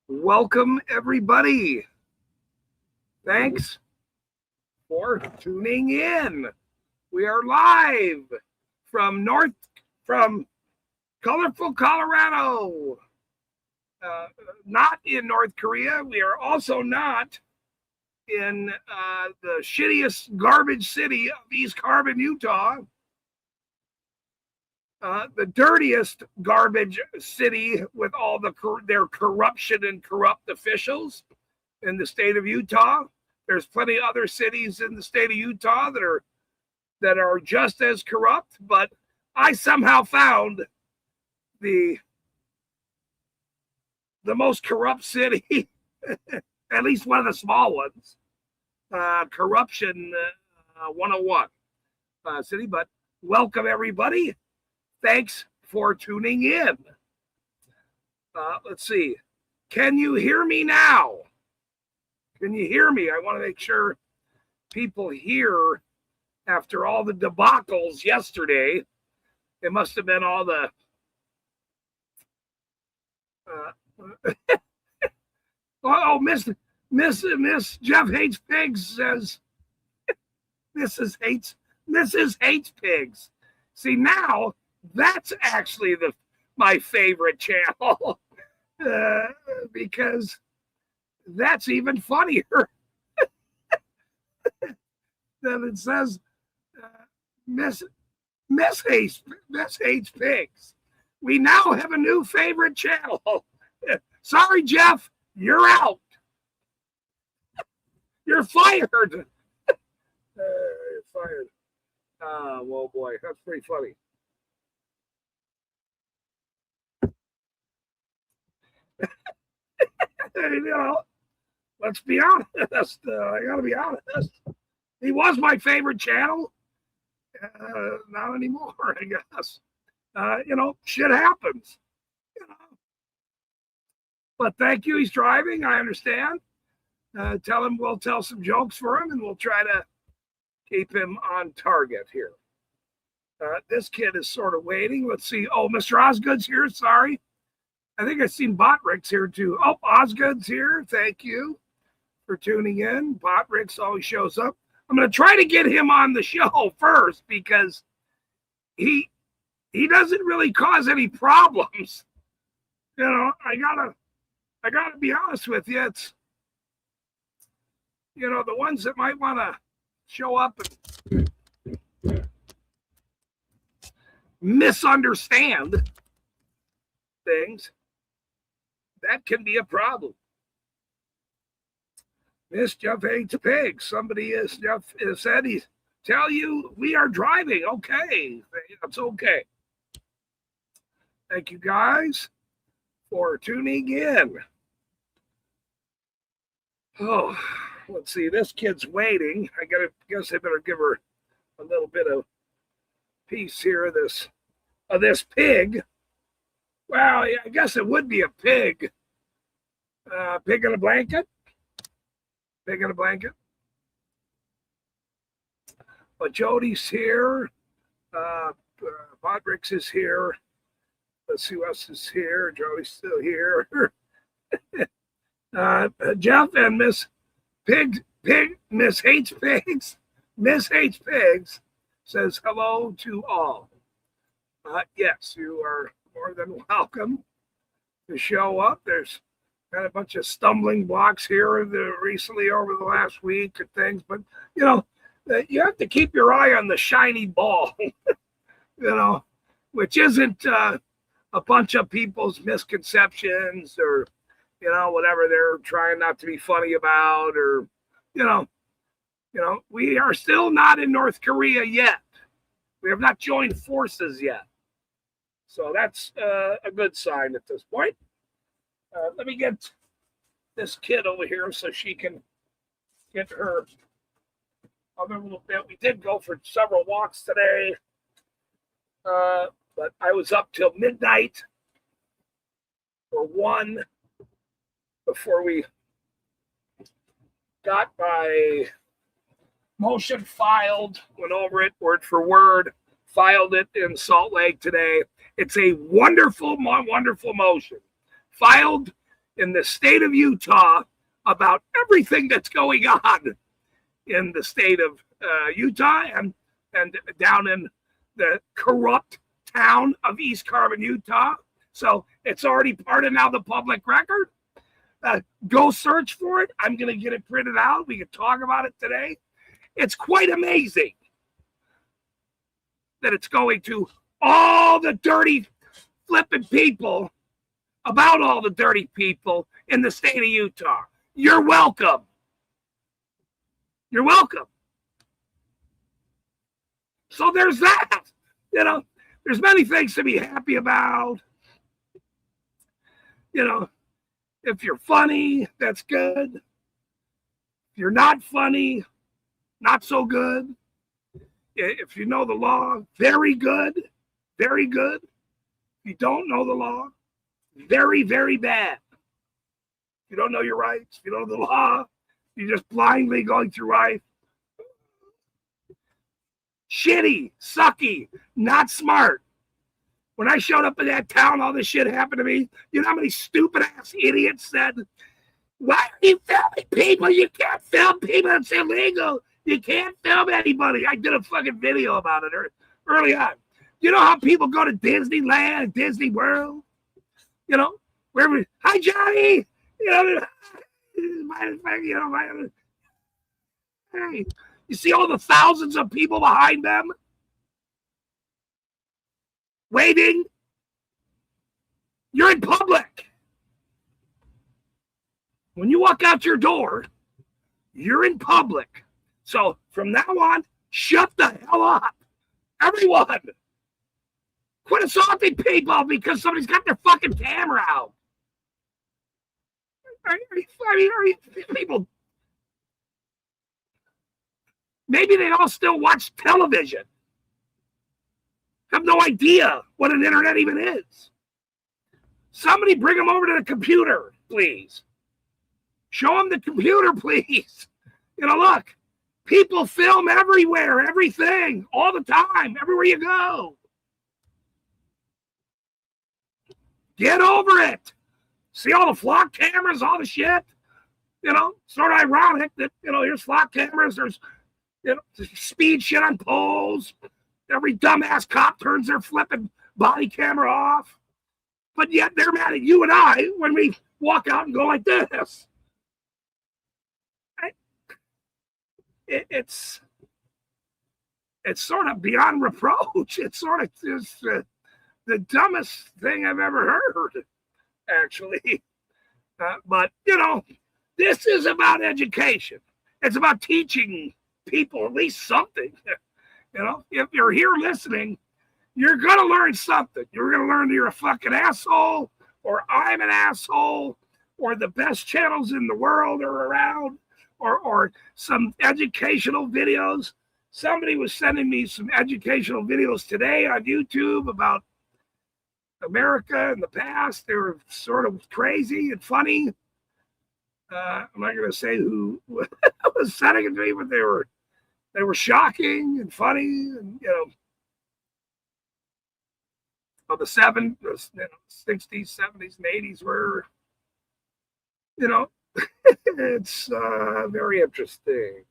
Welcome, everybody. Thanks for tuning in. We are live from colorful Colorado. Not in North Korea. We are also not in the shittiest garbage city of East Carbon, Utah. The dirtiest garbage city with all their corruption and corrupt officials in the state of Utah. There's plenty of other cities in the state of Utah that are just as corrupt, but I somehow found the most corrupt city, at least one of the small ones, Corruption 101 city. But welcome, everybody. Thanks for tuning in. Let's see. Can you hear me now? Can you hear me? I want to make sure people hear after all the debacles yesterday. It must have been all the Miss Jeff Hates Pigs says Mrs. Hates Pigs. See, now that's actually my favorite channel because that's even funnier than it says Miss Hates Pigs. We now have a new favorite channel. Sorry, Jeff, you're out. You're fired. You're fired. Well, boy, that's pretty funny. You know, let's be honest. I gotta be honest. He was my favorite channel. Not anymore, I guess. Shit happens. But thank you. He's driving. I understand. Tell him we'll tell some jokes for him, and we'll try to keep him on target here. This kid is sort of waiting. Let's see. Oh, Mr. Osgood's here. Sorry. I think I've seen Botrix here too. Oh, Osgood's here. Thank you for tuning in. Botrix always shows up. I'm going to try to get him on the show first because he doesn't really cause any problems. I gotta be honest with you. It's, the ones that might want to show up and misunderstand things, that can be a problem. Miss Jeff Hates Pigs. Somebody Jeff said tell you we are driving. Okay. That's okay. Thank you guys for tuning in. Oh, let's see. This kid's waiting. Guess I better give her a little bit of piece here of this pig. Well, I guess it would be a pig. Pig in a blanket. Pig in a blanket. But Jody's here. Botrix is here. Let's see who else is here. Jody's still here. Jeff and Miss Hates Pigs. Miss Hates Pigs says hello to all. Yes, you are more than welcome to show up. There's got a bunch of stumbling blocks here recently over the last week and things, but you have to keep your eye on the shiny ball, which isn't a bunch of people's misconceptions or whatever they're trying not to be funny about, or we are still not in North Korea yet. We have not joined forces yet. So that's a good sign at this point. Let me get this kid over here so she can get her other little bit. We did go for several walks today, but I was up till midnight or 1 before we got my motion filed, went over it word for word, filed it in Salt Lake today. It's a wonderful, wonderful motion filed in the state of Utah about everything that's going on in the state of Utah and down in the corrupt town of East Carbon, Utah. So it's already part of now the public record. Go search for it. I'm going to get it printed out. We can talk about it today. It's quite amazing that it's going to all the dirty flipping people, about all the dirty people in the state of Utah. You're welcome. You're welcome. So there's that. You know, there's many things to be happy about. You know, if you're funny, that's good. If you're not funny, not so good. If you know the law, very good. Very good. If you don't know the law, very, very bad. If you don't know your rights, if you don't know the law, you're just blindly going through life. Shitty, sucky, not smart. When I showed up in that town, all this shit happened to me. You know how many stupid ass idiots said, "Why are you filming people? You can't film people. It's illegal. You can't film anybody." I did a fucking video about it early on. You know how people go to Disneyland, Disney World? You know, wherever. Hi, Johnny. Hey, you see all the thousands of people behind them waiting? You're in public. When you walk out your door, you're in public. So from now on, shut the hell up. Everyone. Quit assaulting people because somebody's got their fucking camera out. Are you people? Maybe they all still watch television. Have no idea what an internet even is. Somebody bring them over to the computer, please. Show them the computer, please. You know, look, people film everywhere, everything, all the time, everywhere you go. Get over it. See all the flock cameras, all the shit? You know, sort of ironic that, you know, here's flock cameras, there's, you know, speed shit on poles. Every dumbass cop turns their flipping body camera off. But yet they're mad at you and I when we walk out and go like this. It's sort of beyond reproach. It's sort of just the dumbest thing I've ever heard, actually. But, you know, this is about education. It's about teaching people at least something. You know, if you're here listening, you're going to learn something. You're going to learn that you're a fucking asshole, or I'm an asshole, or the best channels in the world are around, or some educational videos. Somebody was sending me some educational videos today on YouTube about America in the past. They were sort of crazy and funny. I'm not going to say who was sending it to me, but they were shocking and funny, and, you know, of the 60s, 70s, and 80s were, you know, it's very interesting.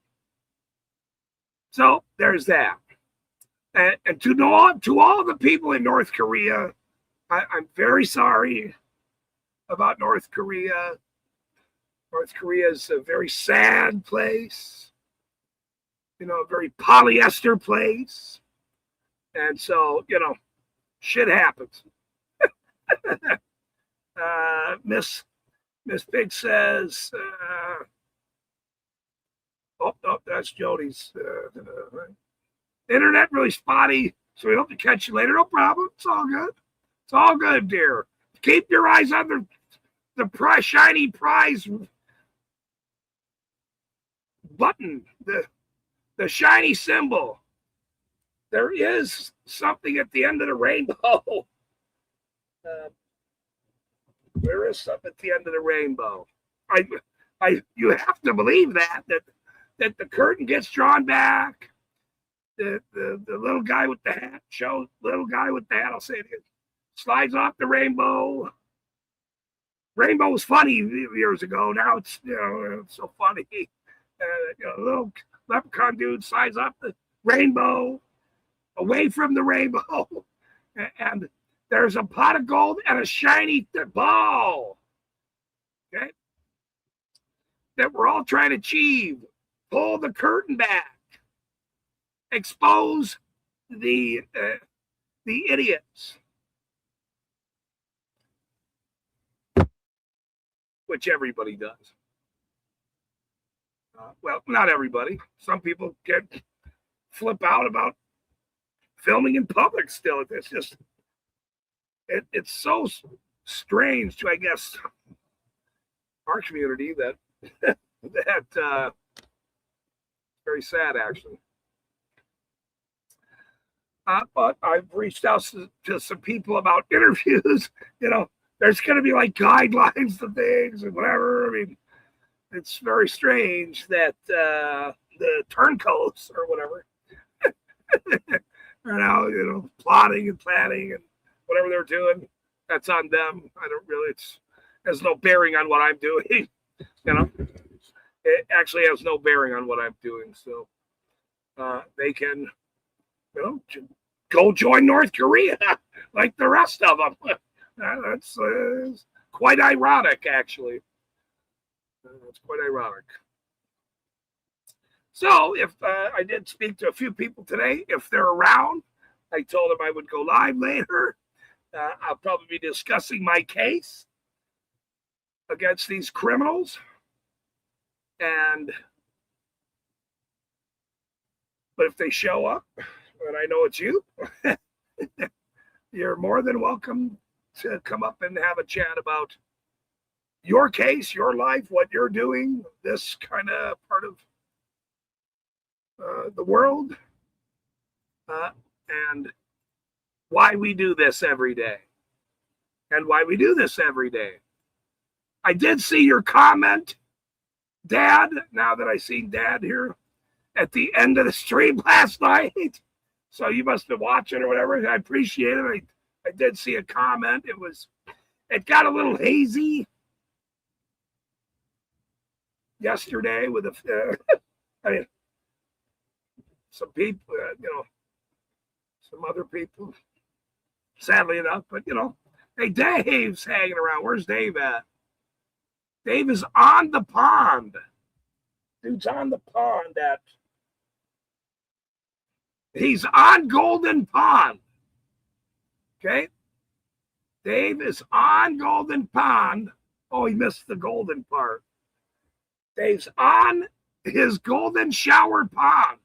So there's that. And to all the people in North Korea, I'm very sorry about North Korea. North Korea is a very sad place, you know, a very polyester place. And so, you know, shit happens. Miss Pig says, oh, that's Jody's. Internet really spotty, so we hope to catch you later. No problem. It's all good. It's all good, dear. Keep your eyes on the shiny prize button, the shiny symbol. There is something at the end of the rainbow. There is something at the end of the rainbow. You have to believe that the curtain gets drawn back the little guy with the hat shows, little guy with the hat, I'll say it again, slides off the rainbow. Rainbow was funny years ago. Now it's, it's so funny. Little leprechaun dude slides off the rainbow, away from the rainbow, and there's a pot of gold and a shiny ball. Okay, that we're all trying to achieve. Pull the curtain back. Expose the idiots, which everybody does. Well, not everybody. Some people get flip out about filming in public still. It's just, it's so strange to, I guess, our community that very sad, actually. But I've reached out to some people about interviews. There's going to be like guidelines to things and whatever. I mean, it's very strange that the turncoats or whatever are now, plotting and planning and whatever they're doing. That's on them. I don't really. It has no bearing on what I'm doing. It actually has no bearing on what I'm doing. So they can, go join North Korea like the rest of them. That's quite ironic, actually. It's quite ironic. So if I did speak to a few people today, if they're around, I told them I would go live later. I'll probably be discussing my case against these criminals. But if they show up, and I know it's you, you're more than welcome to come up and have a chat about your case, your life, what you're doing, this kind of part of the world, and why we do this every day. And why we do this every day. I did see your comment, Dad, now that I seen Dad here at the end of the stream last night. So you must have been watching or whatever. I appreciate it. I did see a comment. It got a little hazy yesterday with some people, some other people, sadly enough, but hey, Dave's hanging around. Where's Dave at? Dave is on the pond. Dude's on the pond he's on Golden Pond. Okay? Dave is on Golden Pond. Oh, he missed the golden part. Dave's on his golden shower pond.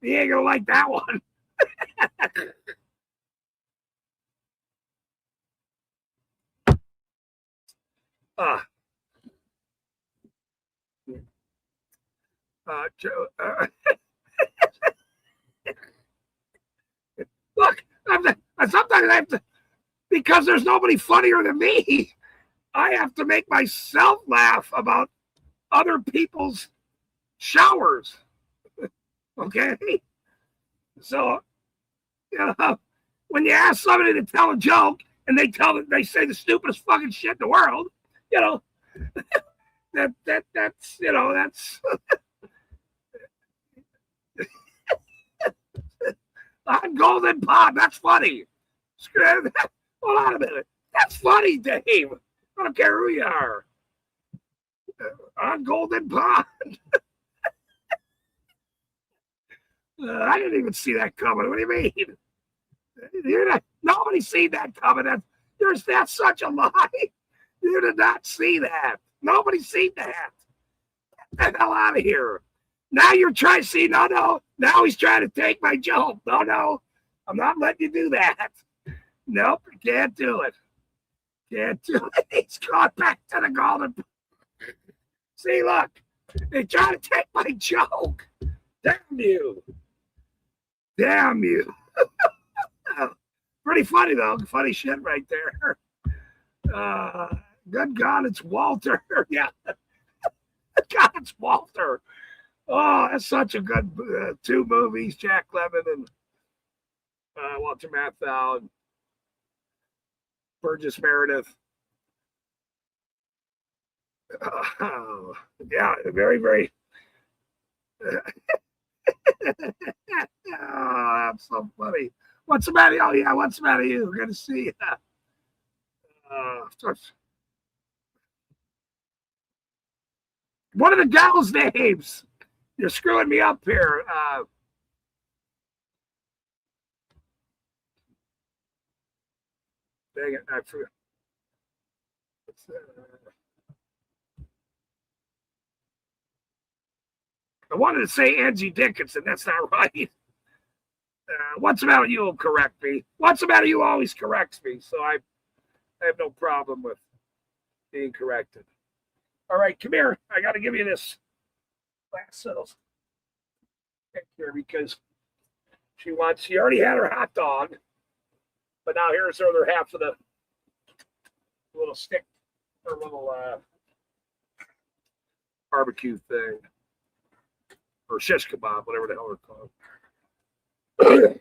He ain't gonna like that one. Look, sometimes I have to, because there's nobody funnier than me, I have to make myself laugh about other people's showers. Okay? So, when you ask somebody to tell a joke and they say the stupidest fucking shit in the world, that's on Golden Pond. That's funny. Hold on a minute. That's funny, Dave. I don't care who you are. On Golden Pond. I didn't even see that coming. What do you mean? Nobody seen that coming. That's such a lie. You did not see that. Nobody seen that. Get the hell out of here. Now you're trying to see, no. Now he's trying to take my joke. No. I'm not letting you do that. Nope, can't do it. Can't do it. He's gone back to the Golden. See, look. They try to take my joke. Damn you. Damn you. Pretty funny, though. Funny shit right there. Good God, it's Walter. Yeah. God, it's Walter. Oh, that's such a good two movies, Jack Lemmon and Walter Matthau and Burgess Meredith. Yeah, very, very. Oh, that's so funny. What's the matter? Oh, yeah, what's the matter? You good to see you. What are the gals' names? You're screwing me up here. Dang it, I forgot. I wanted to say Angie Dickinson. That's not right. What's the matter? You'll correct me. What's the matter? You always corrects me, so I have no problem with being corrected. All right, come here. I got to give you this last little here because she already had her hot dog, but now here's her other half of the little stick or little barbecue thing or shish kebab, whatever the hell they're called.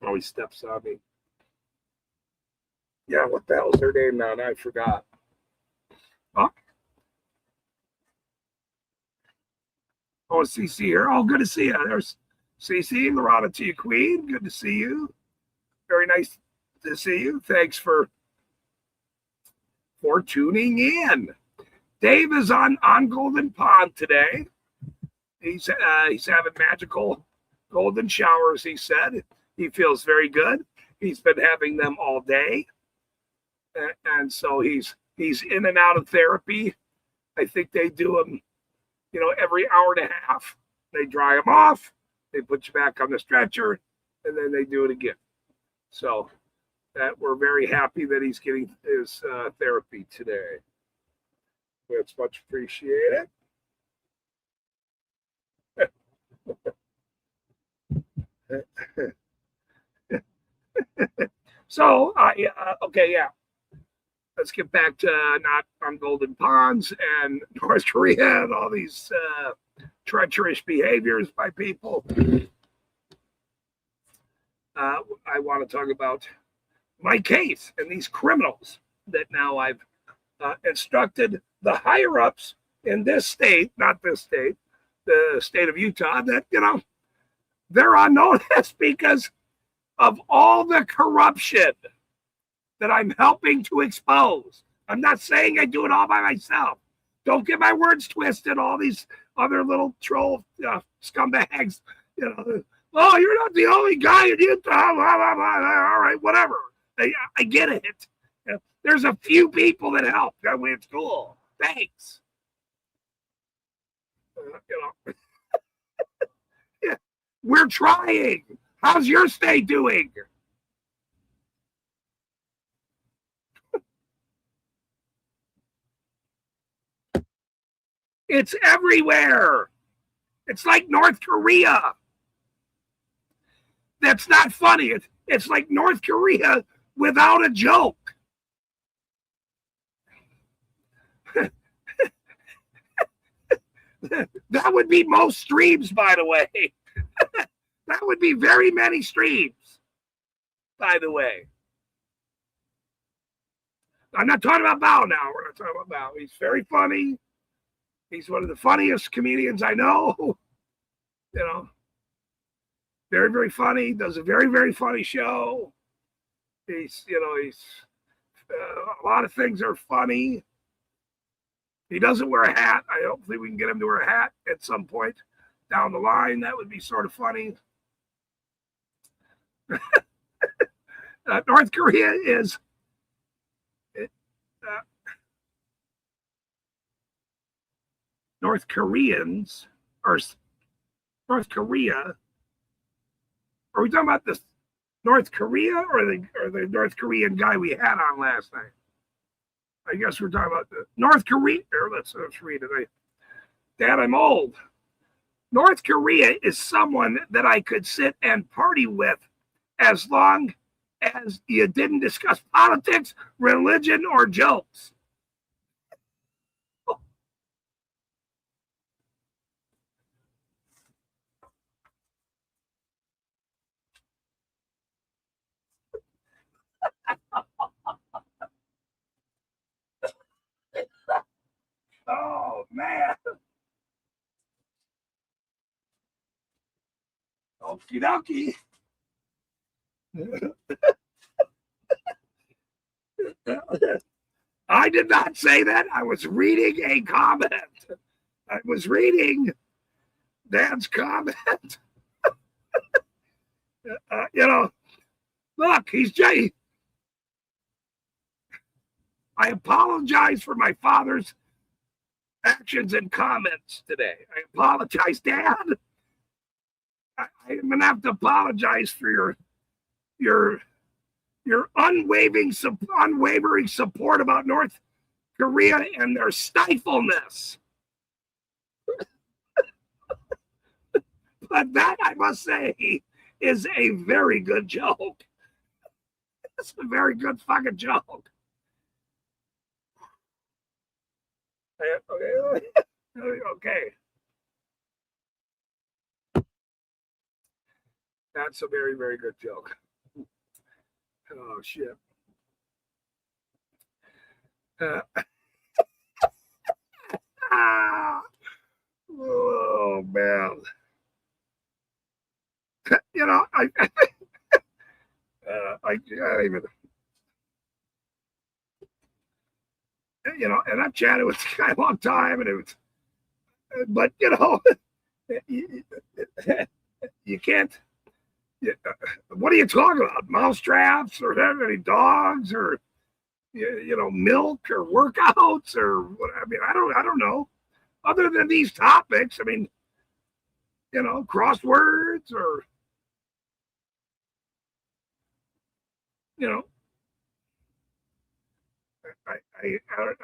Always steps on me. Yeah, what the hell's her name now? I forgot. Oh, CC here. Oh, good to see you. There's CC, Loretta T. Queen. Good to see you. Very nice to see you. Thanks for tuning in. Dave is on Golden Pond today. He's having magical golden showers, he said. He feels very good. He's been having them all day. And so he's in and out of therapy. I think they do him, every hour and a half. They dry him off. They put you back on the stretcher, and then they do it again. So that we're very happy that he's getting his therapy today. It's much appreciated. So, okay, yeah. Let's get back to not on Golden Ponds and North Korea and all these treacherous behaviors by people. I want to talk about my case and these criminals that now I've instructed the higher ups in this state, not this state, the state of Utah, that, they're on notice because of all the corruption that I'm helping to expose. I'm not saying I do it all by myself. Don't get my words twisted. All these other little troll scumbags, oh, you're not the only guy in Utah. Blah, blah, blah. All right, whatever. I get it. There's a few people that help. It's cool. Thanks. Yeah, we're trying. How's your state doing? It's everywhere. It's like North Korea. That's not funny. It's like North Korea without a joke. That would be most streams, by the way. That would be very many streams, by the way. I'm not talking about Bao now. We're not talking about Bao. He's very funny. He's one of the funniest comedians I know. Very, very funny. Does a very, very funny show. He's a lot of things are funny. He doesn't wear a hat. Hopefully we can get him to wear a hat at some point down the line. That would be sort of funny. North Korea is North Koreans or North Korea. Are we talking about this North Korea or the North Korean guy we had on last night? I guess we're talking about the North Korea. Let's read it. Dad, I'm old. North Korea is someone that I could sit and party with as long as you didn't discuss politics, religion, or jokes. Oh, man. Okie dokie. I did not say that. I was reading a comment. I was reading Dan's comment. Look, he's Jay. I apologize for my father's actions and comments today. I apologize, Dad. I'm gonna have to apologize for your unwavering support about North Korea and their stifleness. But that, I must say, is a very good joke. It's a very good fucking joke. Okay. That's a very, very good joke. Oh, shit. Oh, man. I even, and I've chatted with this guy a long time, and it was, but you can't. What are you talking about? Mouse traps, or any dogs, or milk, or workouts, or what? I mean, I don't know. Other than these topics, I mean, crosswords, or I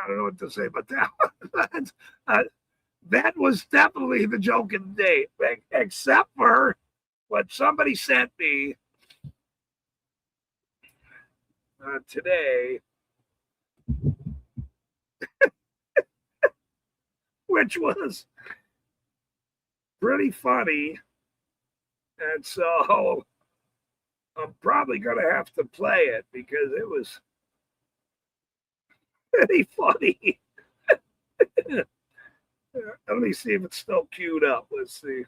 don't know what to say about that. That was definitely the joke of the day, except for what somebody sent me today, which was pretty funny. And so I'm probably going to have to play it because it was pretty funny. Let me see if it's still queued up. Let's see.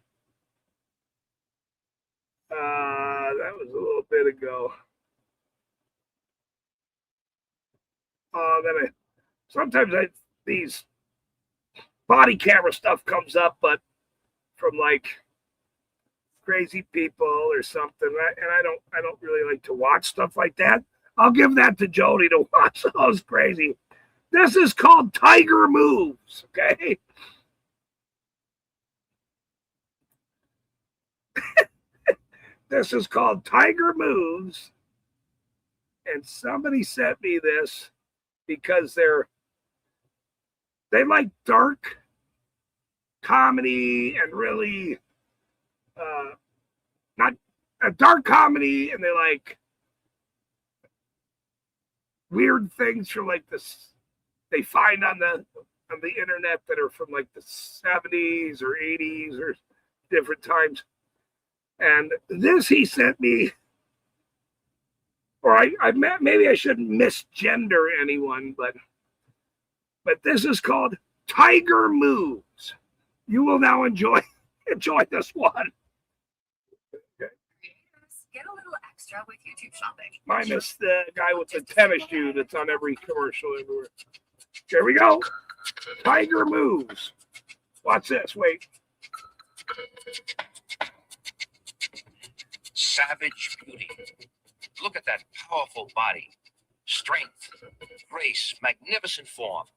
That was a little bit ago. Sometimes these body camera stuff comes up, but from like crazy people or something, and I don't really like to watch stuff like that. I'll give that to Jody to watch those crazy. This is called Tiger Moves, okay? This is called Tiger Moves, and somebody sent me this because they like dark comedy and really not a dark comedy, and they like weird things from like this they find on the internet that are from like the 70s or 80s or different times. And this he sent me, or maybe I shouldn't misgender anyone, but this is called Tiger Moves. You will now enjoy this one. Okay. Get a little extra with YouTube shopping. Minus the guy with the tennis shoe that's on every commercial everywhere. Here we go. Tiger Moves. Watch this. Wait. Savage beauty. Look at that powerful body. Strength, grace, magnificent form.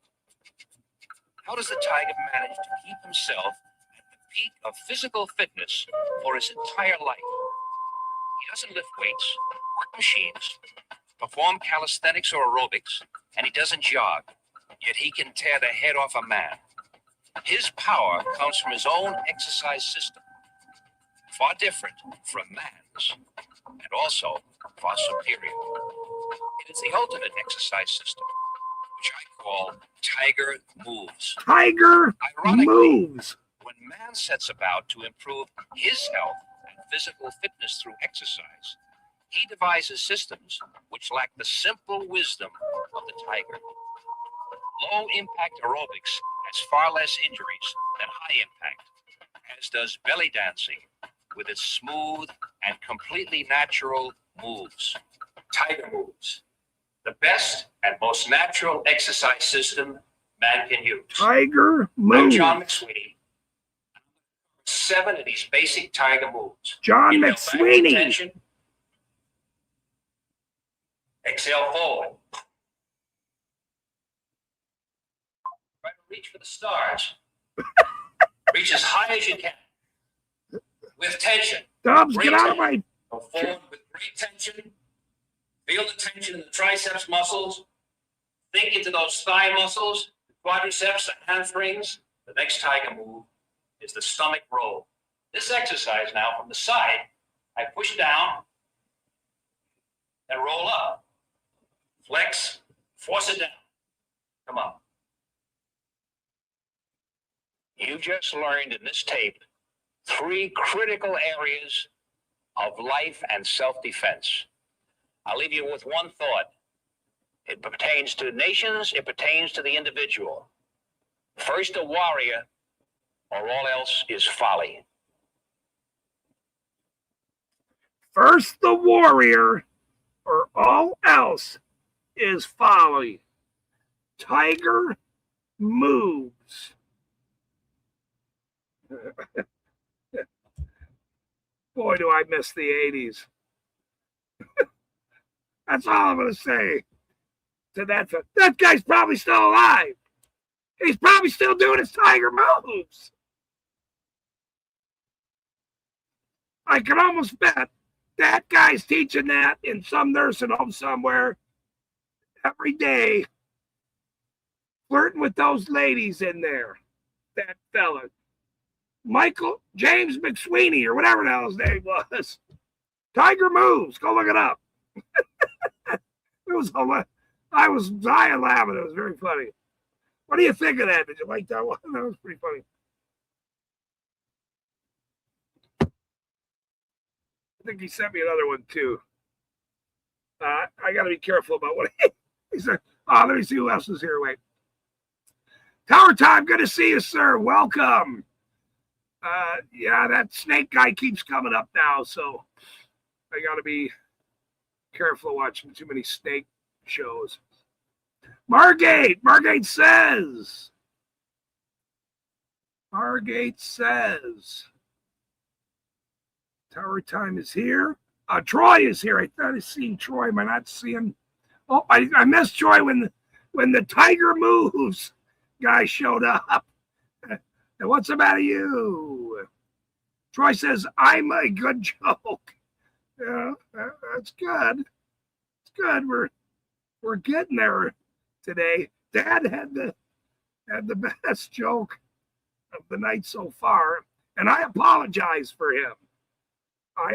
How does the tiger manage to keep himself at the peak of physical fitness for his entire life? He doesn't lift weights, work machines, perform calisthenics or aerobics, and he doesn't jog. Yet he can tear the head off a man. His power comes from his own exercise system, far different from man's, and also far superior. It is the ultimate exercise system, which I call Tiger Moves. Tiger Ironically, Moves. when man sets about to improve his health and physical fitness through exercise, he devises systems which lack the simple wisdom of the tiger. Low impact aerobics has far less injuries than high impact, as does belly dancing with its smooth and completely natural moves. Tiger Moves, the best and most natural exercise system man can use. Tiger I'm Moves. John McSweeney. 7 of these basic tiger moves. John Inhale back with McSweeney. tension. Exhale forward. Try to reach for the stars. Reach as high as you can. With tension. Dubs, Great get out of tension. my... Go forward with great tension. Feel the tension in the triceps muscles. Think into those thigh muscles, quadriceps, and hamstrings. The next tiger move is the stomach roll. This exercise now from the side, I push down and roll up. Flex, force it down. Come on. You just learned in this tape 3 critical areas of life and self-defense. I'll leave you with one thought. It pertains to nations, it pertains to the individual. First a warrior, or all else is folly. First the warrior, or all else is folly. Tiger Moves. Boy, do I miss the 80s. That's all I'm going to say to that. That guy's probably still alive. He's probably still doing his Tiger Moves. I can almost bet that guy's teaching that in some nursing home somewhere every day, flirting with those ladies in there. That fella. Michael James McSweeney, or whatever the hell his name was. Tiger Moves. Go look it up. It was I was dying laughing. It was very funny. What do you think of that? Did you like that one? That was pretty funny. I think he sent me another one too. I got to be careful about what he said. Oh, let me see who else is here. Wait. Tower Time, good to see you, sir. Welcome. Yeah, that snake guy keeps coming up now, so I got to be careful watching too many snake shows. Margate says. Tower Time is here. Troy is here. I thought I seen Troy. Am I not seeing? Oh, I missed Troy when the Tiger Moves guy showed up. And what's the matter you? Troy says, I'm a good joke. Yeah, that's good. It's good. We're getting there today. Dad had the best joke of the night so far, and I apologize for him. I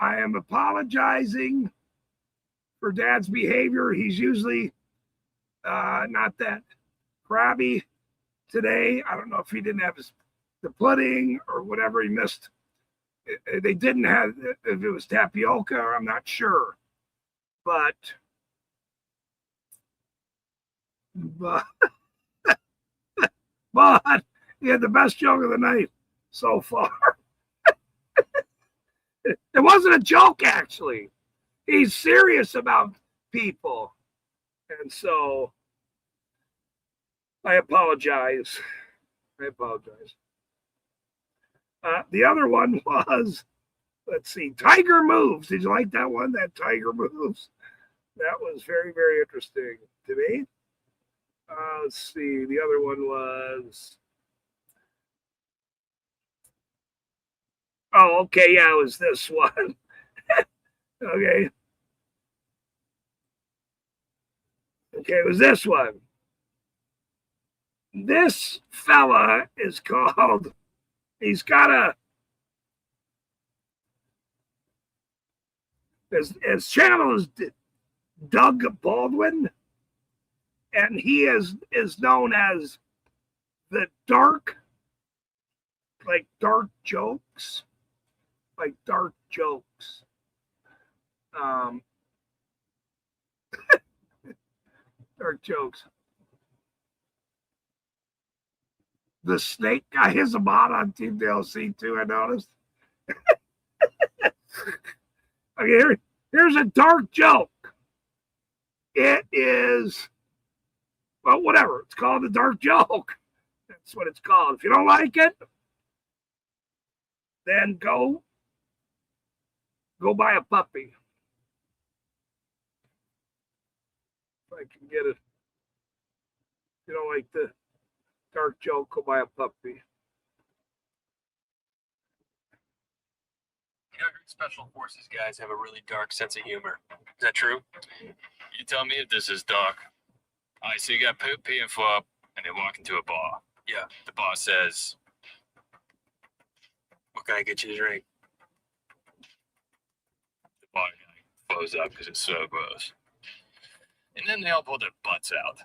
am apologizing for Dad's behavior. He's usually not that crabby today. I don't know if he didn't have the pudding or whatever he missed. They didn't have, if it was tapioca, I'm not sure. But he had the best joke of the night so far. It wasn't a joke, actually. He's serious about people. And so I apologize. The other one was, let's see, Tiger Moves. Did you like that one? That Tiger Moves? That was very, very interesting to me. Let's see. The other one was, oh, okay. Yeah, it was this one. Okay. Okay, it was this one. This fella is called, he's got His channel is Doug Baldwin, and he is known as the dark jokes, dark jokes. Dark jokes. The snake guy is a mod on Team DLC too, I noticed. Okay, here's a dark joke. It is, well, whatever. It's called a dark joke. That's what it's called. If you don't like it, then go buy a puppy. If I can get it. If you don't like the dark joke, go buy a puppy. I heard Special Forces guys have a really dark sense of humor. Is that true? You tell me if this is dark. All right, so you got Poop, Pee, and Flop, and they walk into a bar. Yeah. The boss says, "What can I get you to drink?" The bar guy blows up because it's so gross. And then they all pull their butts out.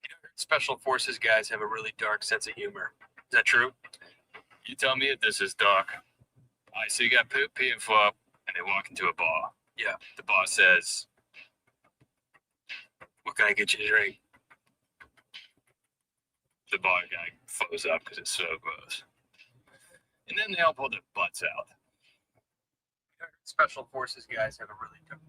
You heard Special Forces guys have a really dark sense of humor. Is that true? You tell me if this is dark. All right, so you got Poop, Pee, and Flop, and they walk into a bar. Yeah. The boss says, "What can I get you to drink?" The bar guy blows up because it's so gross. And then they all pull their butts out. Special Forces guys have a really dark.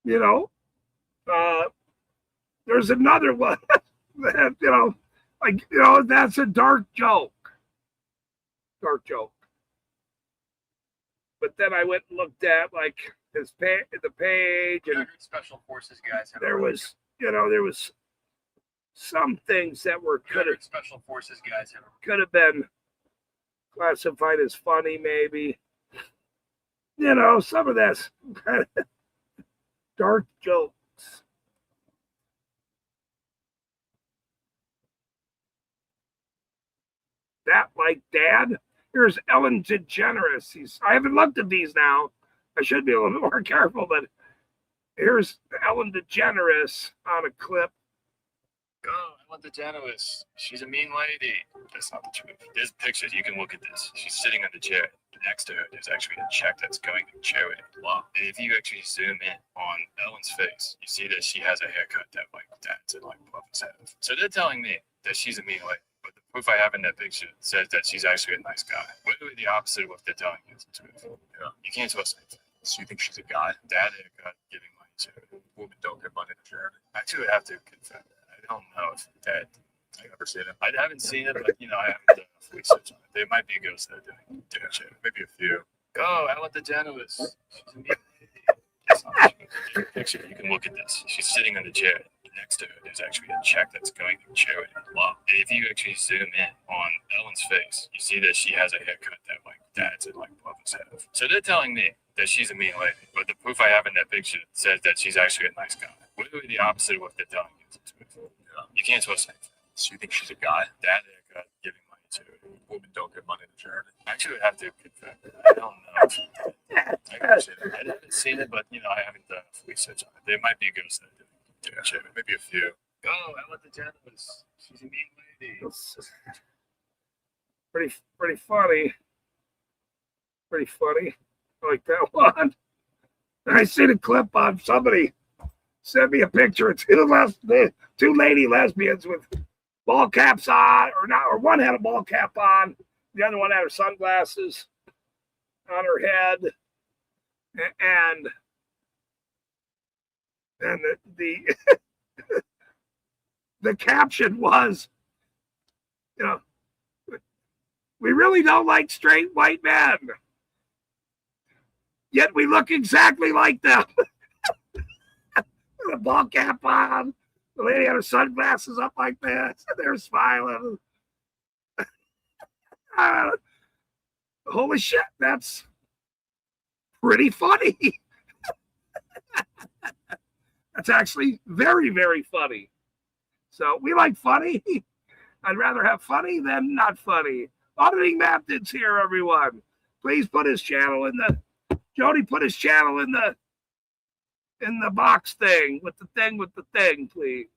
You know, there's another one that, that's a dark joke. Dark joke. But then I went and looked at the page, and Special Forces guys have there was some things that Special Forces guys have could have been classified as funny, maybe. Some of that's dark jokes. That like Dad. Here's Ellen DeGeneres. I haven't looked at these now. I should be a little more careful, but here's Ellen DeGeneres on a clip. Oh, Ellen DeGeneres. She's a mean lady. That's not the truth. There's pictures. You can look at this. She's sitting on the chair. Next to her, there's actually a check that's going to charity. Wow. And if you actually zoom in on Ellen's face, you see that she has a haircut that's in Puff's head. So they're telling me that she's a mean lady. But the proof I have in that picture says that she's actually a nice guy. Literally the opposite of what they're telling you is the truth. Yeah. You can't trust anything. So you think she's a guy? Dad haircut, giving money to women don't give money to charity. Actually, I have to confess that. I don't know if Dad. I've never seen it. I haven't seen it, but I haven't done enough research on it. There might be ghosts that are doing charity. Maybe a few. Oh, Ellen DeGeneres. She's a mean lady. That's not the picture. You can look at this. She's sitting on the chair. Next to her, there's actually a check that's going to charity. Wow. And if you actually zoom in on Ellen's face, you see that she has a haircut that's in Puff's head. So they're telling me that she's a mean lady, but the proof I have in that picture says that she's actually a nice guy. Literally the opposite of what they're telling you is the truth. Yeah. You can't trust anything. So you think she's a guy? Dad haircut, giving money to women don't give money to charity. Actually, I have to confess. I don't know. I haven't seen it, but I haven't done enough research on it. There might be ghosts that are doing charity. Maybe a few. Oh, Ellen DeGeneres. She's a mean lady. Pretty funny. Pretty funny. I like that one. I seen a clip on somebody sent me a picture of two lady lesbians with ball caps on, or one had a ball cap on, the other one had her sunglasses on her head, and the the caption was, we really don't like straight white men, yet we look exactly like them. The ball cap on. The lady had her sunglasses up like this. They were smiling. Holy shit, that's pretty funny. That's actually very, very funny. So we like funny. I'd rather have funny than not funny. Auditing Methods here, everyone. Please put his channel in the Jody. Put his channel in the box thing with the thing, please.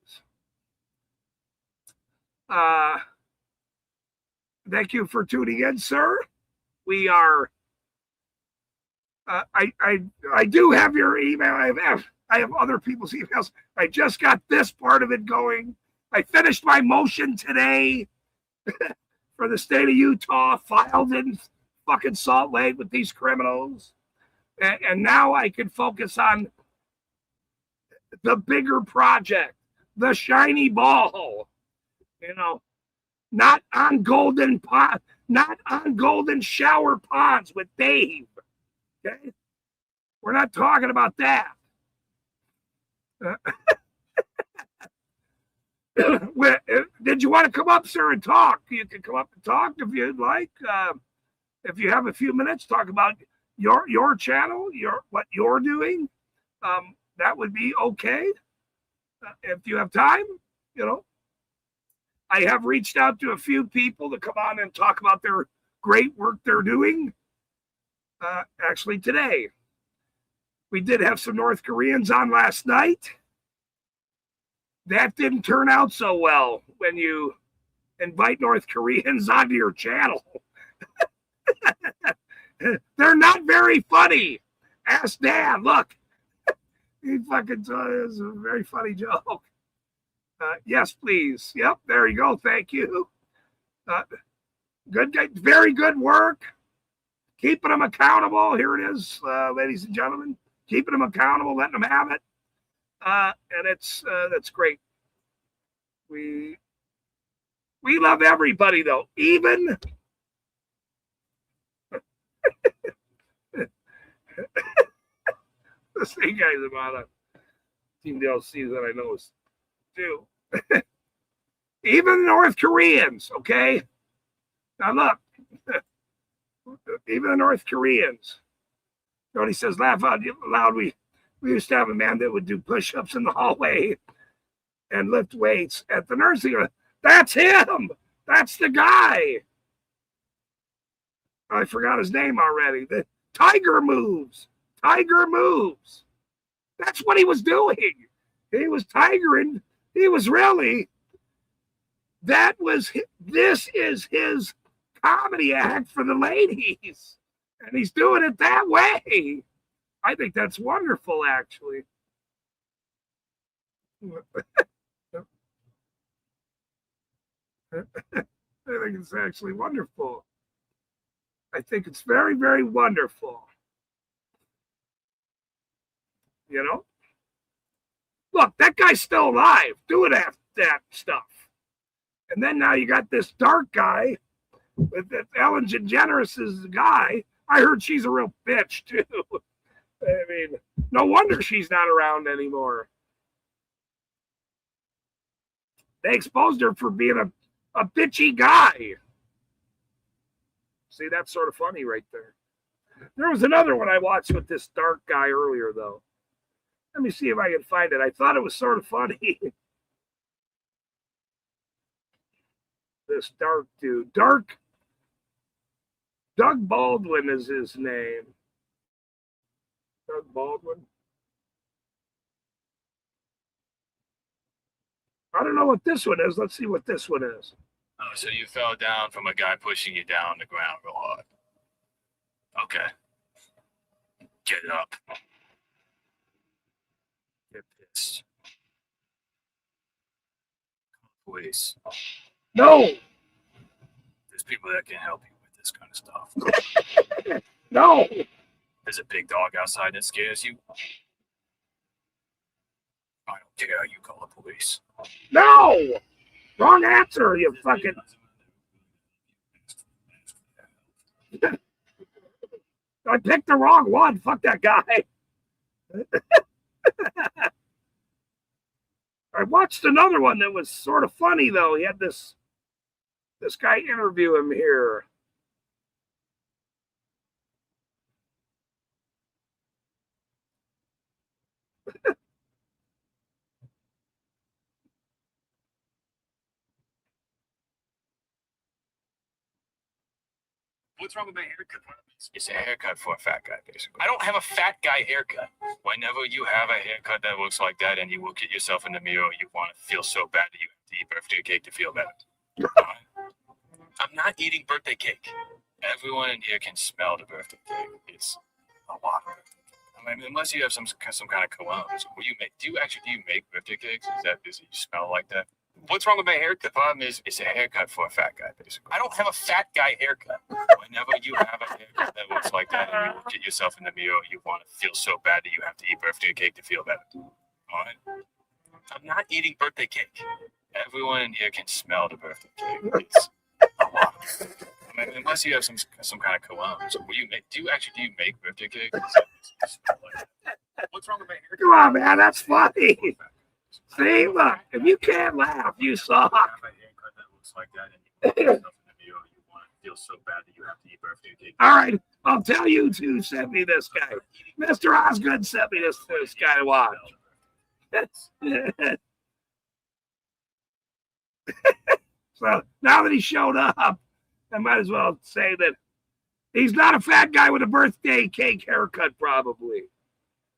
Thank you for tuning in, sir. We are. I do have your email. I have other people's emails. I just got this part of it going. I finished my motion today for the state of Utah, filed in fucking Salt Lake with these criminals. And now I can focus on the bigger project, the shiny ball, you know, not on golden shower ponds with Dave. Okay. We're not talking about that. Did you want to come up, sir, and talk? You can come up and talk if you'd like. If you have a few minutes, talk about your channel, what you're doing. That would be okay. If you have time, you know. I have reached out to a few people to come on and talk about their great work they're doing. Actually, today. We did have some North Koreans on last night. That didn't turn out so well when you invite North Koreans onto your channel. They're not very funny. Ask Dad. Look, he fucking is a very funny joke. Yes, please. Yep, there you go. Thank you. Good, very good work. Keeping them accountable. Here it is, ladies and gentlemen. Keeping them accountable, letting them have it. And that's great. We love everybody, though. Even the same guys about a Team DLC that I know is too. Even the North Koreans, okay? Now look, even the North Koreans. Jody says, laugh out loud. We used to have a man that would do push-ups in the hallway and lift weights at the nursing home. That's him. That's the guy. I forgot his name already. The Tiger Moves. Tiger Moves. That's what he was doing. He was tigering. He was really. This is his comedy act for the ladies. And he's doing it that way. I think that's wonderful, actually. I think it's actually wonderful. I think it's very, very wonderful. You know? Look, that guy's still alive doing that stuff. And then now you got this dark guy with Ellen DeGeneres' guy. I heard she's a real bitch, too. I mean, no wonder she's not around anymore. They exposed her for being a bitchy guy. See, that's sort of funny right there. There was another one I watched with this dark guy earlier, though. Let me see if I can find it. I thought it was sort of funny. This dark dude. Doug Baldwin is his name. Doug Baldwin. I don't know what this one is. Let's see what this one is. Oh, so you fell down from a guy pushing you down the ground real hard. Okay. Get up. Get pissed. Police. No. There's people that can help you with this kind of stuff. No. There's a big dog outside that scares you. I don't care. You call the police. No. Wrong answer, you fucking. I picked the wrong one. Fuck that guy. I watched another one that was sort of funny, though. He had this guy interview him here. What's wrong with my haircut? It's a haircut for a fat guy, basically. I don't have a fat guy haircut. Whenever you have a haircut that looks like that and you look at yourself in the mirror, you want to feel so bad that you have to eat birthday cake to feel better. I'm not eating birthday cake. Everyone in here can smell the birthday cake. It's a lot of birthday cake. I mean, unless you have some kind of cologne. Will you make? Do you make birthday cakes? Does it smell like that? What's wrong with my haircut? The problem is it's a haircut for a fat guy, basically. I don't have a fat guy haircut. Whenever you have a haircut that looks like that and you look at yourself in the mirror, you want to feel so bad that you have to eat birthday cake to feel better. All right? I'm not eating birthday cake. Everyone in here can smell the birthday cake. It's a lot. I mean, unless you have some kind of cologne. Will you make? Do you make birthday cake? What's wrong with my haircut? Come on, man, that's funny. See, look, if you can't laugh, you suck. Have a haircut that looks like that and you look at yourself in the mirror, you want to feel so bad that you have to eat birthday cake. All right, I'll tell you who sent me this guy. Mr. Osgood sent me this guy to watch. So now that he showed up, I might as well say that he's not a fat guy with a birthday cake haircut, probably.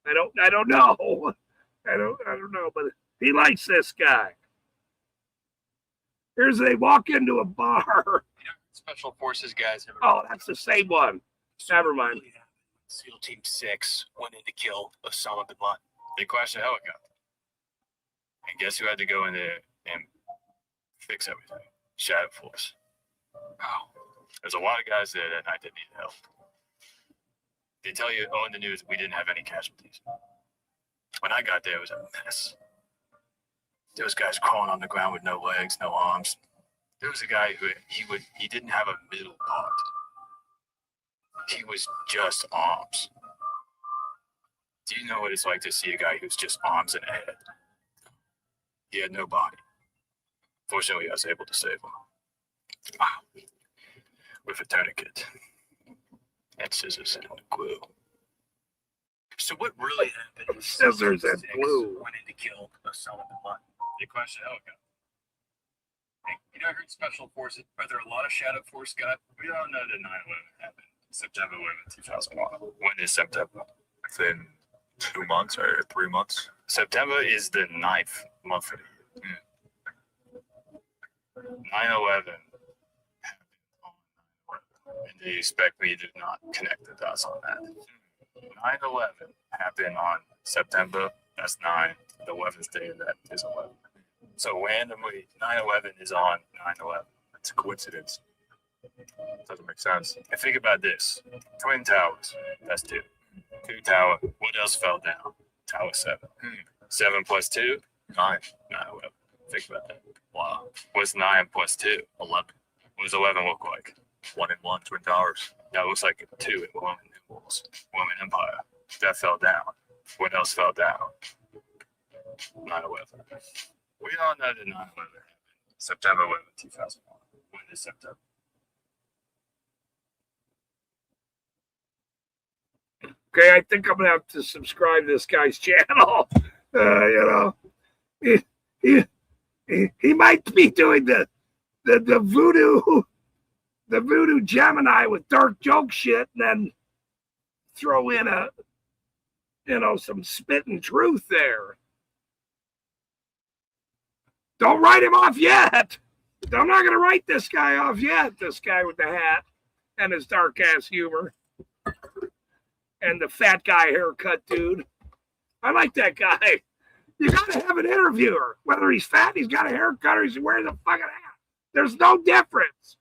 I don't know. I don't know, but he likes this guy. Here's they walk into a bar. Special Forces guys. Oh, that's the same one. Never mind. SEAL Team 6 went in to kill Osama bin Laden. They crashed a helicopter. And guess who had to go in there and fix everything? Shadow Force. Wow. There's a lot of guys there that night that needed help. They tell you, in the news, we didn't have any casualties. When I got there, it was a mess. There was guys crawling on the ground with no legs, no arms. There was a guy who he didn't have a middle part. He was just arms. Do you know what it's like to see a guy who's just arms and a head? He had no body. Fortunately, I was able to save him. Wow. With a tourniquet and scissors and glue. So what really happened? Scissors and glue. Went in to kill Osama bin Laden. They crashed a helicopter. Hey, I heard Special Forces. Are there a lot of Shadow Force guys? We all know that 9/11 happened September 11, 2001. When is September? Within 2 months or 3 months. September is the 9th month of the year. 9/11 happened on 9/11. And they expect me to not connect the dots on that. 9/11 happened on September, that's 9. The 11th day of that is 11. So randomly, 9/11 is on 9/11. It's a coincidence. Doesn't make sense. And think about this. Twin Towers, that's 2. 2 tower, what else fell down? Tower 7. 7 plus 2? 9. 9/11. Think about that. Wow. What's 9 plus 2? 11. What does 11 look like? 1 and 1, Twin Towers. That looks like 2 in Roman numerals. Roman Empire. That fell down. What else fell down? 9/11. We all know that 9/11 happened September 11, 2001. When is September? Okay, I think I'm gonna have to subscribe to this guy's channel. He might be doing the voodoo Gemini with dark joke shit, and then throw in some spitting truth there. Don't write him off yet. I'm not gonna write this guy off yet. This guy with the hat and his dark ass humor. And the fat guy haircut dude. I like that guy. You gotta have an interviewer. Whether he's fat, he's got a haircut, or he's wearing a fucking hat. There's no difference.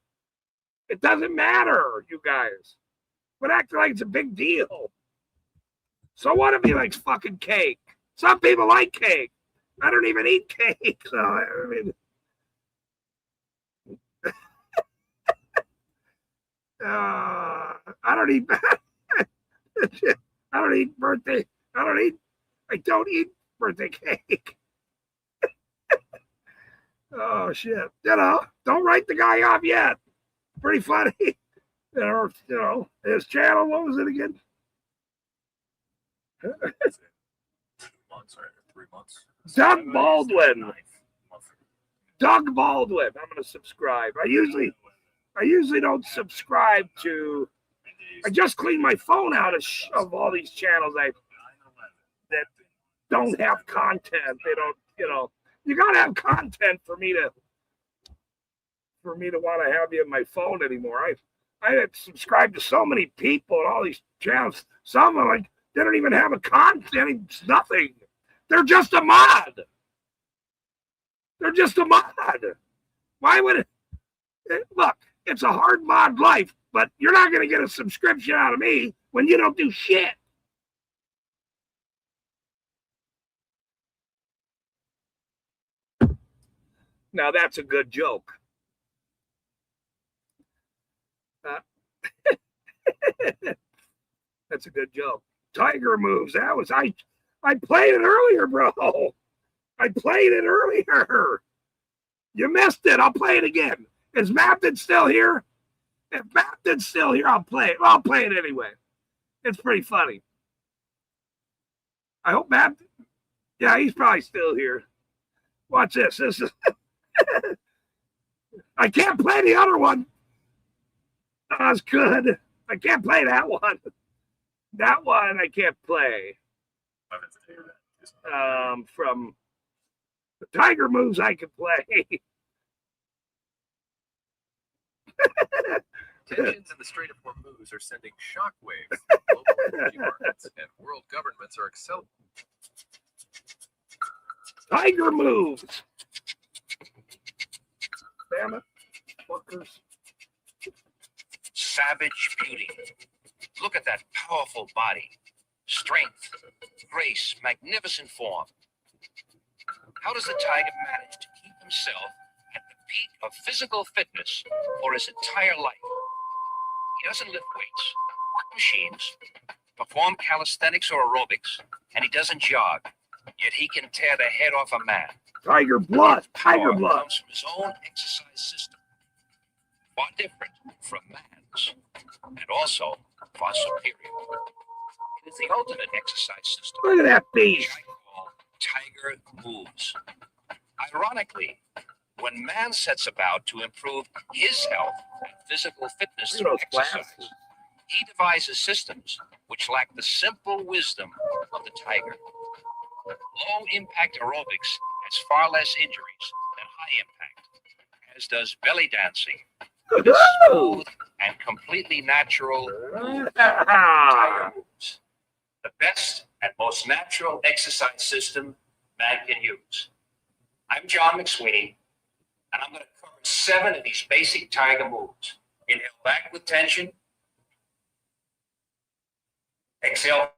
It doesn't matter, you guys. But acting like it's a big deal. So what if he likes fucking cake? Some people like cake. I don't even eat cake. So I mean I don't eat birthday. I don't eat birthday cake. Oh shit. Don't write the guy off yet. Pretty funny. His channel, what was it again? 2 months or 3 months. Doug Baldwin. Doug Baldwin. I'm gonna subscribe. I usually I usually don't subscribe to. I just cleaned my phone out of all these channels that don't have content. They don't, you gotta have content for me to want to have you in my phone anymore. I have subscribed to so many people and all these channels. Some of them, like, they don't even have a content. It's nothing. They're just a mod. They're just a mod. Why would it? Look, it's a hard mod life, but you're not going to get a subscription out of me when you don't do shit. Now that's a good joke. That's a good joke. Tiger moves. That was I played it earlier, bro. I played it earlier. You missed it. I'll play it again. Is Mapton still here? If Mapton's still here, I'll play it. Well, I'll play it anyway. It's pretty funny. I hope Mapton. Yeah, he's probably still here. Watch this. This is. I can't play the other one. That's good. I can't play that one. That one I can't play. From the Tiger moves I can play. Tensions in the Strait of Hormuz are sending shockwaves to global energy markets, and world governments are accelerating. Tiger moves. Damn it, fuckers. Savage beauty. Look at that powerful body. Strength, grace, magnificent form. How does the tiger manage to keep himself at the peak of physical fitness for his entire life? He doesn't lift weights, work machines, perform calisthenics or aerobics, and he doesn't jog. Yet he can tear the head off a man. Tiger blood. Tiger Power blood. comes from his own exercise system, far different from man's, and also far superior. It is the ultimate exercise system, Look at that which beast. I call Tiger Moves. Ironically, when man sets about to improve his health and physical fitness Look at through those exercise, glasses. he devises systems which lack the simple wisdom of the tiger. Low impact aerobics has far less injuries than high impact, as does belly dancing. With its smooth and completely natural tiger moves. The best and most natural exercise system man can use. I'm John McSweeney, and I'm going to cover 7 of these basic tiger moves. Inhale back with tension. Exhale.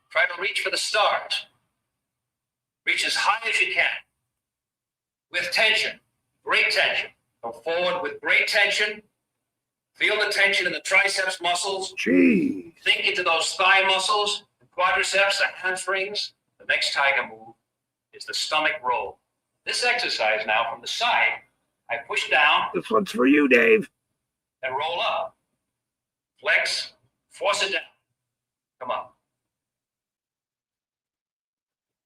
Try to reach for the stars. Reach as high as you can. With tension, great tension. Go forward with great tension. Feel the tension in the triceps muscles. Jeez. Think into those thigh muscles, quadriceps, and hamstrings. The next tiger move is the stomach roll. This exercise now from the side, I push down This one's for you, Dave. and roll up. Flex, force it down. Come on.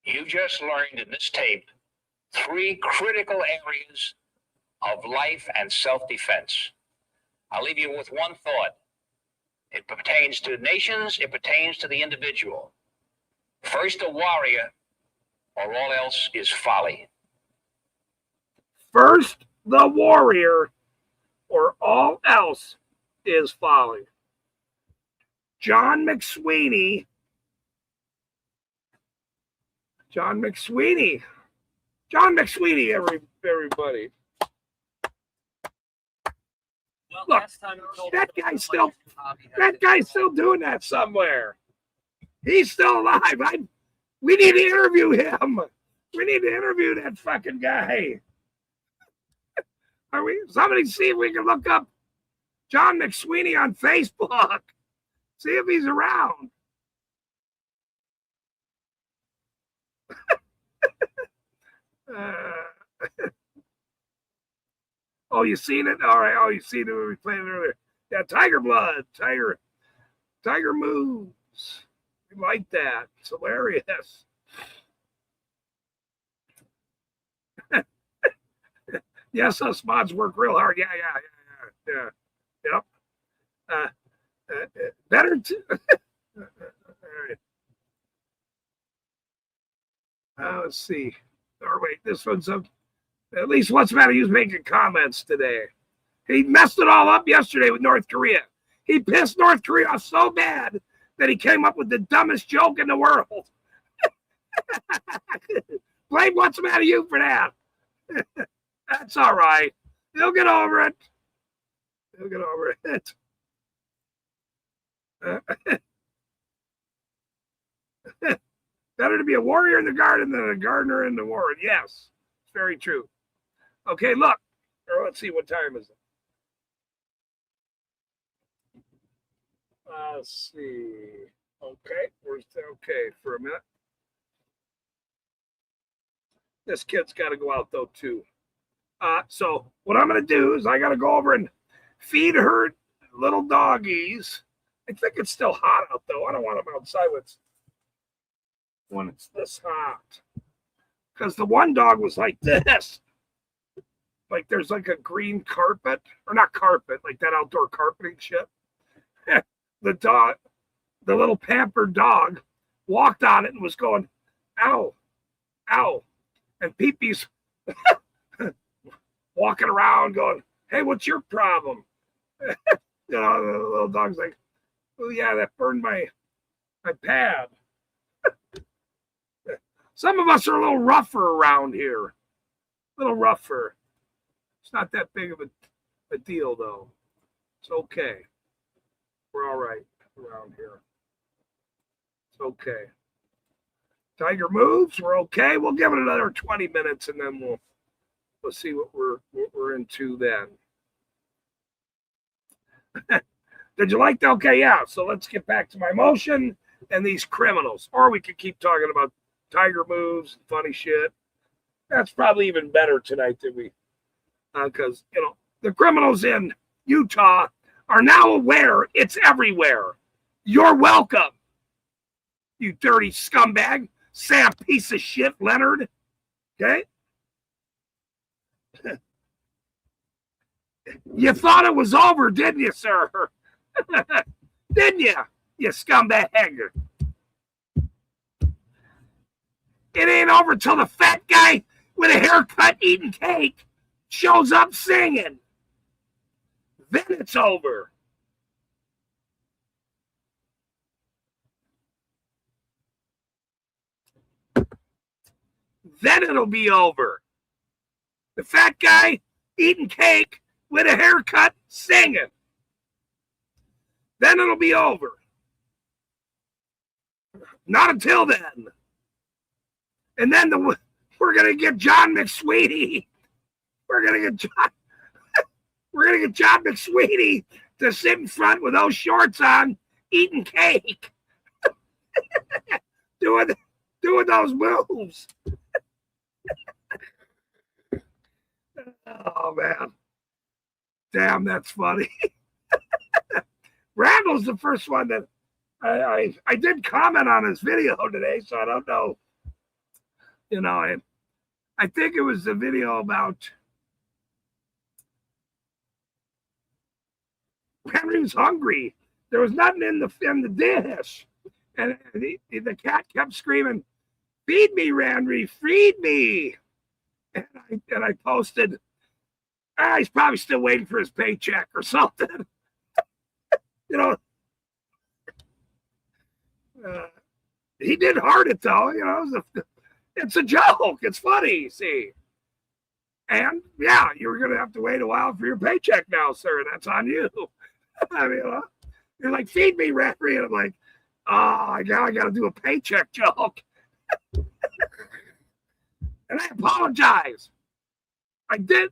You just learned in this tape 3 critical areas of life and self-defense. I'll leave you with one thought. It pertains to nations, it pertains to the individual. First a warrior, or all else is folly. First, the warrior, or all else is folly. John McSweeney. John McSweeney. John McSweeney, everybody. Well, Look, last time you told that me guy's the still- hobby had That to guy's do still doing that somewhere. He's still alive. We need to interview him. We need to interview that fucking guy. Are we? Somebody see if we can look up John McSweeney on Facebook. See if he's around. Oh, you seen it? All right. Oh, you seen it when we played it earlier. Yeah, Tiger Blood. Tiger moves. We like that. It's hilarious. Yes, us mods work real hard. Yeah. Yep. Better to. All right. Let's see. Or wait, this one's up. At least what's the matter? He was making comments today. He messed it all up yesterday with North Korea. He pissed North Korea off so bad that he came up with the dumbest joke in the world. Blame what's the matter you for that. That's all right. He'll get over it. He'll get over it. Better to be a warrior in the garden than a gardener in the warren. Yes, it's very true. Okay, look. Or let's see, what time is it? Let's see. Okay, where's okay for a minute? This kid's got to go out though too. So what I'm going to do is I got to go over and feed her little doggies. I think it's still hot out though. I don't want them outside when it's this hot. Because the one dog was like this. Like there's like a green carpet, or not carpet, like that outdoor carpeting shit. The dog, the little pampered dog, walked on it and was going, ow, ow. And Pee-Pee's walking around going, hey, what's your problem? You know, the little dog's like, oh yeah, that burned my pad. Some of us are a little rougher around here. A little rougher. It's not that big of a deal though. It's okay. We're all right around here. It's okay. Tiger moves. We're okay. We'll give it another 20 minutes and then we'll see what we're into then. Did you like that? Okay, yeah. So let's get back to my motion and these criminals. Or we could keep talking about tiger moves and funny shit. That's probably even better tonight than we, because you know the criminals in Utah are now aware it's everywhere. You're welcome, you dirty scumbag, Sam piece of shit, Leonard. Okay? You thought it was over, didn't you, sir? Didn't you, you scumbag? It ain't over till the fat guy with a haircut eating cake shows up singing. Then it's over. Then it'll be over. The fat guy eating cake with a haircut singing. Then it'll be over. Not until then. And then we're gonna get John McSweetie. We're gonna get John McSweetie to sit in front with those shorts on, eating cake, doing those moves. Oh man, damn, that's funny. Randall's the first one that I did comment on his video today, so I don't know. You know, I think it was the video about Henry was hungry. There was nothing in the dish, and the cat kept screaming, "Feed me, Henry, feed me!" And I posted, he's probably still waiting for his paycheck or something. You know, he did heart it though. You know, it's a joke. It's funny, see. And yeah, you're gonna have to wait a while for your paycheck now, sir. That's on you. I mean, you're like, feed me, Henry, and I'm like, oh, now I gotta do a paycheck joke. And I apologize. I didn't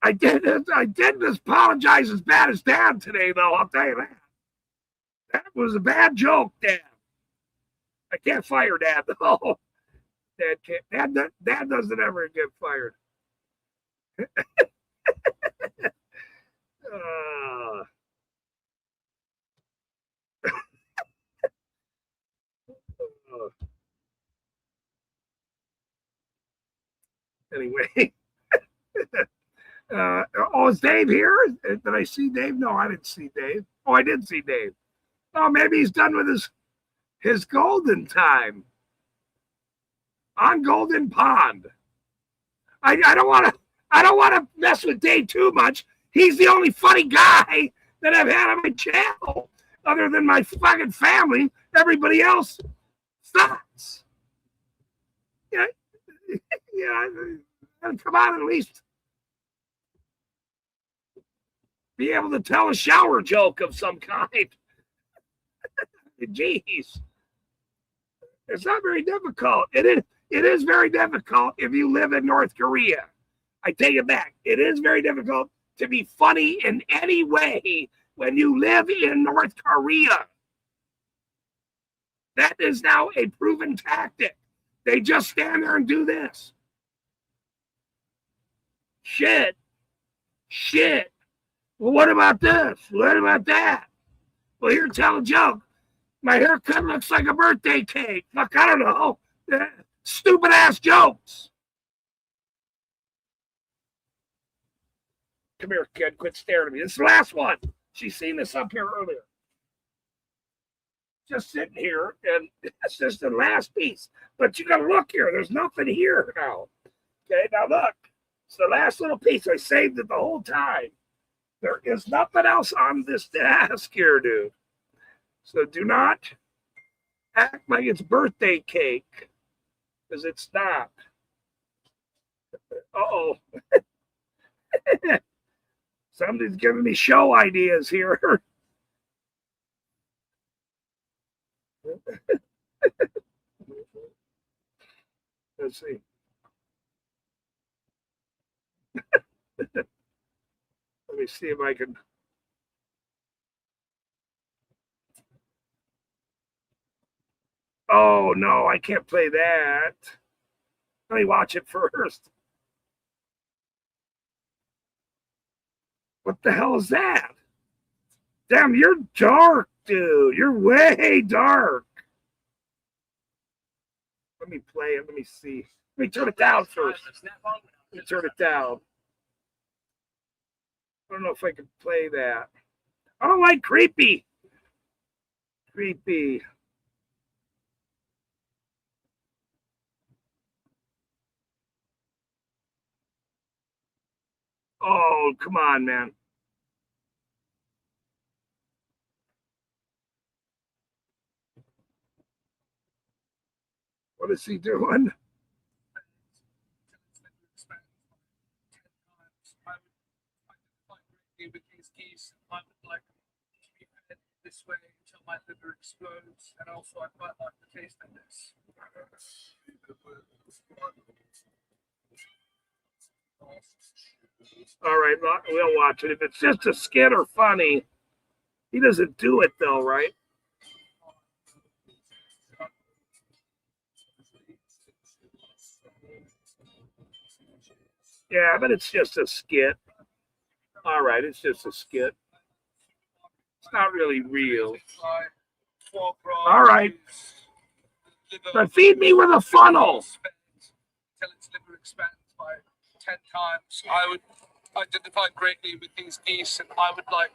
apologize as bad as Dad today, though. I'll tell you that. That was a bad joke, Dad. I can't fire Dad, though. Dad can't. Dad doesn't ever get fired. Anyway. Oh, is Dave here? Did I see Dave? No, I didn't see Dave. Oh, I did see Dave. Oh, maybe he's done with his golden time on Golden Pond. I don't want to mess with Dave too much. He's the only funny guy that I've had on my channel, other than my fucking family. Everybody else sucks. Yeah, yeah. Come on, at least be able to tell a shower joke of some kind. Jeez, it's not very difficult. It is very difficult if you live in North Korea. I take it back. It is very difficult to be funny in any way when you live in North Korea. That is now a proven tactic. They just stand there and do this. Shit. Well, what about this? What about that? Well, here, tell a joke. My haircut looks like a birthday cake. Fuck, I don't know. Stupid ass jokes. Come here, kid. Quit staring at me. This is the last one. She's seen this up here earlier. Just sitting here, and it's just the last piece. But you got to look here. There's nothing here now. Okay, now look. It's the last little piece. I saved it the whole time. There is nothing else on this desk here, dude. So do not act like it's birthday cake, because it's not. Uh-oh. Somebody's giving me show ideas here. Let's see. Let me see if I can. Oh, no, I can't play that. Let me watch it first. What the hell is that? Damn, you're dark, dude. You're way dark. Let me play it. Let me see. Let me turn it down first. Let me turn it down. I don't know if I can play that. I don't like creepy. Creepy. Oh, come on, man. What is he doing? With these geese, I would like to be fed this way until my liver explodes, and also I quite like the taste of this. All right, we'll watch it. If it's just a skit or funny, he doesn't do it though, right? Yeah, but it's just a skit. All right, it's just a skit. It's not really real. All right. But feed me with a funnel. Till its liver expands by 10 times. I would identify greatly with these geese, and I would like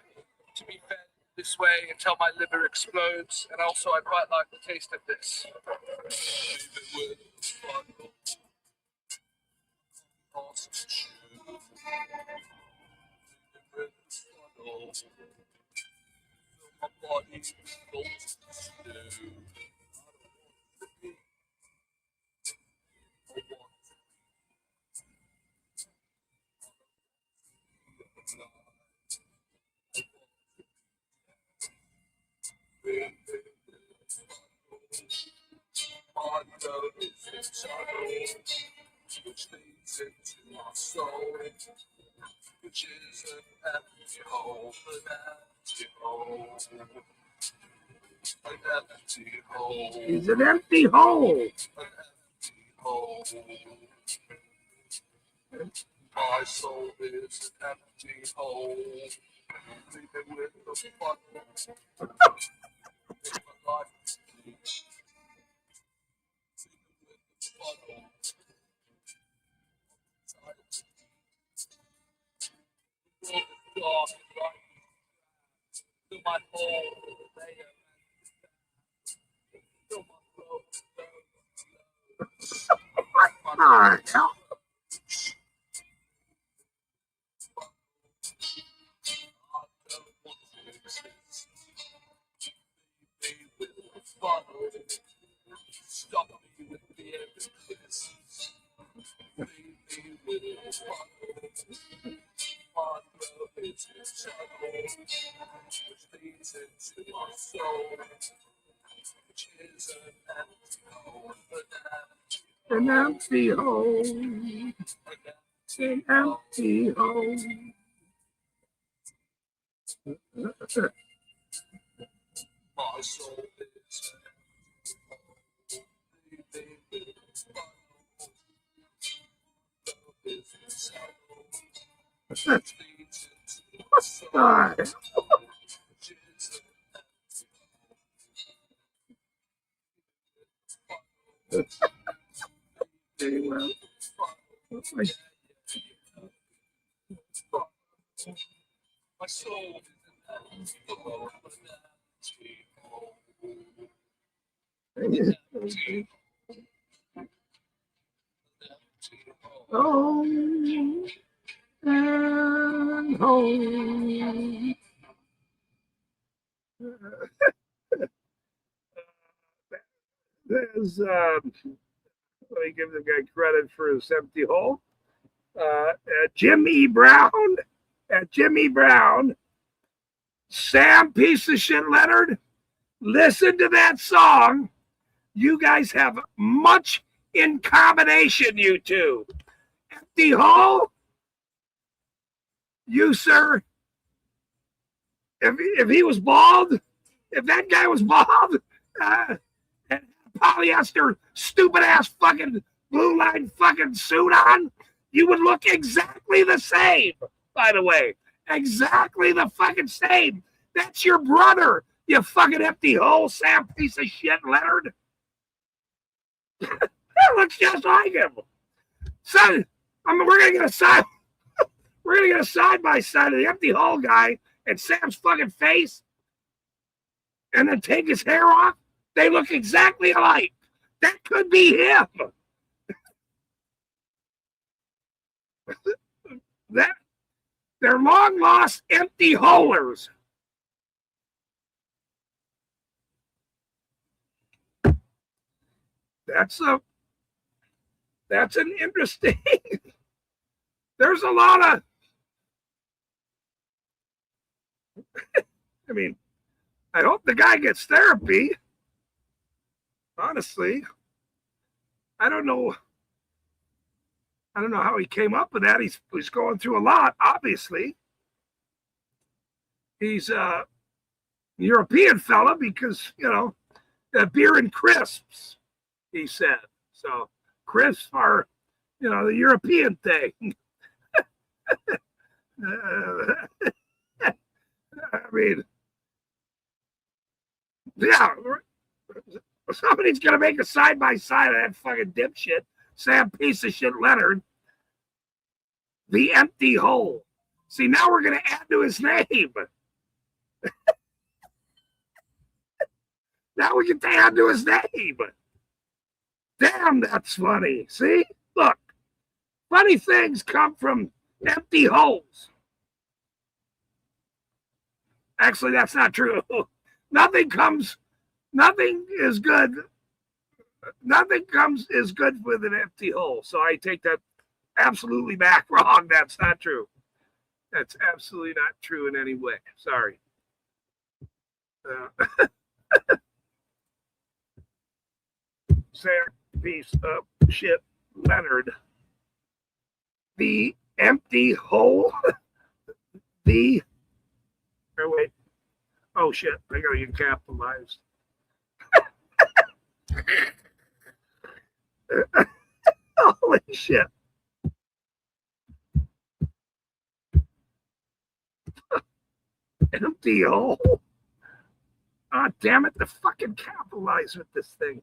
to be fed this way until my liver explodes, and also I quite like the taste of this. Which leads into my soul, which is an empty hole, an empty hole. He's an empty hole. My soul is an empty hole. Leaving with the funnel. Make my life speech. Leaving with the funnel. right. Hell. Stop me with the evidence. Baby, will my love is subtle, which leads into my soul, which is An empty hole. An empty hole. my soul is baby, which leads into my soul, All right. which is Anyway, my soul is home and home. There's, let me give the guy credit for his empty hole. Jimmy Brown, Jimmy Brown, Sam piece of shit Leonard, listen to that song. You guys have much in combination, you two. Empty hole, you sir, if he was bald, if that guy was bald, and polyester stupid ass fucking blue line fucking suit on, you would look exactly the same, by the way. Exactly the fucking same. That's your brother, you fucking empty hole, Sam piece of shit Leonard. That looks just like him. Son, we're gonna get a side. We're gonna get a side by side of the empty hole guy and Sam's fucking face, and then take his hair off. They look exactly alike. That could be him. They're long lost empty holers. That's an interesting. There's a lot of. I mean, I hope the guy gets therapy. Honestly, I don't know how he came up with that. He's going through a lot, obviously. He's a European fella because, beer and crisps, he said. So crisps are, the European thing. I mean, yeah, somebody's going to make a side-by-side of that fucking dipshit, Sam piece of shit Leonard, the empty hole. See, now we're going to add to his name. Now we can add to his name. Damn, that's funny. See? Look, funny things come from empty holes. Actually, that's not true. Nothing is good. Nothing is good with an empty hole. So I take that absolutely back. Wrong. That's not true. That's absolutely not true in any way. Sorry. Sam piece of shit Leonard. The empty hole. Oh, wait. Oh, shit. I got to get capitalized. Holy shit. Empty hole. Ah, damn it. To fucking capitalize with this thing.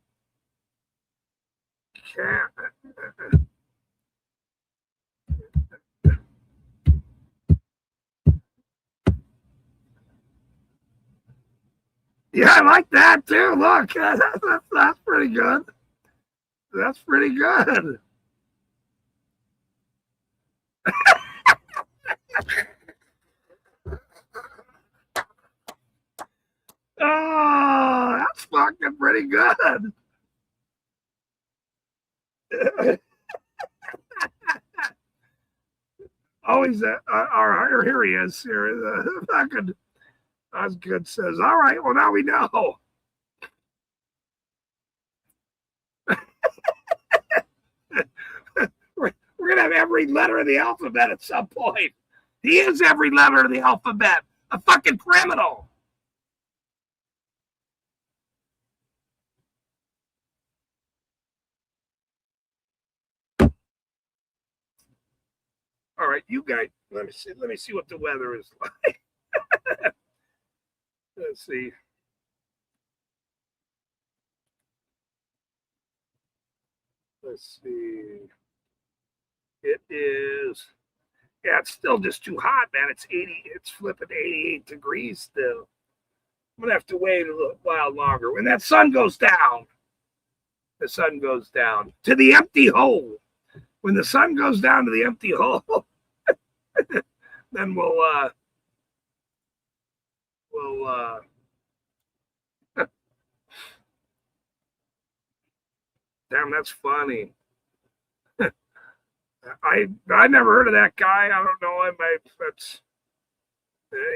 Yeah, I like that too. Look, that's pretty good. That's pretty good. Oh, that's fucking pretty good. Always, here he is. Here, fucking Osgood says, "All right, well now we know." We're gonna have every letter of the alphabet at some point. He is every letter of the alphabet. A fucking criminal. All right, you guys, let me see what the weather is like. Let's see. Let's see. It is, yeah, it's still just too hot, man. It's flipping 88 degrees still. I'm gonna have to wait a little while longer. When that sun goes down, the sun goes down to the empty hole. When the sun goes down to the empty hole, then we'll damn, that's funny. I never heard of that guy. I don't know him. That's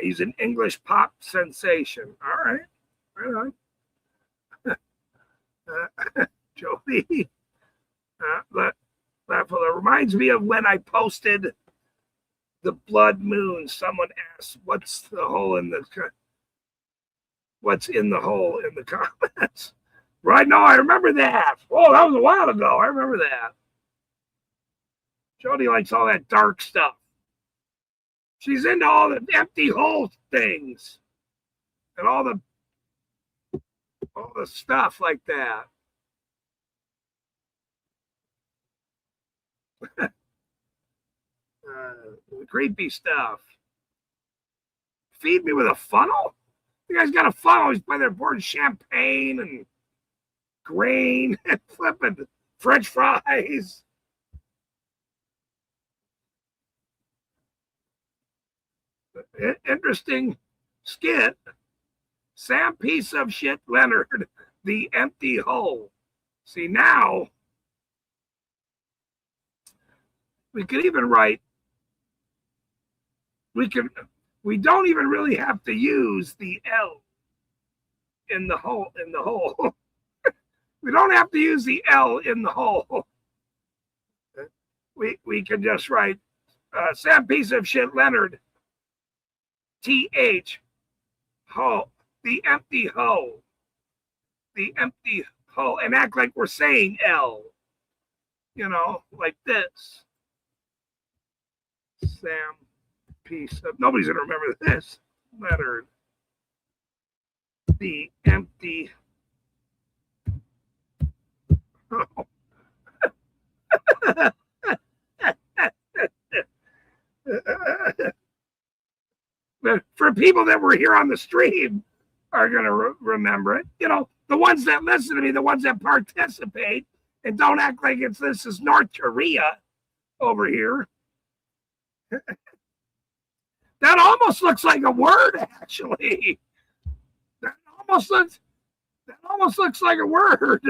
he's an English pop sensation. All right, right on. Jody, that reminds me of when I posted the blood moon. Someone asked, "What's in the hole in the comments?" Right now, I remember that. Oh, that was a while ago. I remember that. Jody likes all that dark stuff. She's into all the empty hole things and all the stuff like that. The creepy stuff. Feed me with a funnel? You guys got a funnel. He's by there pouring champagne and grain and flipping French fries. Interesting skit. Sam Piece of Shit Leonard, the empty hole. See, now we could even write, we don't even really have to use the L in the hole. We don't have to use the L in the hole. We can just write Sam Piece of Shit Leonard, TH, hole, the empty hole, and act like we're saying L, like this. Sam Piece of, nobody's gonna remember this. Leonard, the empty hole. For people that were here on the stream are going to remember it. The ones that listen to me, the ones that participate and don't act like this is North Korea over here. That almost looks like a word, actually. That almost looks like a word.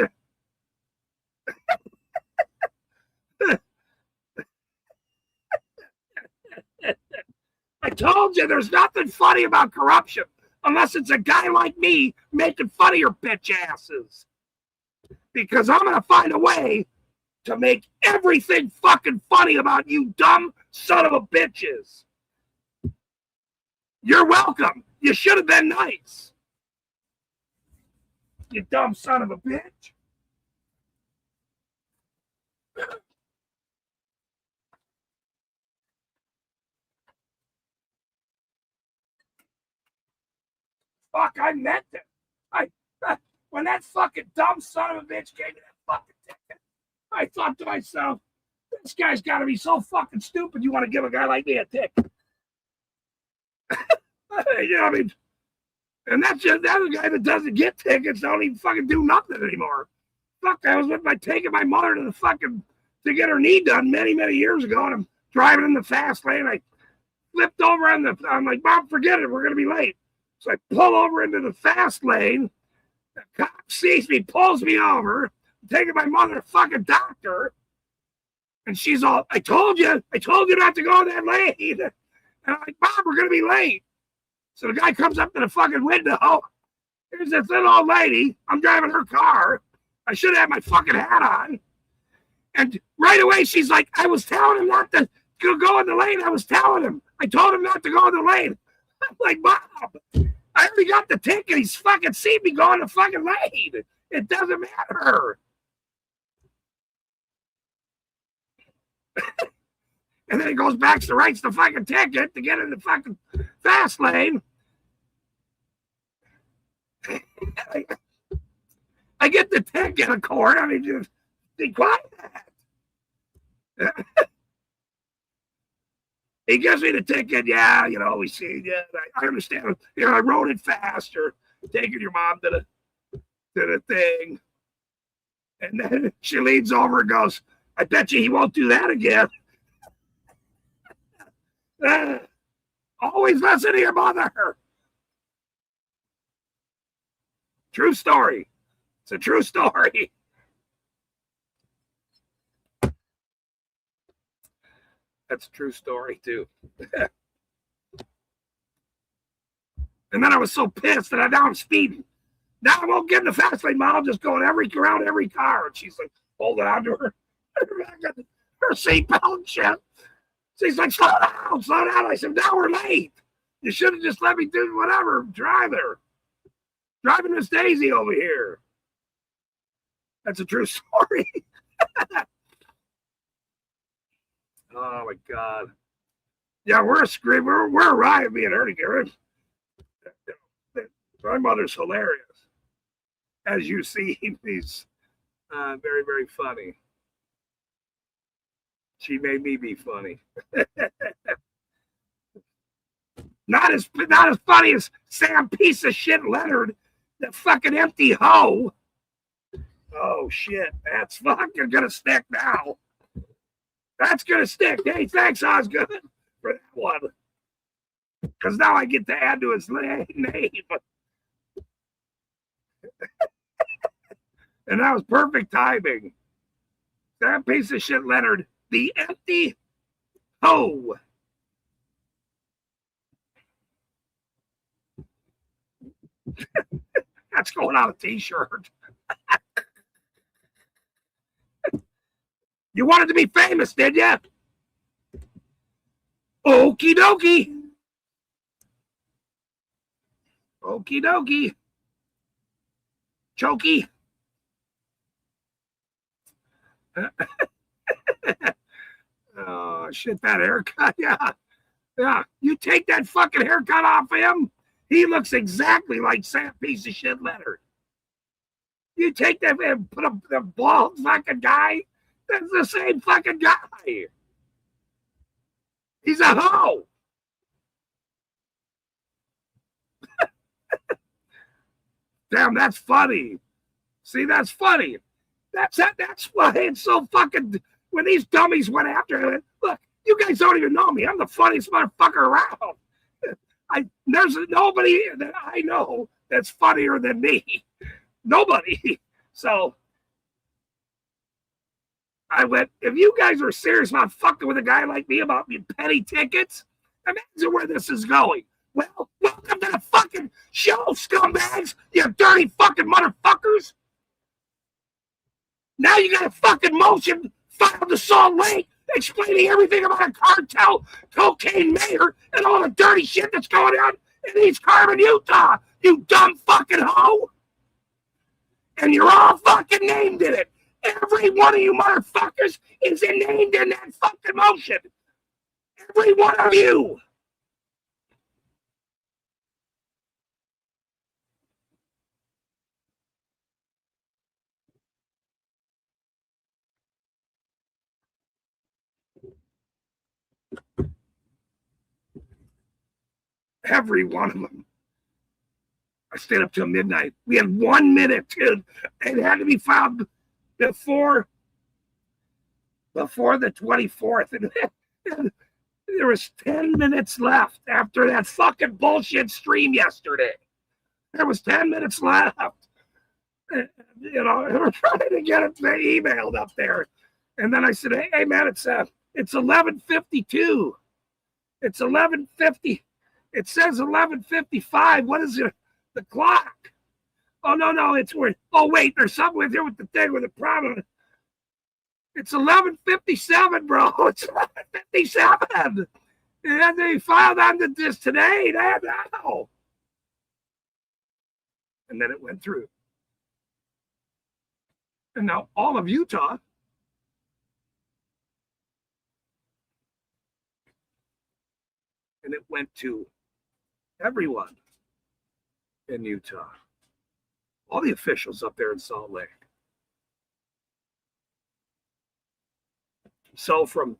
I told you there's nothing funny about corruption unless it's a guy like me making fun of your bitch asses. Because I'm going to find a way to make everything fucking funny about you dumb son of a bitches. You're welcome. You should have been nice. You dumb son of a bitch. Fuck, I meant it. When that fucking dumb son of a bitch gave me that fucking ticket, I thought to myself, this guy's got to be so fucking stupid. You want to give a guy like me a ticket? I mean, and that's a guy that doesn't get tickets, don't even fucking do nothing anymore. Fuck, I was taking my mother to get her knee done many, many years ago, and I'm driving in the fast lane. I flipped over I'm like, Mom, forget it. We're going to be late. So I pull over into the fast lane. The cop sees me, pulls me over, I'm taking my mother to fucking doctor. And she's all, I told you not to go in that lane. And I'm like, Mom, we're going to be late. So the guy comes up to the fucking window. Here's this little old lady. I'm driving her car. I should have my fucking hat on. And right away, she's like, I was telling him not to go in the lane. I told him not to go in the lane. I'm like, Mom, I already got the ticket. He's fucking seen me go in the fucking lane. It doesn't matter. And then he goes back to writes the fucking ticket to get in the fucking fast lane. I get the ticket, of course. I mean, just be quiet. He gives me the ticket. Yeah, we see. Yeah, I understand. I wrote it fast, or taking your mom to the thing. And then she leans over and goes, I bet you he won't do that again. Always listen to your mother. True story. It's a true story. That's a true story, too. And then I was so pissed that now I'm speeding. Now I won't get in the fast lane, Mom. I'll just go around every car. And she's like, holding on to her seatbelt and shit. She's like, slow down. I said, now we're late. You should have just let me do whatever. Drive there. Driving Miss Daisy over here. That's a true story. Oh my God. Yeah, we're arriving being hurting. My mother's hilarious. As you see, he's very, very funny. She made me be funny. Not as funny as Sam piece of shit Leonard, the fucking empty hoe. Oh shit, that's fucking gonna stick now. That's gonna stick. Hey, thanks, Osgood, for that one. Because now I get to add to his name. And that was perfect timing. That piece of shit Leonard, the empty hoe. That's going on a t-shirt. You wanted to be famous, did you? Okie dokie. Okie dokie. Chokey. Oh, shit, that haircut. Yeah. You take that fucking haircut off him, he looks exactly like Sam piece of shit Leonard. You take that and put the bald fucking guy, that's the same fucking guy. He's a hoe. Damn, that's funny. See, that's funny. That's why it's so fucking. When these dummies went after it, look, you guys don't even know me. I'm the funniest motherfucker around. There's nobody that I know that's funnier than me. Nobody. So I went, if you guys are serious about fucking with a guy like me about me petty tickets, imagine where this is going. Well, welcome to the fucking show, scumbags, you dirty fucking motherfuckers. Now you got a fucking motion filed to Salt Lake explaining everything about a cartel, cocaine mayor, and all the dirty shit that's going on in East Carmen, Utah, you dumb fucking hoe. And you're all fucking named in it. Every one of you motherfuckers is named in that fucking motion. Every one of you. Every one of them. I stayed up till midnight. We had 1 minute, dude. It had to be filed before the 24th. And And there was 10 minutes left after that fucking bullshit stream yesterday. There was 10 minutes left. You know, we're trying to get it emailed up there. And then I said, hey man, it's 11:52. It's 11:50. It says 11:55. What is it? The clock. Oh no, it's where. Oh wait, there's something with here with the thing with the problem. It's 11:57, bro. It's 11:57. And they filed onto this today. Now. And then it went through. And now all of Utah and it went to everyone in Utah. All the officials up there in Salt Lake. So from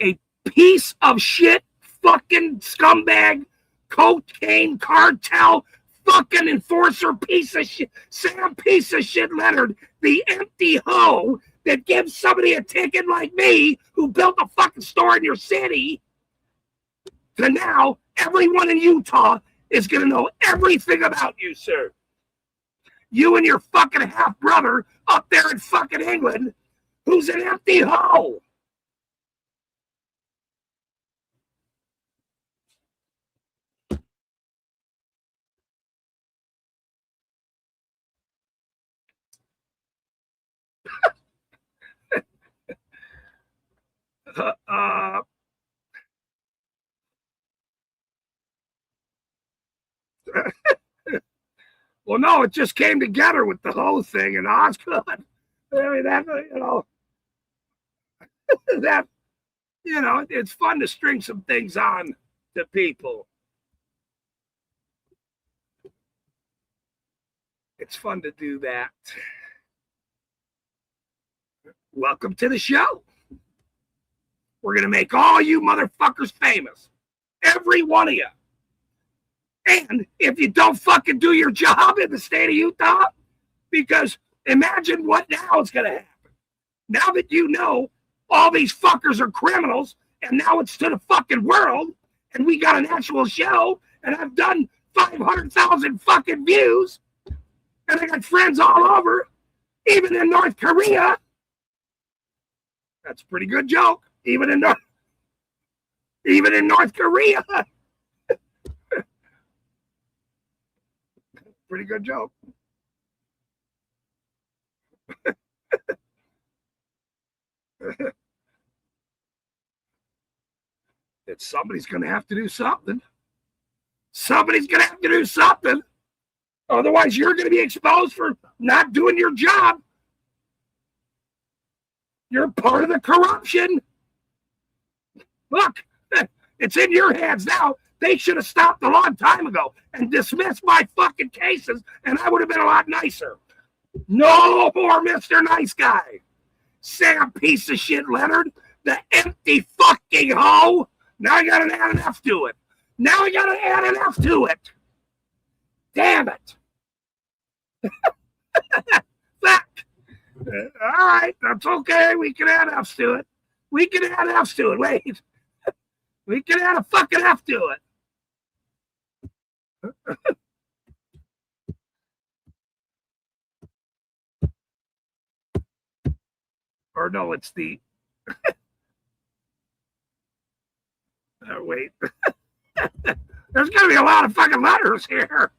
a piece of shit fucking scumbag cocaine cartel fucking enforcer piece of shit, Sam piece of shit Leonard, the empty hoe that gives somebody a ticket like me who built a fucking store in your city, to now everyone in Utah is going to know everything about you, sir. You and your fucking half brother up there in fucking England, who's an empty hoe. Well, no, it just came together with the whole thing in Osgood. I mean, that, it's fun to string some things on to people. It's fun to do that. Welcome to the show. We're going to make all you motherfuckers famous. Every one of you. And if you don't fucking do your job in the state of Utah, because imagine what now is going to happen. Now that you know all these fuckers are criminals, and now it's to the fucking world, and we got an actual show, and I've done 500,000 fucking views, and I got friends all over, even in North Korea. That's a pretty good joke. Even in North Korea. Pretty good joke. That somebody's going to have to do something. Somebody's going to have to do something. Otherwise, you're going to be exposed for not doing your job. You're part of the corruption. Look, it's in your hands now. They should have stopped a long time ago and dismissed my fucking cases, and I would have been a lot nicer. No more Mr. Nice Guy. Sam piece of shit Leonard, the empty fucking hoe. Now I got to add an F to it. Damn it. Fuck. All right, that's okay. We can add F's to it. Wait. We can add a fucking F to it. Or no, it's the... wait. There's going to be a lot of fucking letters here.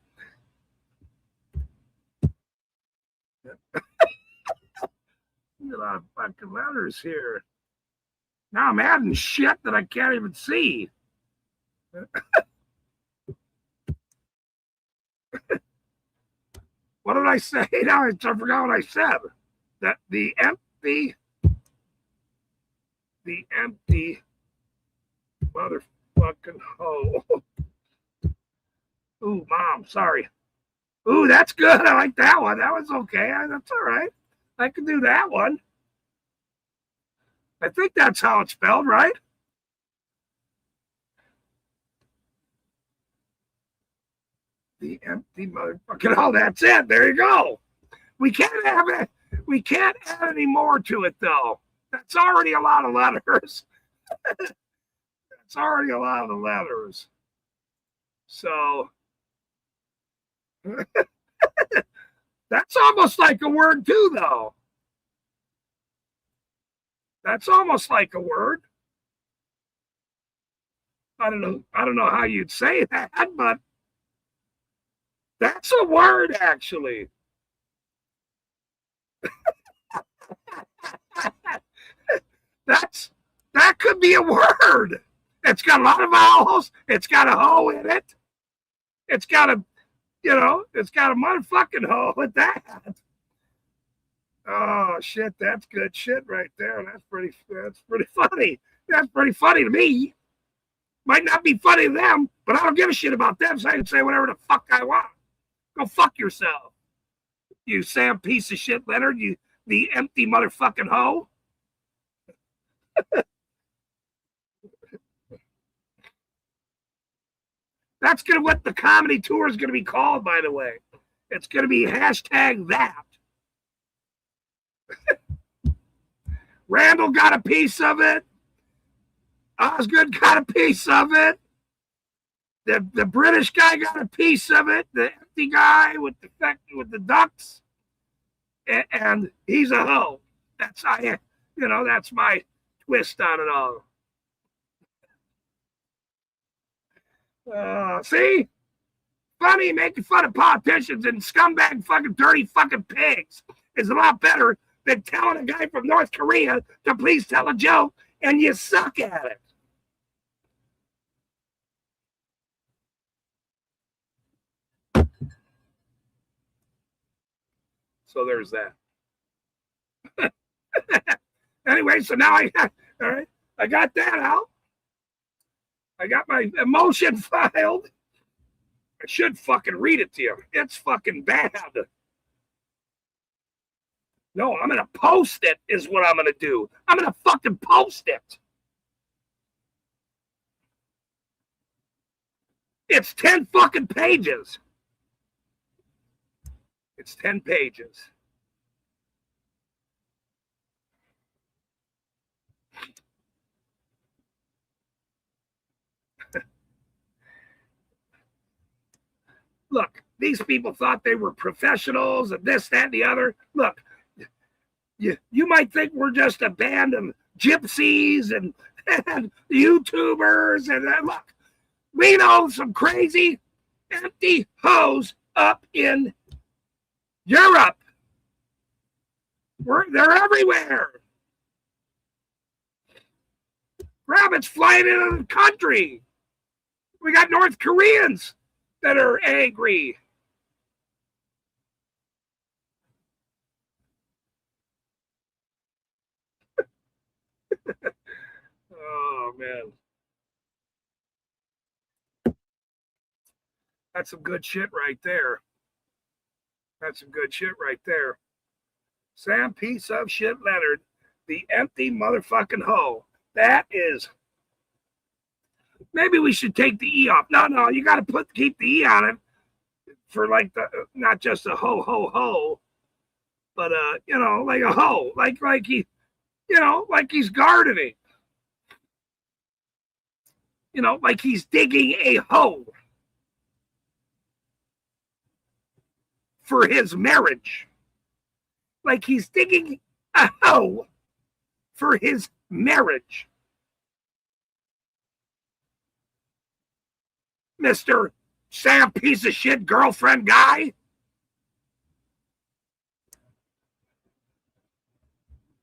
A lot of fucking letters here. Now I'm adding shit that I can't even see. What did I say? Now I forgot what I said. That the empty motherfucking hoe. Ooh, Mom, sorry. Ooh, that's good. I like that one. That was okay. That's all right. I can do that one. I think that's how it's spelled, right? The empty motherfucking. Oh, that's it. There you go. We can't add any more to it, though. That's already a lot of letters. It's already a lot of the letters. So that's almost like a word too, though. That's almost like a word. I don't know how you'd say that, but that's a word actually. That could be a word. It's got a lot of vowels. It's got a hoe in it. It's got a motherfucking hoe at that. Oh shit, that's good shit right there. That's pretty funny. That's pretty funny to me. Might not be funny to them, but I don't give a shit about them, so I can say whatever the fuck I want. Go fuck yourself. You Sam piece of shit, Leonard, you the empty motherfucking hoe. That's what the comedy tour is gonna be called, by the way. It's gonna be #that. Randall got a piece of it. Osgood got a piece of it. The British guy got a piece of it. The empty guy with the ducks, and he's a hoe. That's my twist on it all. See, funny making fun of politicians and scumbag fucking dirty fucking pigs is a lot better than telling a guy from North Korea to please tell a joke and you suck at it. So there's that. Anyway, so now I got that out. I got my emotion filed. I should fucking read it to you. It's fucking bad. No, I'm going to post it is what I'm going to do. I'm going to fucking post it. It's 10 fucking pages. It's 10 pages. Look, these people thought they were professionals and this, that, and the other. Look, you might think we're just a band of gypsies and YouTubers. And look, we know some crazy empty hoes up in Europe. They're everywhere. Rabbits flying into the country. We got North Koreans that are angry. Oh, man. That's some good shit right there. That's some good shit right there. Sam piece of shit Leonard, the empty motherfucking hoe. That is. Maybe we should take the E off. No, you got to keep the E on it for like not just a ho, but like a hoe, like he, like he's gardening, like he's digging a hoe for his marriage, like he's digging a hoe for his marriage. Mr. Sam piece of shit girlfriend guy.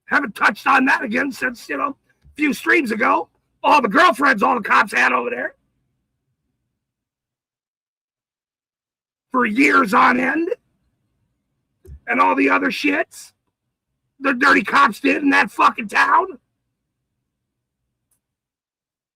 Haven't touched on that again since, a few streams ago. All the girlfriends all the cops had over there. For years on end. And all the other shits the dirty cops did in that fucking town.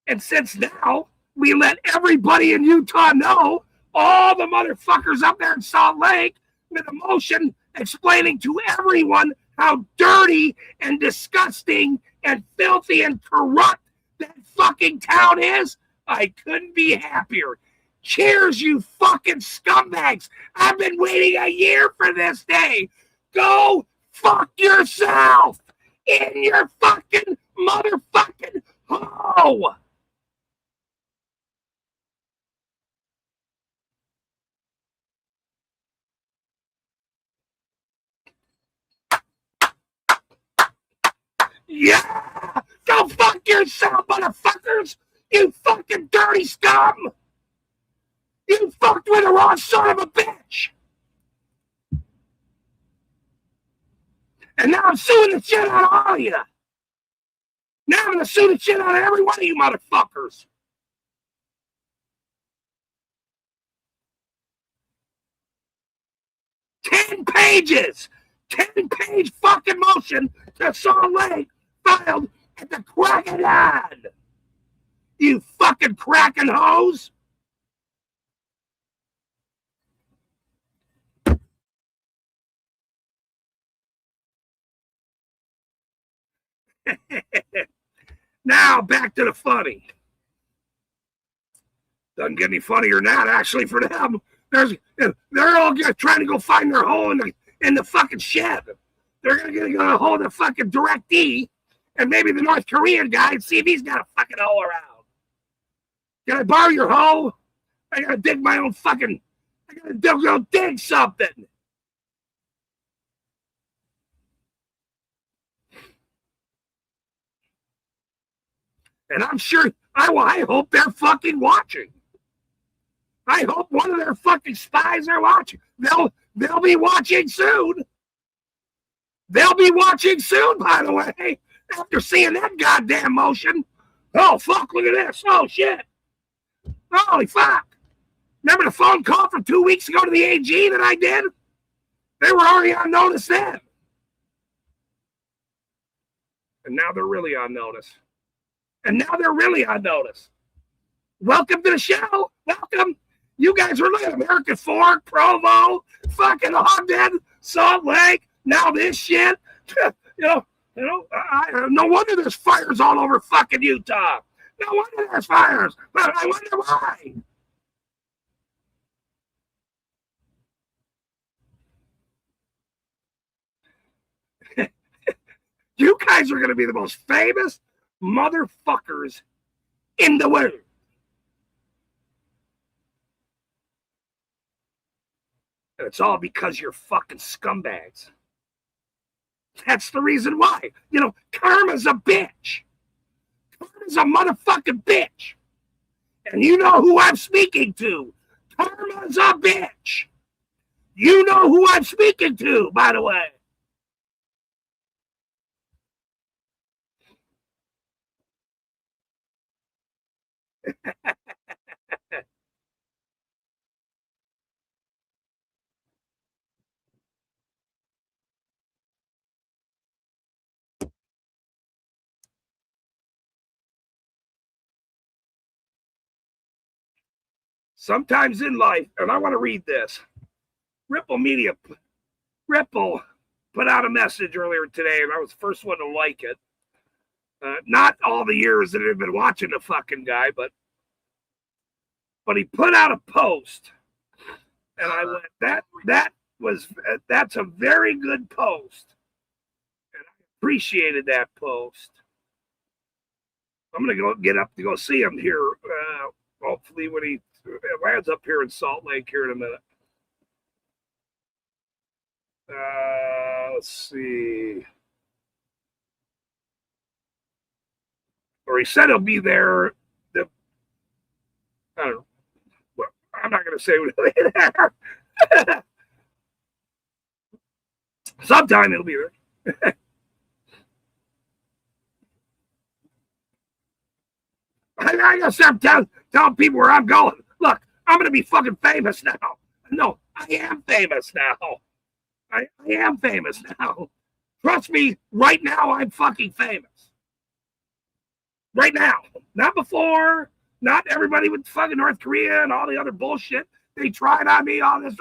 And since now, we let everybody in Utah know, all the motherfuckers up there in Salt Lake, with emotion explaining to everyone how dirty and disgusting and filthy and corrupt that fucking town is. I couldn't be happier. Cheers, you fucking scumbags. I've been waiting a year for this day. Go fuck yourself in your fucking motherfucking Oh! Yeah! Go fuck yourself, motherfuckers! You fucking dirty scum! You fucked with the wrong son of a bitch! And now I'm suing the shit out of all of you! Now I'm gonna sue the shit out of every one of you motherfuckers! Ten pages! 10-page fucking motion to Salt Lake filed at the crack of dawn! You fucking cracking hoes! Now back to the funny. Doesn't get any funnier than that, actually, for them. They're all trying to go find their hole in the fucking shed. They're gonna go to hold the fucking DirectD and maybe the North Korean guy and see if he's got a fucking hole around. Can I borrow your hoe? I gotta dig my own fucking. I gotta go dig something. And I'm sure I hope they're fucking watching. I hope one of their fucking spies are watching. They'll be watching soon. They'll be watching soon, by the way, after seeing that goddamn motion. Oh, fuck, look at this. Oh, shit. Holy fuck. Remember the phone call from 2 weeks ago to the AG that I did? They were already on notice then. And now they're really on notice. Welcome to the show. Welcome. You guys are looking at American Fork, Provo, fucking Ogden, Salt Lake. Now this shit. No wonder there's fires all over fucking Utah. No wonder there's fires. But I wonder why. You guys are going to be the most famous motherfuckers in the world. And it's all because you're fucking scumbags. That's the reason why. Karma's a bitch. Karma's a motherfucking bitch. And you know who I'm speaking to. Karma's a bitch. You know who I'm speaking to, by the way. Sometimes in life, and I want to read this. Ripple put out a message earlier today, and I was the first one to like it. Not all the years that I've been watching the fucking guy, but he put out a post, and I went, that's a very good post, and I appreciated that post. I'm gonna go get up to go see him here, hopefully when he lands up here in Salt Lake here in a minute. Let's see. Or he said he'll be there. I don't know. Well, I'm not going to say when he'll be there. Sometime he'll be there. I got to start telling people where I'm going. Look, I'm going to be fucking famous now. No, I am famous now. I am famous now. Trust me, right now I'm fucking famous. Right now. Not before. Not everybody with fucking North Korea and all the other bullshit. They tried on me, all this.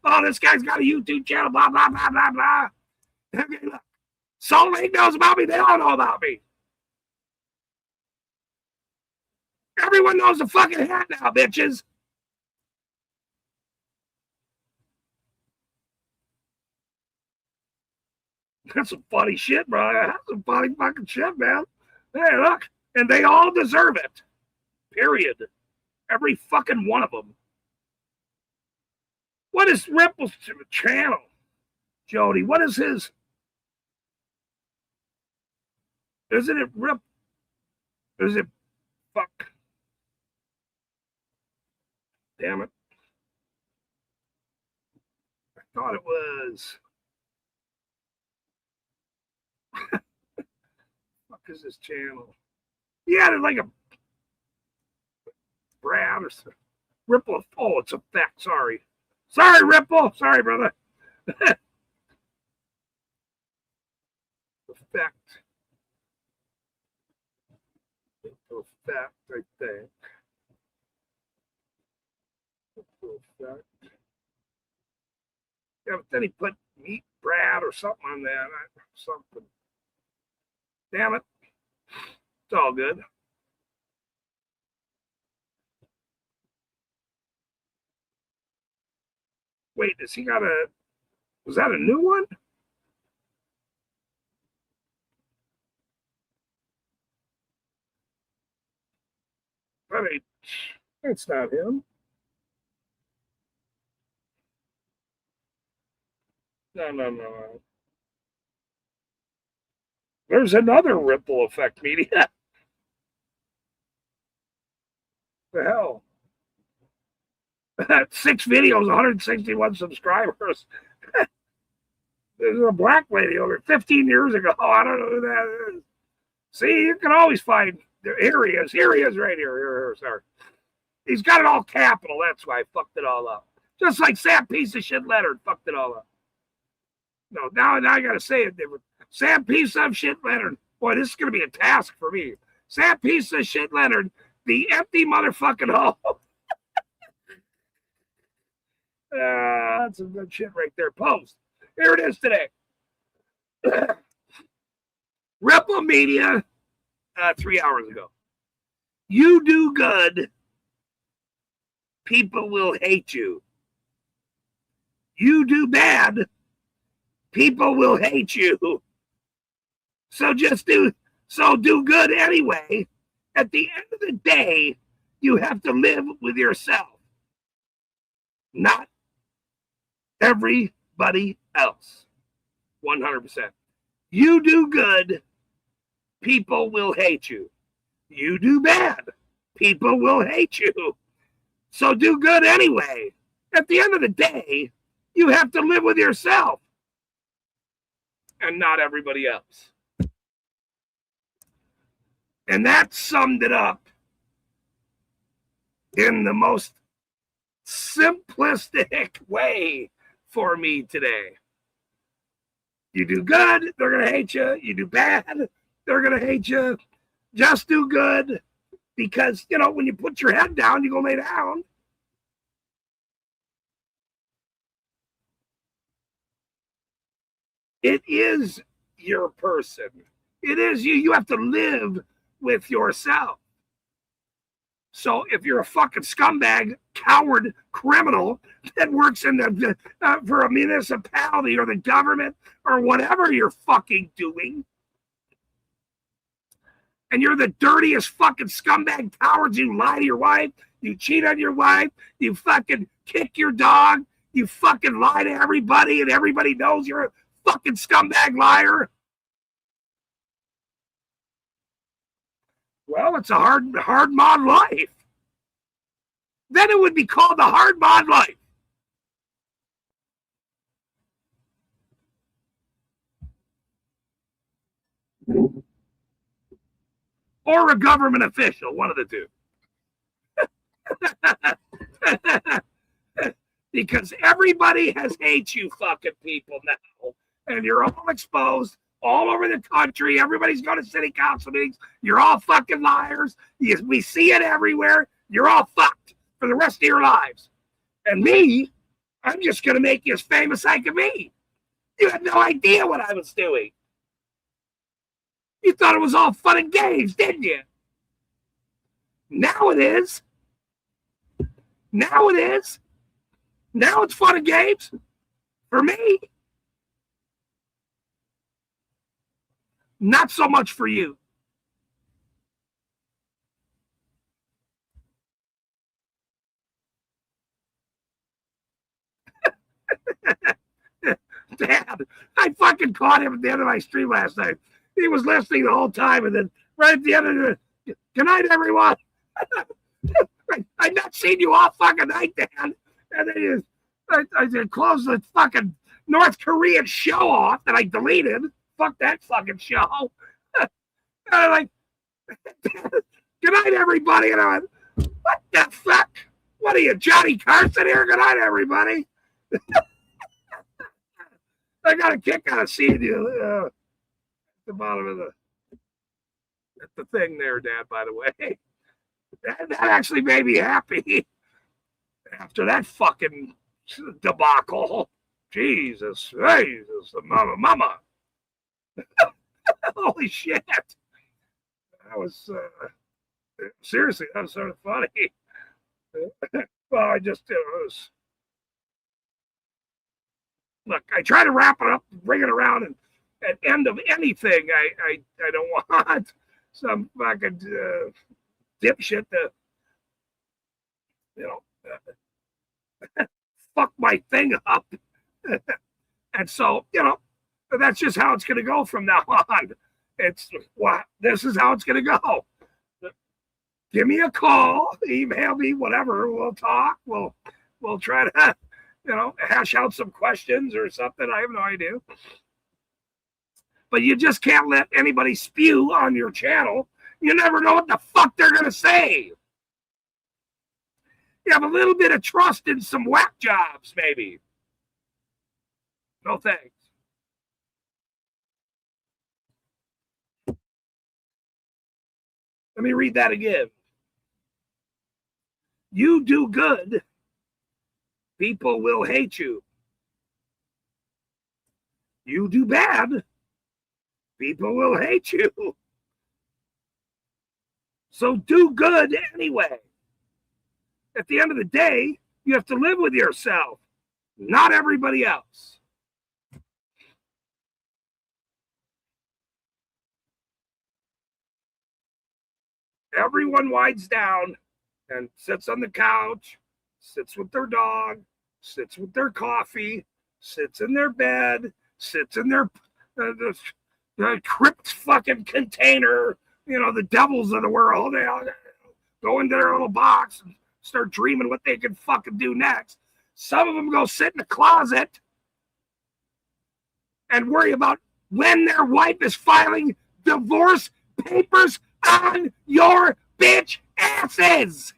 Oh, this guy's got a YouTube channel, blah, blah, blah, blah, blah. Okay, look. Salt Lake knows about me. They all know about me. Everyone knows the fucking hat now, bitches. That's some funny shit, bro. That's some funny fucking shit, man. Hey, look. And they all deserve it. Period. Every fucking one of them. What is Ripple's channel, Jody? What is his? Isn't it Rip? Is it fuck? Damn it. I thought it was. Fuck is this channel? He added like a Brad or something. Ripple. Oh, it's a fact. Sorry. Sorry, Ripple. Sorry, brother. Effect. Effect, I think. Effect. Yeah, but then he put Meat Brad or something on that. Something. Damn it. It's all good. Wait, does he got a... Was that a new one? That ain't... That's not him. No. There's another Ripple Effect Media. The hell? 6 videos, 161 subscribers. There's a black lady over 15 years ago. I don't know who that is. See, you can always find. Here he is. Here he is right here. Here, sorry. He's got it all capital. That's why I fucked it all up. Just like Sam Piece of Shit Leonard fucked it all up. No, now I got to say it different. Sam Piece of Shit Leonard. Boy, this is going to be a task for me. Sam Piece of Shit Leonard, the empty motherfucking hole. That's some good shit right there. Post. Here it is today. Ripple Media, 3 hours ago. You do good, people will hate you. You do bad, people will hate you. So do good anyway. At the end of the day, you have to live with yourself, not everybody else. 100%. You do good, people will hate you. You do bad, people will hate you. So do good anyway. At the end of the day, you have to live with yourself and not everybody else. And that summed it up in the most simplistic way for me today. You do good, they're going to hate you. You do bad, they're going to hate you. Just do good because, you know, when you put your head down, you go lay down. It is your person. It is you. You have to live with yourself. So if you're a fucking scumbag, coward, criminal that works in the for a municipality or the government or whatever you're fucking doing, and you're the dirtiest fucking scumbag cowards, you lie to your wife, you cheat on your wife, you fucking kick your dog, you fucking lie to everybody, and everybody knows you're a fucking scumbag liar. Well, it's a hard mod life. Then it would be called the hard mod life. Or a government official, one of the two. Because everybody has hates you fucking people now. And you're all exposed all over the country. Everybody's going to city council meetings. You're all fucking liars. We see it everywhere. You're all fucked for the rest of your lives. And me, I'm just going to make you as famous as I can be. You had no idea what I was doing. You thought it was all fun and games, didn't you? Now it is. Now it is. Now it's fun and games for me. Not so much for you. fucking caught him at the end of my stream last night. He was listening the whole time, and then right at the end of the, good night, everyone. I've not seen you all fucking night, Dan. And then I closed the fucking North Korean show off that I deleted. Fuck that fucking show. And I'm like, good night, everybody. And I went, what the fuck? What are you, Johnny Carson here? Good night, everybody. I got a kick out of seeing you at the bottom of the thing there, Dad, by the way. That actually made me happy after that fucking debacle. Jesus, the mama. Holy shit. That was, seriously, that was sort of funny. Well, I just, it was, look, I try to wrap it up, bring it around, and at end of anything, I don't want some fucking dipshit to, fuck my thing up. And so, that's just how it's going to go from now on. It's what, this is how it's going to go. Give me a call, email me, whatever. We'll talk. We'll try to, hash out some questions or something. I have no idea. But you just can't let anybody spew on your channel. You never know what the fuck they're going to say. You have a little bit of trust in some whack jobs, maybe. No thanks. Let me read that again. You do good, people will hate you. You do bad, people will hate you. So do good anyway. At the end of the day, you have to live with yourself, not everybody else. Everyone winds down and sits on the couch, sits with their dog, sits with their coffee, sits in their bed, sits in their the crypt fucking container, the devils of the world. They all go into their little box and start dreaming what they can fucking do next. Some of them go sit in the closet and worry about when their wife is filing divorce papers on your bitch asses.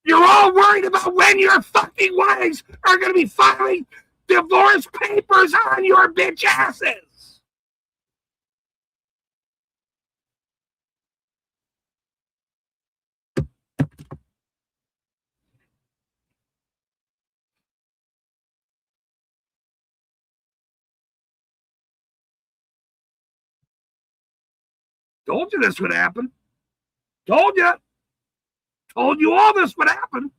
You're all worried about when your fucking wives are going to be filing divorce papers on your bitch asses. Told you this would happen. Told you. Told you all this would happen.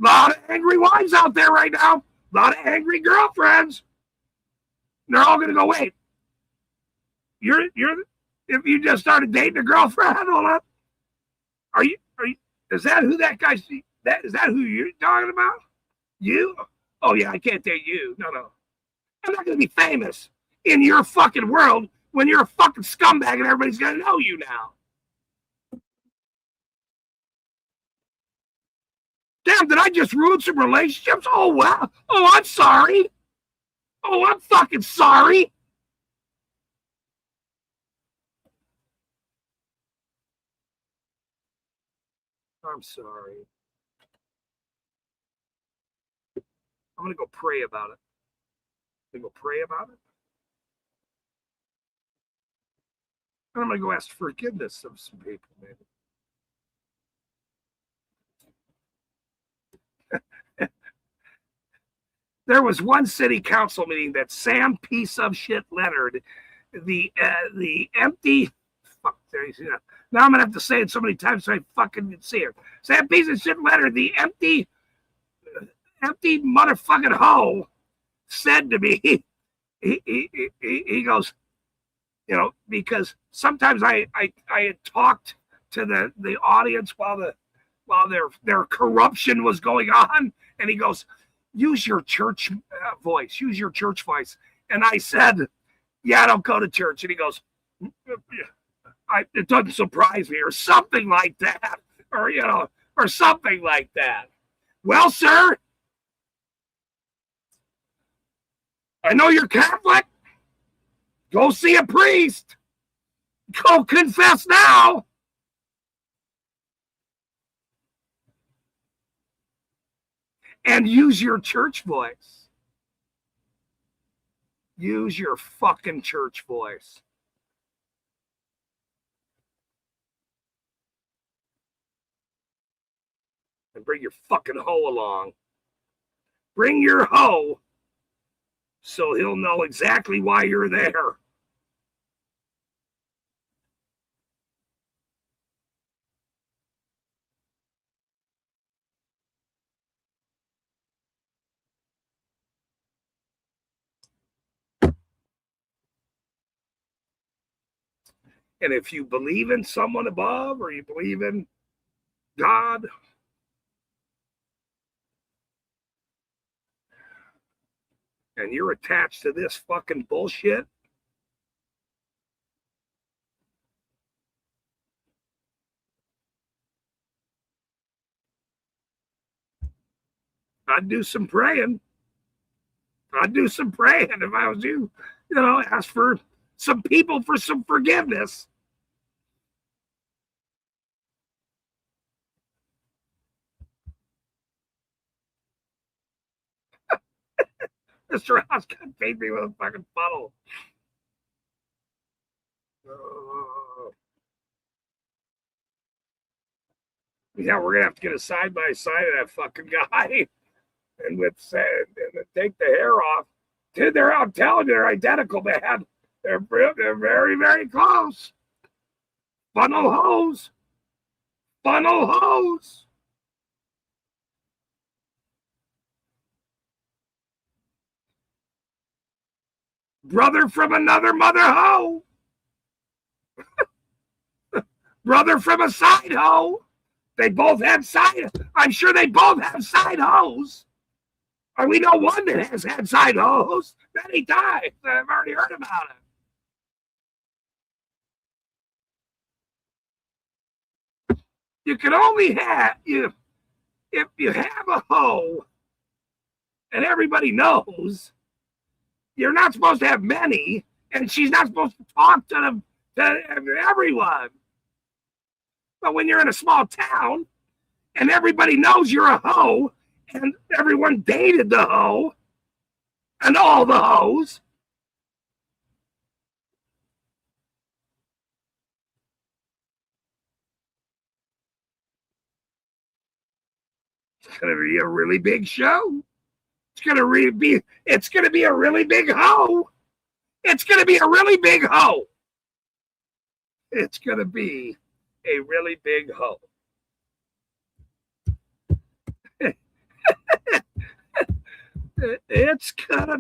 A lot of angry wives out there right now. A lot of angry girlfriends. And they're all going to go, wait. You're if you just started dating a girlfriend, hold on. Are you is that who that guy's is that who you're talking about? You? Oh yeah, I can't date you. No. I'm not going to be famous in your fucking world when you're a fucking scumbag and everybody's going to know you now. Damn, did I just ruin some relationships? Oh, wow. Oh, I'm sorry. Oh, I'm fucking sorry. I'm sorry. I'm going to go pray about it. I'm going to go pray about it. And I'm going to go ask forgiveness of some people, maybe. There was one city council meeting that Sam piece of shit Leonard, the empty. Fuck, now I'm gonna have to say it so many times so I fucking can see it. Sam piece of shit Leonard, the empty motherfucking hoe, said to me, he goes, because sometimes I had talked to the audience while their corruption was going on, and he goes, use your church voice. Use your church voice. And I said, yeah, I don't go to church. And he goes, it doesn't surprise me, or something like that, or, or something like that. Well, sir, I know you're Catholic. Go see a priest. Go confess now. And use your church voice. Use your fucking church voice. And bring your fucking hoe along. Bring your hoe so he'll know exactly why you're there. And if you believe in someone above, or you believe in God, and you're attached to this fucking bullshit, I'd do some praying. I'd do some praying if I was you. Ask for some people for some forgiveness. Mr. House got paid me with a fucking funnel. Yeah, we're gonna have to get a side by side of that fucking guy, and take the hair off. Dude, I'm telling you, they're identical, man. They're very, very close. Funnel hose. Funnel hose. Brother from another mother hoe. Brother from a side hoe. They both have I'm sure they both have side hoes. Or we know one that has had side hoes many times. I've already heard about it. You can only have if you have a hoe, and everybody knows, you're not supposed to have many, and she's not supposed to talk to everyone. But when you're in a small town, and everybody knows you're a hoe, and everyone dated the hoe, and all the hoes, it's gonna be a really big show. It's gonna be a really big hoe. It's gonna be a really big hoe. It's gonna be a really big hoe. It's gonna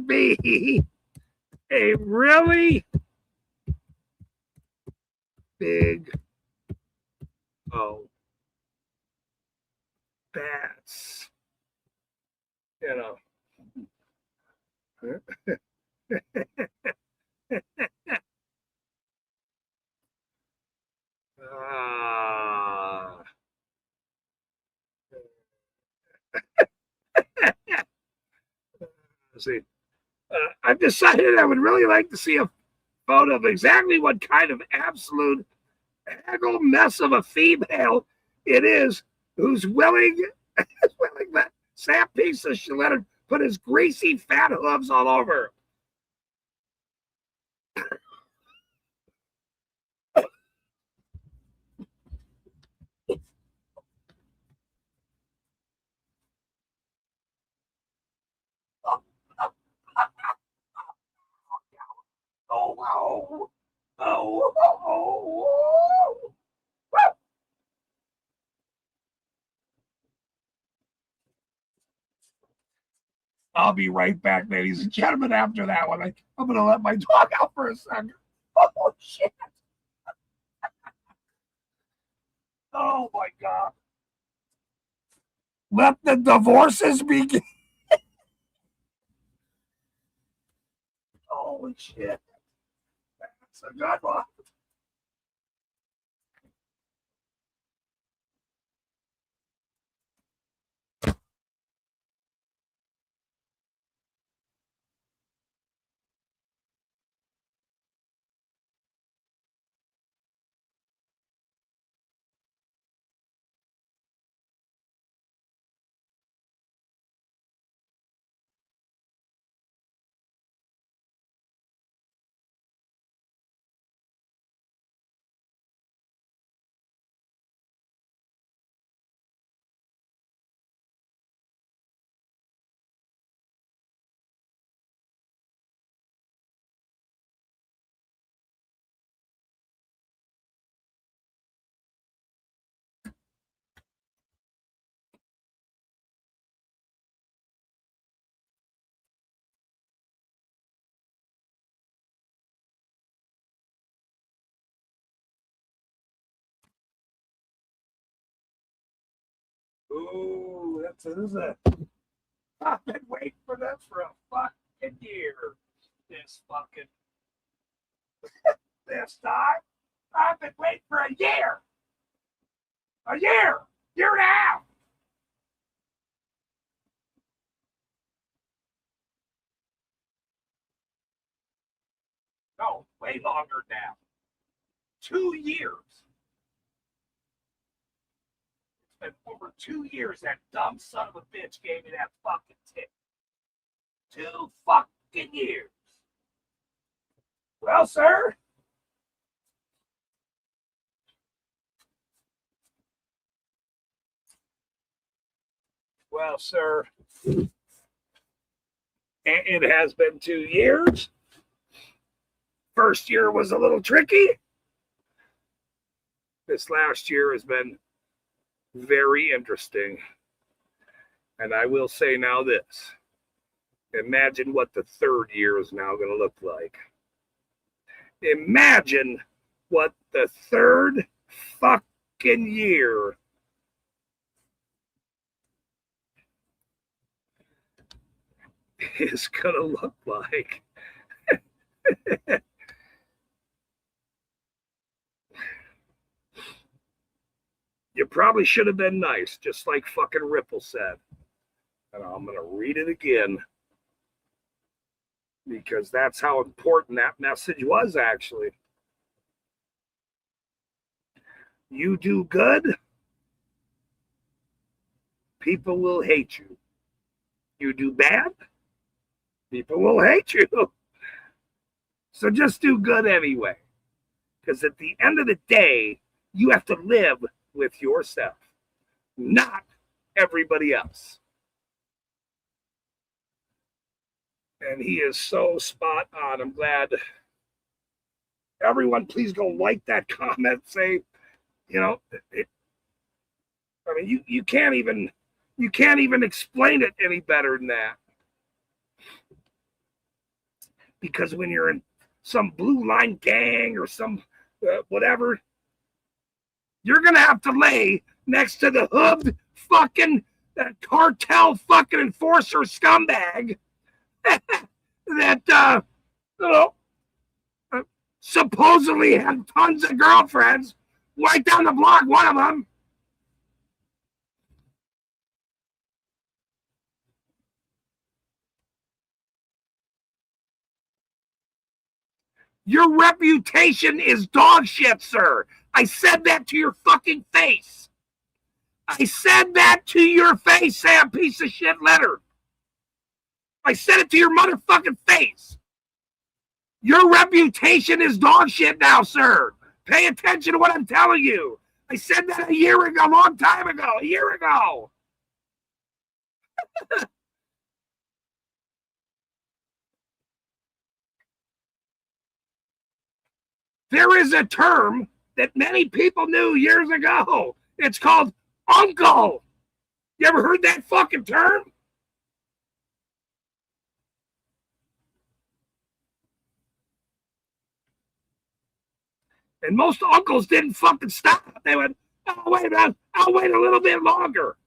be a really big hoe. That's, see, I've decided I would really like to see a photo of exactly what kind of absolute haggle mess of a female it is who's willing that Sam piece of shit let her put his greasy fat hooves all over. I'll be right back, ladies and gentlemen, after that one. I'm going to let my dog out for a second. Oh, shit. Oh, my God. Let the divorces begin. Oh. Holy shit. That's a good one. Ooh, this is it. I've been waiting for this for a fucking year. This time. I've been waiting for a year. A year. Year and a half. No, way longer now. 2 years. It's been over 2 years that dumb son of a bitch gave me that fucking tip. 2 fucking years. Well, sir. Well, sir. It has been 2 years. First year was a little tricky. This last year has been very interesting. And I will say now this. Imagine what the third year is now going to look like. Imagine what the third fucking year is going to look like. You probably should have been nice, just like fucking Ripple said. And I'm going to read it again. Because that's how important that message was, actually. You do good, people will hate you. You do bad, people will hate you. So just do good anyway. Because at the end of the day, you have to live with yourself, not everybody else. And he is so spot on. I'm glad. Everyone, please go like that comment. Say, I mean, you can't even explain it any better than that. Because when you're in some blue line gang or some whatever, you're gonna have to lay next to the hooved fucking cartel fucking enforcer scumbag that supposedly had tons of girlfriends. Right down the block, one of them. Your reputation is dog shit, sir. I said that to your fucking face. I said that to your face, Sam, piece of shit letter. I said it to your motherfucking face. Your reputation is dog shit now, sir. Pay attention to what I'm telling you. I said that a year ago, a long time ago, a year ago. There is a term that many people knew years ago. It's called uncle. You ever heard that fucking term? And most uncles didn't fucking stop. They went, oh, wait a minute, I'll wait a little bit longer.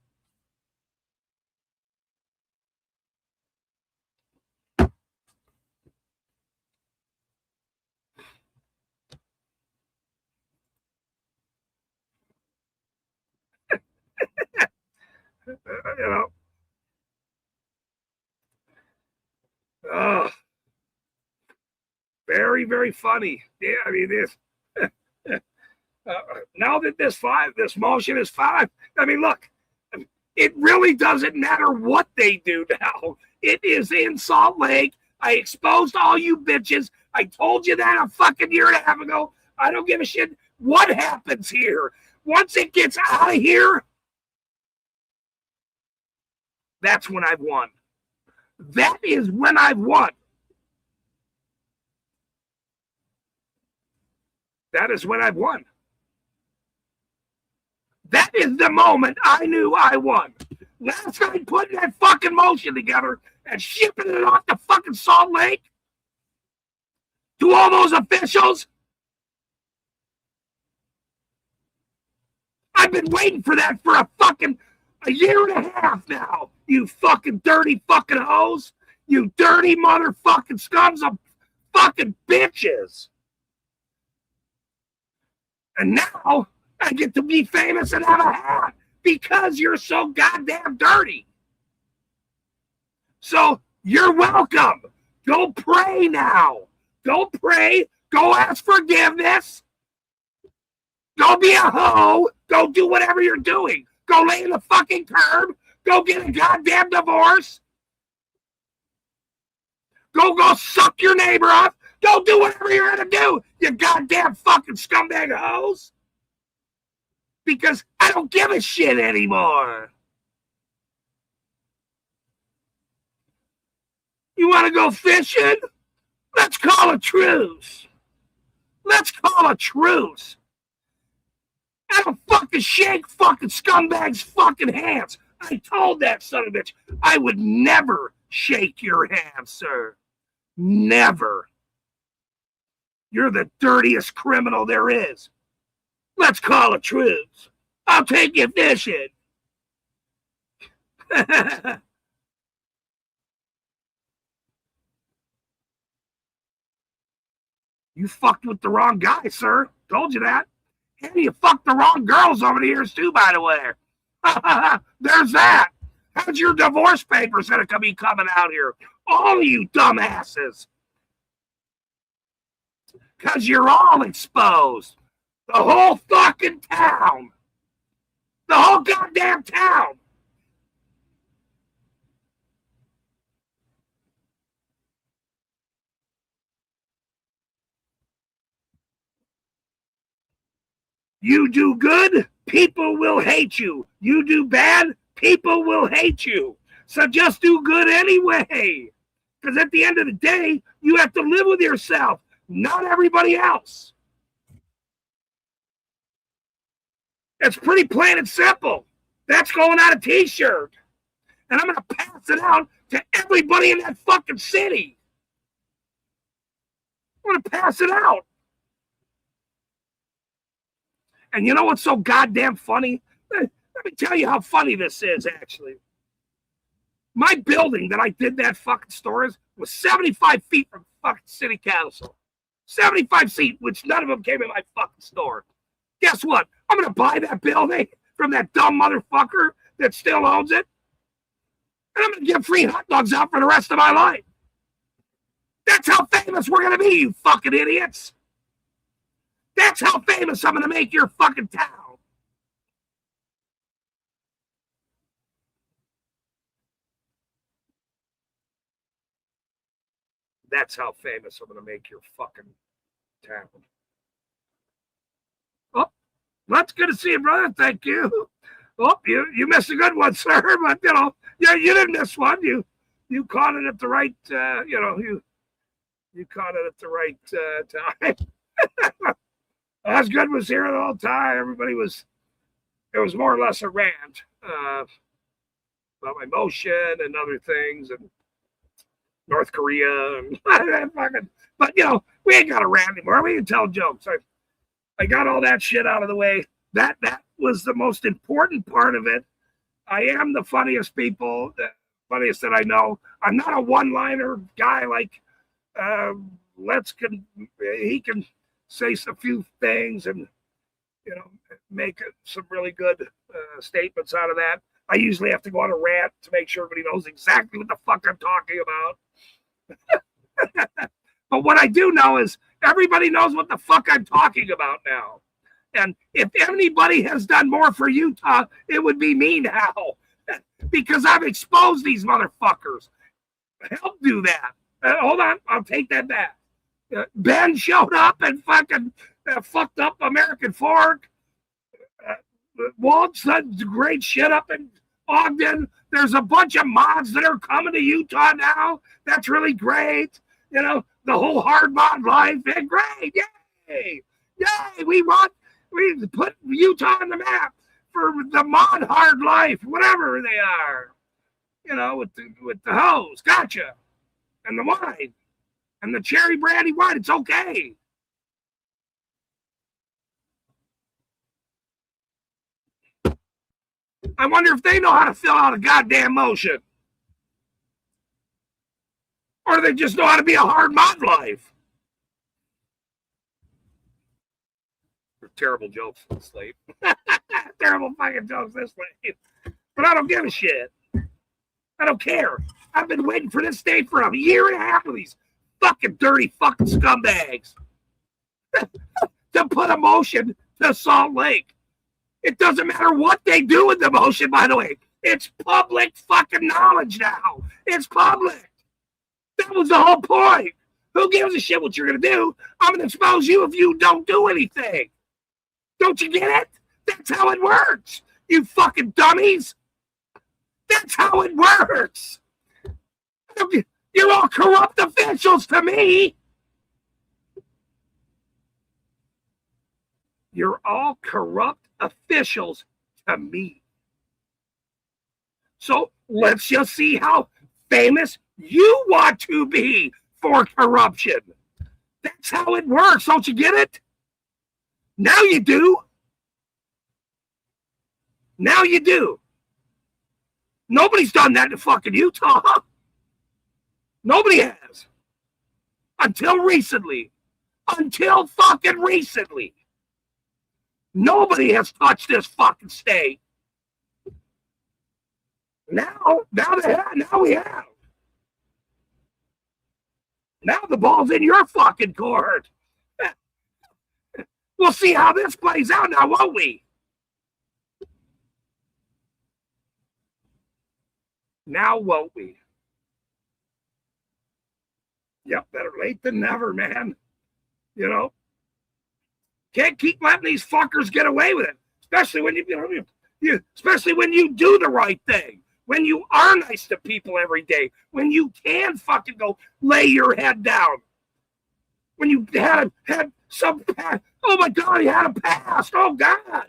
you know, very, very funny. Yeah, I mean, this. Now that this motion is filed, I mean, look, it really doesn't matter what they do now. It is in Salt Lake. I exposed all you bitches. I told you that a fucking year and a half ago. I don't give a shit what happens here. Once it gets out of here, that's when I've won. That is when I've won. That is when I've won. That is the moment I knew I won. Last night putting that fucking motion together and shipping it off to fucking Salt Lake to all those officials. I've been waiting for that for a year and a half now. You fucking dirty fucking hoes. You dirty motherfucking scums of fucking bitches. And now I get to be famous and have a hat because you're so goddamn dirty. So you're welcome. Go pray now. Go pray. Go ask forgiveness. Go be a hoe. Go do whatever you're doing. Go lay in the fucking curb. Go get a goddamn divorce. Go suck your neighbor off. Go do whatever you're going to do, you goddamn fucking scumbag of hoes. Because I don't give a shit anymore. You want to go fishing? Let's call a truce. Let's call a truce. I don't fucking shake fucking scumbags' fucking hands. I told that son of a bitch I would never shake your hand, sir. Never. You're the dirtiest criminal there is. Let's call a truce. I'll take you fishing. You fucked with the wrong guy, sir. Told you that. And you fucked the wrong girls over the years, too, by the way. There's that. How's your divorce papers going to be coming out here? All of you dumbasses. Because you're all exposed. The whole fucking town. The whole goddamn town. You do good, people will hate you. You do bad, people will hate you. So just do good anyway. Because at the end of the day, you have to live with yourself, not everybody else. It's pretty plain and simple. That's going on a t-shirt. And I'm going to pass it out to everybody in that fucking city. I'm going to pass it out. And you know what's so goddamn funny? Let me tell you how funny this is, actually. My building that I did that fucking store is was 75 feet from fucking city council. 75 feet, which none of them came in my fucking store. Guess what? I'm going to buy that building from that dumb motherfucker that still owns it. And I'm going to give free hot dogs out for the rest of my life. That's how famous we're going to be, you fucking idiots. That's how famous I'm going to make your fucking town. That's how famous I'm going to make your fucking town. Oh, that's good to see you, brother. Thank you. Oh, you missed a good one, sir. But, you didn't miss one. You caught it at the right, you caught it at the right time. Osgood was here the whole time. It was more or less a rant about my motion and other things and North Korea and fucking. But we ain't got a rant anymore. We can tell jokes. I got all that shit out of the way. That was the most important part of it. I am the funniest people, the funniest that I know. I'm not a one-liner guy like he can say a few things and make some really good statements out of that. I usually have to go on a rant to make sure everybody knows exactly what the fuck I'm talking about. But what I do know is everybody knows what the fuck I'm talking about now. And if anybody has done more for Utah, it would be me now. Because I've exposed these motherfuckers. Help do that. Hold on, I'll take that back. Ben showed up and fucking fucked up American Fork. Walt's done great shit up in Ogden. There's a bunch of mods that are coming to Utah now. That's really great. You know, the whole hard mod life. And great. Yay. Yay. We put Utah on the map for the mod hard life, whatever they are. You know, with the hose. Gotcha. And the wine. And the cherry brandy wine. It's okay. I wonder if they know how to fill out a goddamn motion. Or they just know how to be a hard mod life. Terrible jokes this late. Terrible fucking jokes this late. But I don't give a shit. I don't care. I've been waiting for this day for a year and a half with these fucking dirty fucking scumbags to put a motion to Salt Lake. It doesn't matter what they do with the motion, by the way. It's public fucking knowledge now. It's public. That was the whole point. Who gives a shit what you're going to do? I'm going to expose you if you don't do anything. Don't you get it? That's how it works. You fucking dummies. That's how it works. You're all corrupt officials to me. You're all corrupt officials to me. So let's just see how famous you want to be for corruption. That's how it works. Don't you get it? Now you do. Now you do. Nobody's done that in fucking Utah. Nobody has. Until recently. Until fucking recently. Nobody has touched this fucking state. Now we have. Now the ball's in your fucking court. We'll see how this plays out now, won't we? Now won't we? Yep, better late than never, man. You know, can't keep letting these fuckers get away with it, especially when especially when you do the right thing, when you are nice to people every day, when you can fucking go lay your head down, when you had some past. Oh my God, he had a past. Oh God.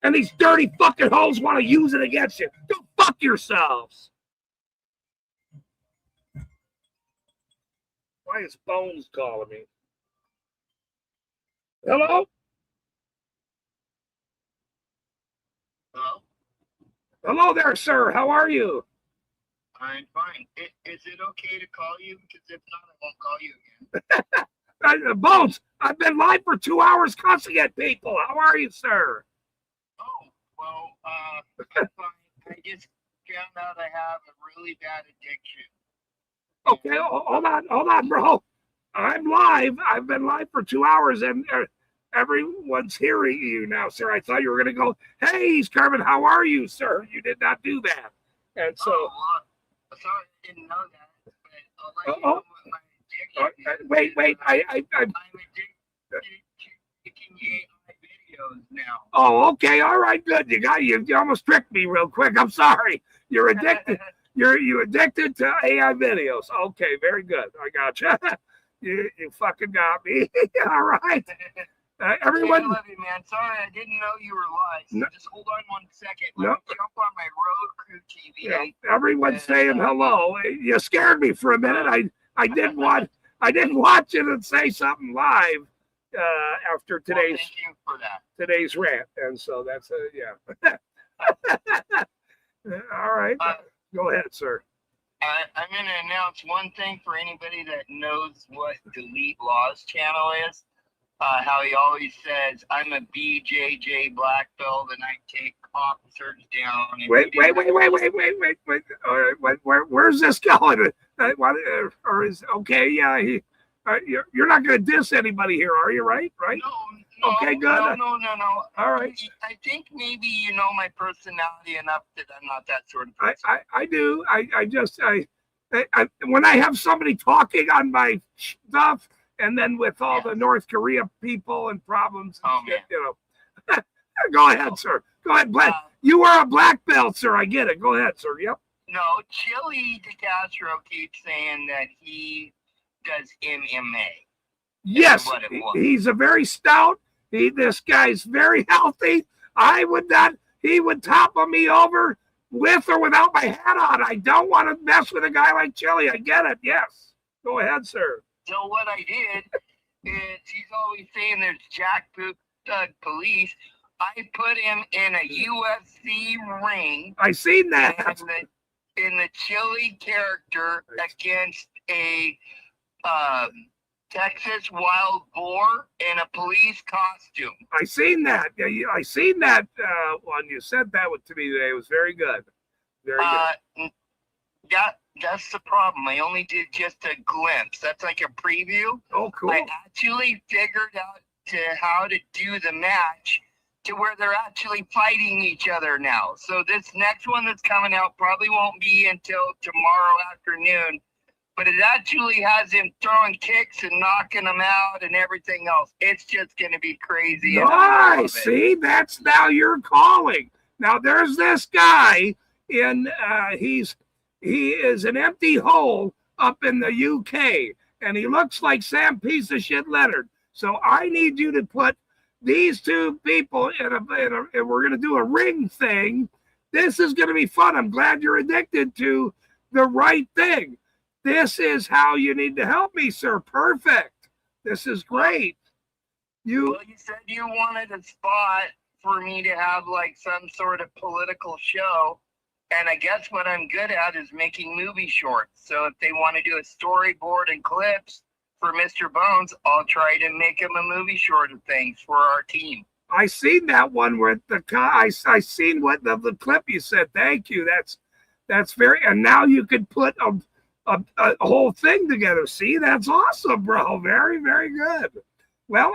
And these dirty fucking hoes want to use it against you. Go fuck yourselves. Why is Bones calling me? Hello? Hello? Hello there, sir. How are you? I'm fine. Is it okay to call you? Because if not, I won't call you again. Bones, I've been live for 2 hours cussing at people. How are you, sir? Oh, well, I'm fine. I just found out I have a really bad addiction. Okay, hold on, bro. I'm live. I've been live for 2 hours, and everyone's hearing you now, sir. I thought you were going to go, hey, Carmen, how are you, sir? You did not do that. And so... Oh, well, sorry, I didn't know that. But I'll let you know what my addiction is. Wait. I'm addicted to making AI videos now. Oh, okay. All right, good. You almost tricked me real quick. I'm sorry. You're addicted. You addicted to AI videos. Okay, very good. I got you. You fucking got me. All right. Everyone. I love you, man. Sorry, I didn't know you were live. So just hold on 1 second. Let No. me jump on my Roku TV. Yeah, everyone's saying hello. You scared me for a minute. I didn't want you to say something live after Well, thank you for that. today's rant, and so that's yeah. All right, go ahead, sir. I'm going to announce one thing for anybody that knows what Delete Laws channel is. how he always says, "I'm a BJJ black belt and I take officers down." And Wait. All right, where's this going? Or is okay? Yeah, you're not going to diss anybody here, are you? Right? No, Okay, good. No. All right. I think maybe you know my personality enough that I'm not that sort of person. I do. When I have somebody talking on my stuff, and then with all the North Korea people and problems, and shit, you know. Go ahead, sir. Go ahead, Black. You are a black belt, sir. I get it. Go ahead, sir. Yep. No, Chili DeCastro keeps saying that he does MMA. Yes, he's a very stout. This guy's very healthy. I would not. He would topple me over with or without my hat on. I don't want to mess with a guy like Chili. I get it. Yes. Go ahead, sir. So what I did is he's always saying there's jackboot police. I put him in a UFC ring. I seen that. In the Chili character against a Texas wild boar in a police costume. I seen that. I seen that one. You said that to me today. It was very good. Very good. That's the problem. I only did just a glimpse. That's like a preview. Oh, cool. I actually figured out how to do the match to where they're actually fighting each other now. So this next one that's coming out probably won't be until tomorrow afternoon. But it actually has him throwing kicks and knocking them out and everything else. It's just going to be crazy. Nice. See, that's now you're calling. Now there's this guy in he is an empty hole up in the UK, and he looks like Sam Piece of Shit Leonard. So I need you to put these two people in a and we're going to do a ring thing. This is going to be fun. I'm glad you're addicted to the right thing. This is how you need to help me, sir. Perfect. This is great. Well, you said you wanted a spot for me to have like some sort of political show. And I guess what I'm good at is making movie shorts. So if they want to do a storyboard and clips for Mr. Bones, I'll try to make him a movie short of things for our team. I seen that one where I seen what the clip you said. Thank you. That's very. And now you could put a whole thing together. See, that's awesome, bro. Very, very good. Well,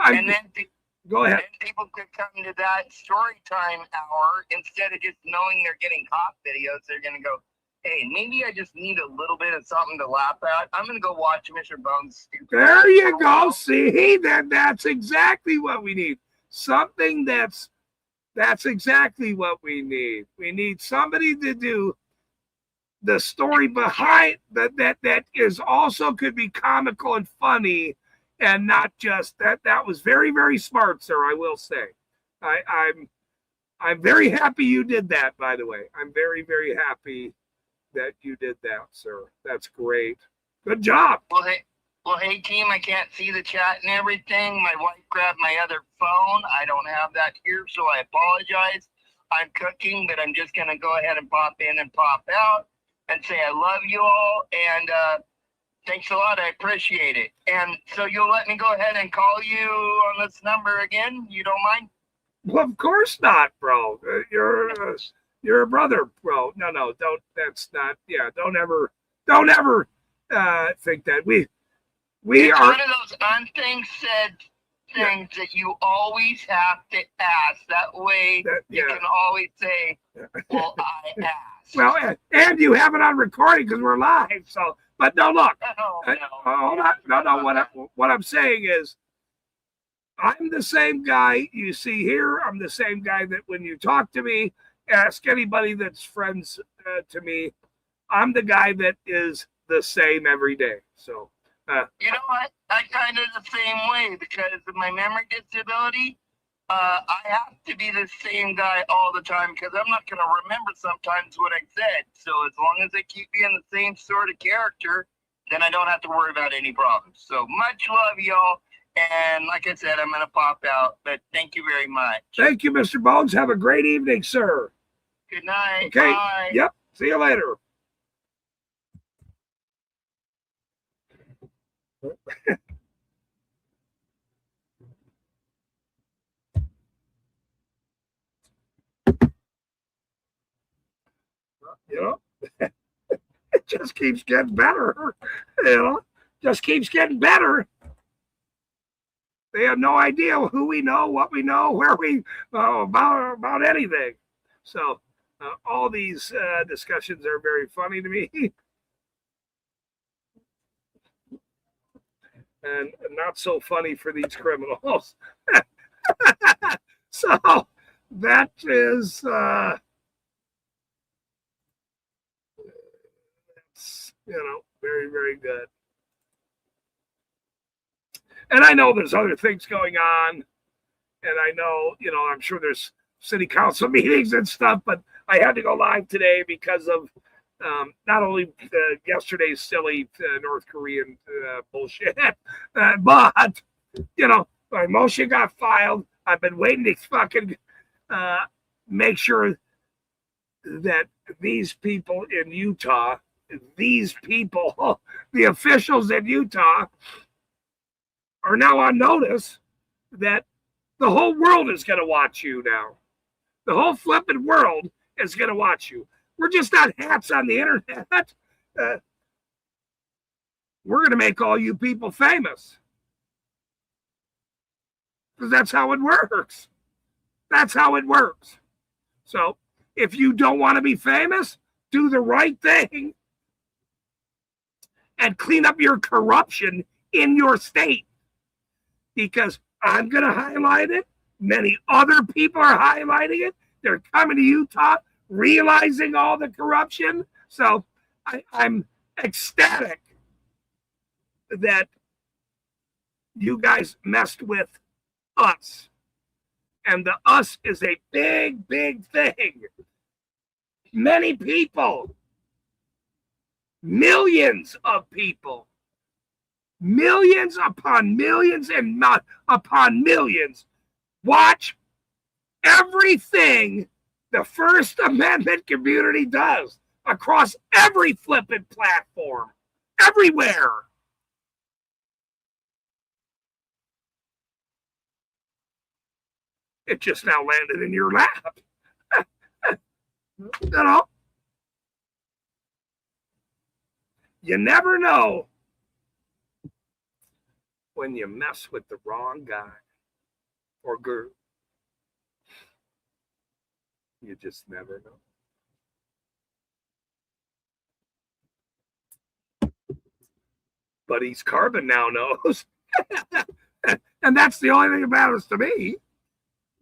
go ahead. Then people could come to that story time hour instead of just knowing they're getting cop videos. They're going to go, hey, maybe I just need a little bit of something to laugh at. I'm going to go watch Mr. Bones. There you go. See, that's exactly what we need. Something that's exactly what we need. We need somebody to do the story behind that is also could be comical and funny. And not just that. That was very, very smart, sir. I will say, I'm very happy you did that. By the way, I'm very, very happy that you did that, sir. That's great. Good job. Well, hey, team. I can't see the chat and everything. My wife grabbed my other phone. I don't have that here, so I apologize. I'm cooking, but I'm just gonna go ahead and pop in and pop out and say I love you all and. Thanks a lot. I appreciate it. And so you'll let me go ahead and call you on this number again? You don't mind? Well, of course not, bro. You're a brother, bro. No, don't. That's not. Yeah, don't ever think that we it's are one of those unsaid things that you always have to ask. That way you can always say, "Well, I asked." Well, and you have it on recording because we're live. So. But no, look. Hold on. No. What I'm saying is, I'm the same guy you see here. I'm the same guy that when you talk to me, ask anybody that's friends to me. I'm the guy that is the same every day. So, you know what? I kind of the same way because of my memory disability. I have to be the same guy all the time because I'm not going to remember sometimes what I said. So as long as I keep being the same sort of character, then I don't have to worry about any problems. So much love, y'all. And like I said, I'm going to pop out. But thank you very much. Thank you, Mr. Bones. Have a great evening, sir. Good night. Okay. Bye. Yep. See you later. You know, it just keeps getting better. You know, just keeps getting better. They have no idea who we know, what we know, where we about anything. So all these discussions are very funny to me, and not so funny for these criminals. So that is very, very good. And I know there's other things going on, and I know, I'm sure there's city council meetings and stuff, but I had to go live today because of not only yesterday's silly North Korean bullshit, but, my motion got filed. I've been waiting to fucking make sure that these people in Utah, the officials in Utah, are now on notice that the whole world is going to watch you now. The whole flipping world is going to watch you. We're just not hats on the internet. We're going to make all you people famous. Because that's how it works. That's how it works. So if you don't want to be famous, do the right thing and clean up your corruption in your state. Because I'm going to highlight it. Many other people are highlighting it. They're coming to Utah, realizing all the corruption. So I'm ecstatic that you guys messed with us. And the us is a big, big thing. Many people, millions of people, millions upon millions and not upon millions watch everything the First Amendment community does across every flipping platform, everywhere. It just now landed in your lap. You never know when you mess with the wrong guy or girl. You just never know. But East Carbon now knows. And that's the only thing that matters to me.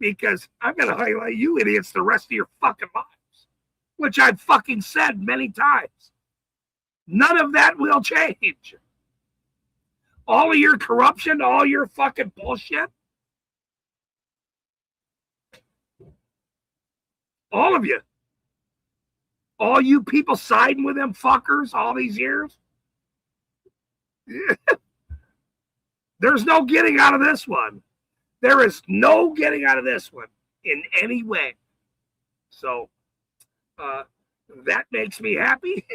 Because I'm going to highlight you idiots the rest of your fucking lives. Which I've fucking said many times. None of that will change. All of your corruption, all your fucking bullshit. All of you. All you people siding with them fuckers all these years. There's no getting out of this one. There is no getting out of this one in any way. So that makes me happy.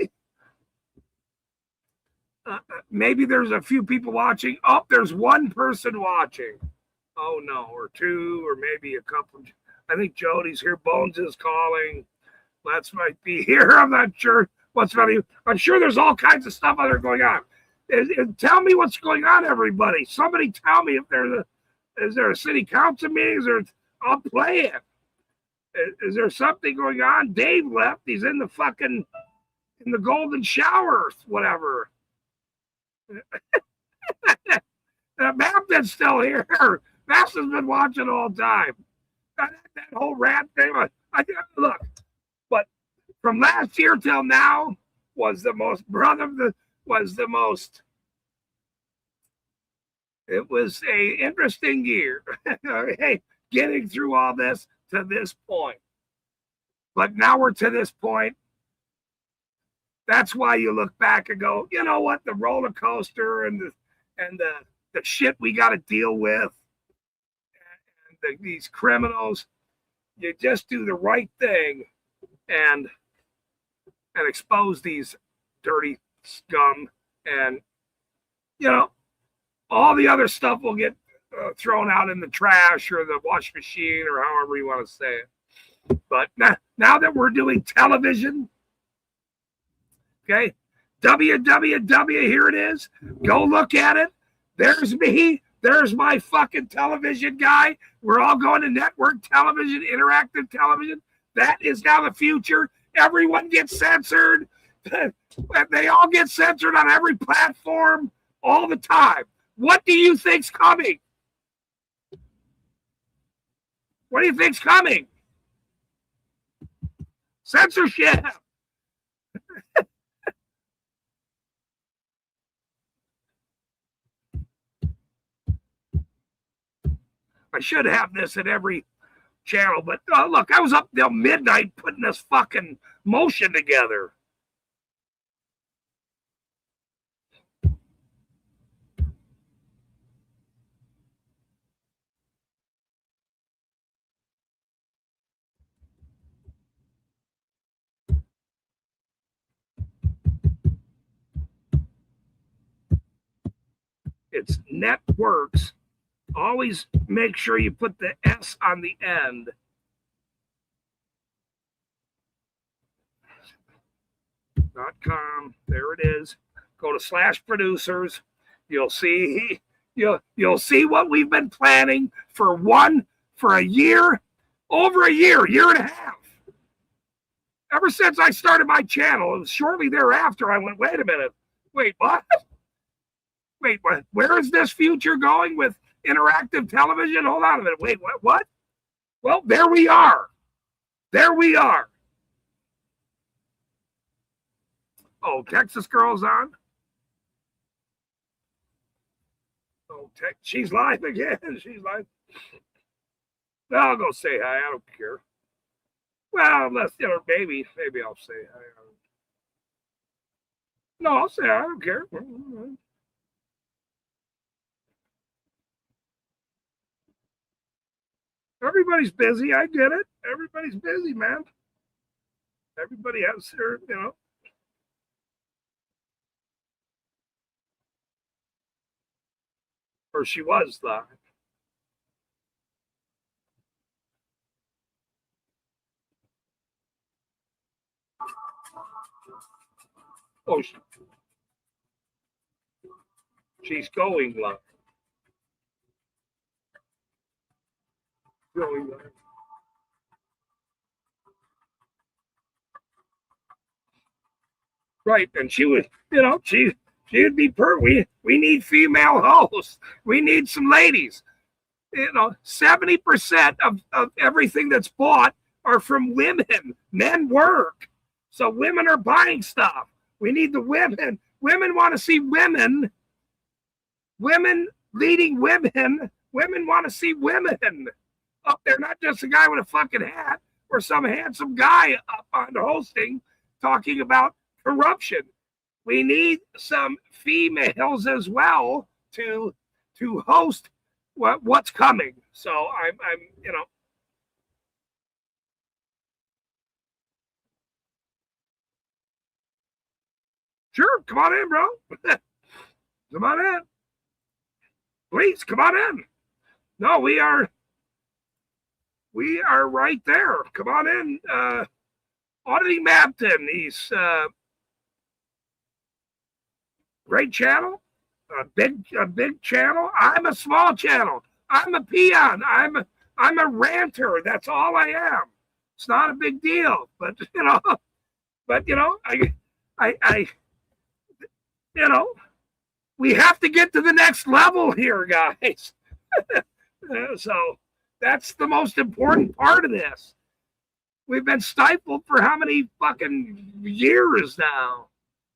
Maybe there's a few people watching. Oh, there's one person watching. Oh, no, or two, or maybe a couple. I think Jody's here. Bones is calling. Let's might be here. I'm not sure what's funny. I'm sure there's all kinds of stuff other going on. Tell me what's going on, everybody. Somebody tell me if there's is there a city council meeting? I'll play it. Is there something going on? Dave left. He's in the golden shower, whatever. Mappin's still here. Mass has been watching all the time. That whole rat thing. Look, but from last year till now was the most, it was a interesting year. Hey, getting through all this to this point. But now we're to this point. That's why you look back and go, you know what, the roller coaster and the shit we got to deal with, and these criminals, you just do the right thing and expose these dirty scum, and all the other stuff will get thrown out in the trash or the wash machine or however you want to say it. But now that we're doing television, Okay. www, here it is. Go look at it. There's me. There's my fucking television guy. We're all going to network television, interactive television. That is now the future. Everyone gets censored. They all get censored on every platform all the time. What do you think's coming? What do you think's coming? Censorship. I should have this at every channel, but look, I was up till midnight putting this fucking motion together. It's networks. Always make sure you put the S on the end. .com. There it is. Go to /producers. You'll see what we've been planning for a year, over a year and a half. Ever since I started my channel, and shortly thereafter, I went, wait a minute. Wait, what? Wait, what? Where is this future going with interactive television? Hold on a minute. Wait, what? Well, there we are. There we are. Oh, Texas Girl's on. Oh, she's live again. She's live. I'll go say hi. I don't care. Well, unless, maybe I'll say hi. No, I'll say hi. I don't care. Everybody's busy. I get it. Everybody's busy, man. Everybody has their, Or she was the. Oh, she's going live. Going live. Right, and she would, she'd be we need female hosts. We need some ladies. 70% of everything that's bought are from women. Men work. So women are buying stuff. We need the women. Women want to see women. Women leading women. Women want to see women up there, not just a guy with a fucking hat or some handsome guy up on hosting talking about corruption. We need some females as well to host what's coming. So I'm Sure, come on in, bro. Come on in. Please, come on in. No, we are right there. Come on in. Auditing Mapton. He's great channel. A big channel. I'm a small channel. I'm a peon. I'm a ranter. That's all I am. It's not a big deal. But I we have to get to the next level here, guys. So that's the most important part of this. We've been stifled for how many fucking years now?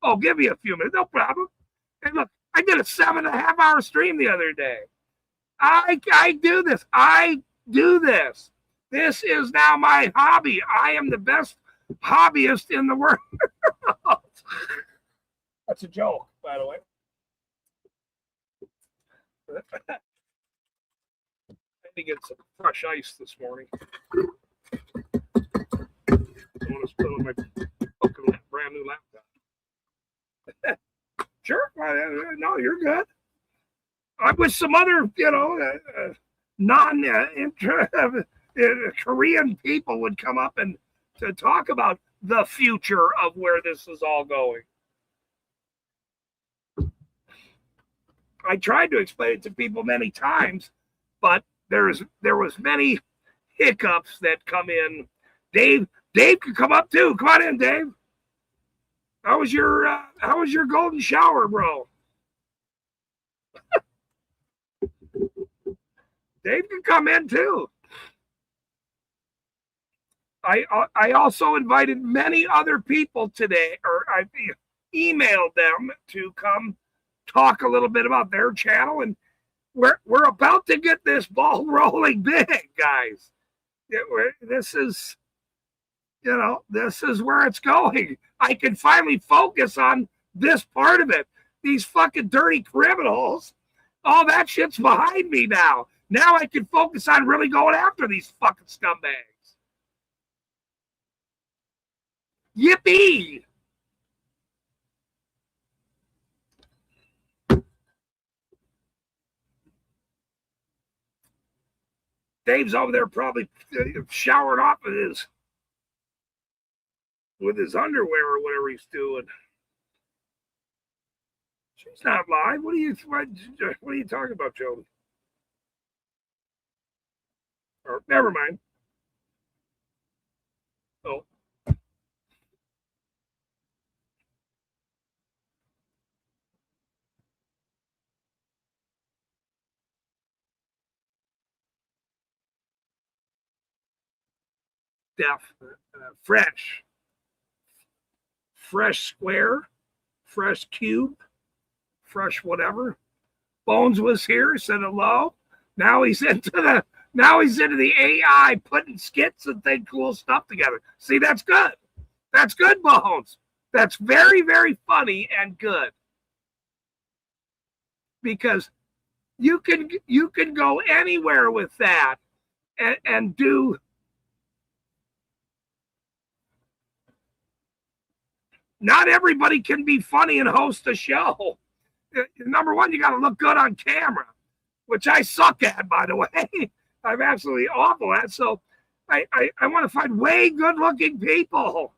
Oh, give me a few minutes. No problem. Hey, look, I did a 7.5 hour stream the other day. I do this. I do this. This is now my hobby. I am the best hobbyist in the world. That's a joke, by the way. I had to get some fresh ice this morning. I want to spill my fucking brand new laptop. Sure. No, you're good. I'm with some other, Korean people would come up and to talk about the future of where this is all going. I tried to explain it to people many times, but there was many hiccups that come in. Dave can come up too. Come on in, Dave. How was your golden shower, bro? Dave can come in too. I also invited many other people today, or I emailed them to come talk a little bit about their channel, and we're about to get this ball rolling big, guys. This is where it's going. I can finally focus on this part of it. These fucking dirty criminals, all that shit's behind me now. Now I can focus on really going after these fucking scumbags. Yippee! Dave's over there probably showered off with his underwear or whatever he's doing. She's not live. What are you talking about, Jody? Or never mind. Oh. Fresh square, fresh cube, fresh whatever. Bones was here, said hello. Now he's into the AI putting skits and thing cool stuff together. See, that's good. That's good, Bones. That's very, very funny and good. Because you can go anywhere with that and do. Not everybody can be funny and host a show. Number one, you got to look good on camera, which I suck at, by the way. I'm absolutely awful at. So I want to find way good-looking people.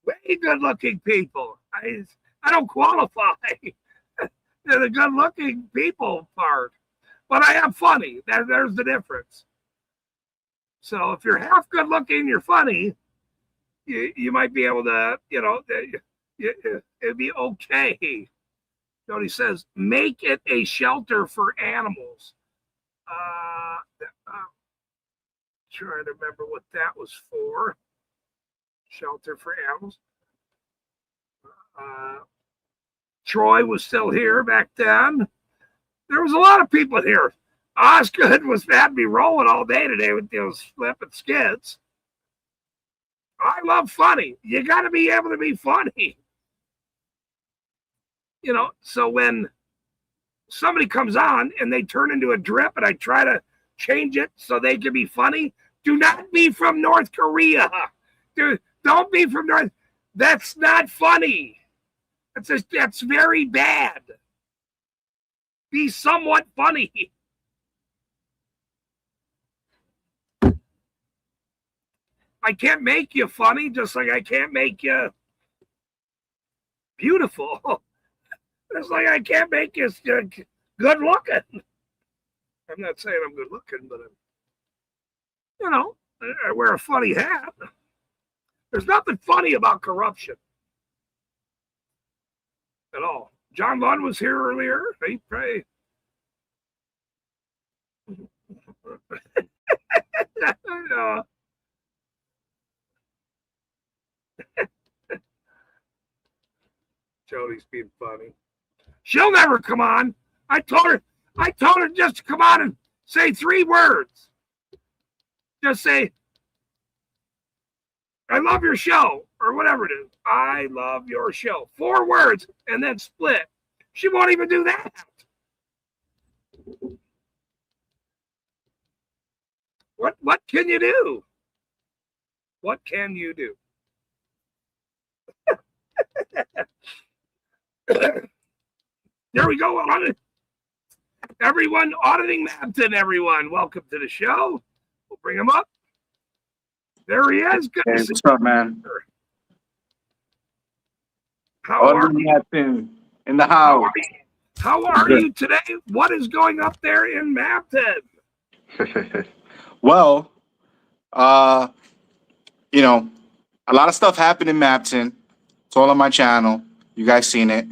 Way good-looking people. I don't qualify the good-looking people part. But I am funny. There's the difference. So if you're half good-looking, you're funny, you might be able to, it'd be okay. Jody says, make it a shelter for animals. Trying to remember what that was for. Shelter for animals. Troy was still here back then. There was a lot of people here. Osgood had me rolling all day today with those flipping skits. I love funny. You got to be able to be funny. So when somebody comes on and they turn into a drip and I try to change it so they can be funny, do not be from North Korea. Don't be from North. That's not funny. That's very bad. Be somewhat funny. I can't make you funny, just like I can't make you beautiful. It's like I can't make you good looking. I'm not saying I'm good looking, but I wear a funny hat. There's nothing funny about corruption at all. John Lund was here earlier. He probably. Jody's being funny. She'll never come on. I told her just to come on and say 3 words. Just say, I love your show, or whatever it is. I love your show. 4 words, and then split. She won't even do that. What can you do? What can you do? There we go. Everyone, auditing Mabton, everyone. Welcome to the show. We'll bring him up. There he is. Good hey, what's up, man? How are you? Mabton in the house. How are you today? What is going up there in Mapton? Well, you know, a lot of stuff happened in Mapton. It's all on my channel. You guys seen it.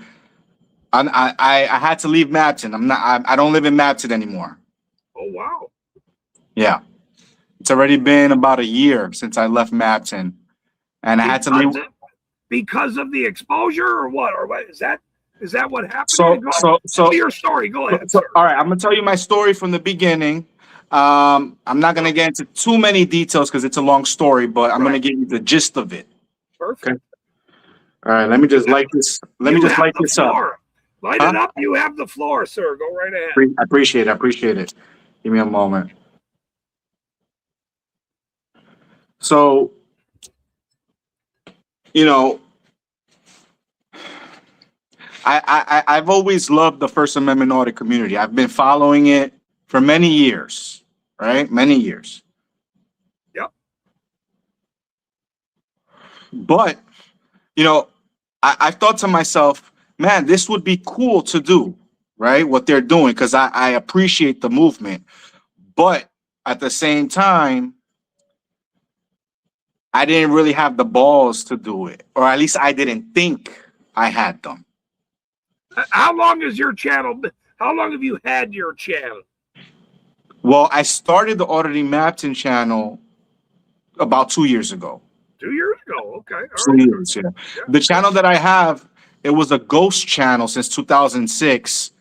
I had to leave Mapton. I don't live in Mapton anymore. Oh wow. Yeah. It's already been about a year since I left Mapton. And I had to leave. Because of the exposure or what? Or what is that what happened? So Tell me your story. Go ahead. So, Sir. all right, I'm gonna tell you my story from the beginning. I'm not gonna get into too many details because it's a long story, but I'm gonna give you the gist of it. Perfect. Okay. All right, let me just light this. Let me just light this up. Light it up. You have the floor, sir. Go right ahead. I appreciate it. I appreciate it. Give me a moment. So, you know, I've always loved the First Amendment audit community. I've been following it for many years, right? Many years. Yep. But, you know, I thought to myself, man, this would be cool to do, right? What they're doing, because I appreciate the movement. But at the same time, I didn't really have the balls to do it, or at least I didn't think I had them. How long is your channel? How long have you had your channel? Well, I started the Auditing Mapton channel about 2 years ago. 2 years ago. Okay. All 2 right. years, yeah. The channel that I have, it was a ghost channel since 2006,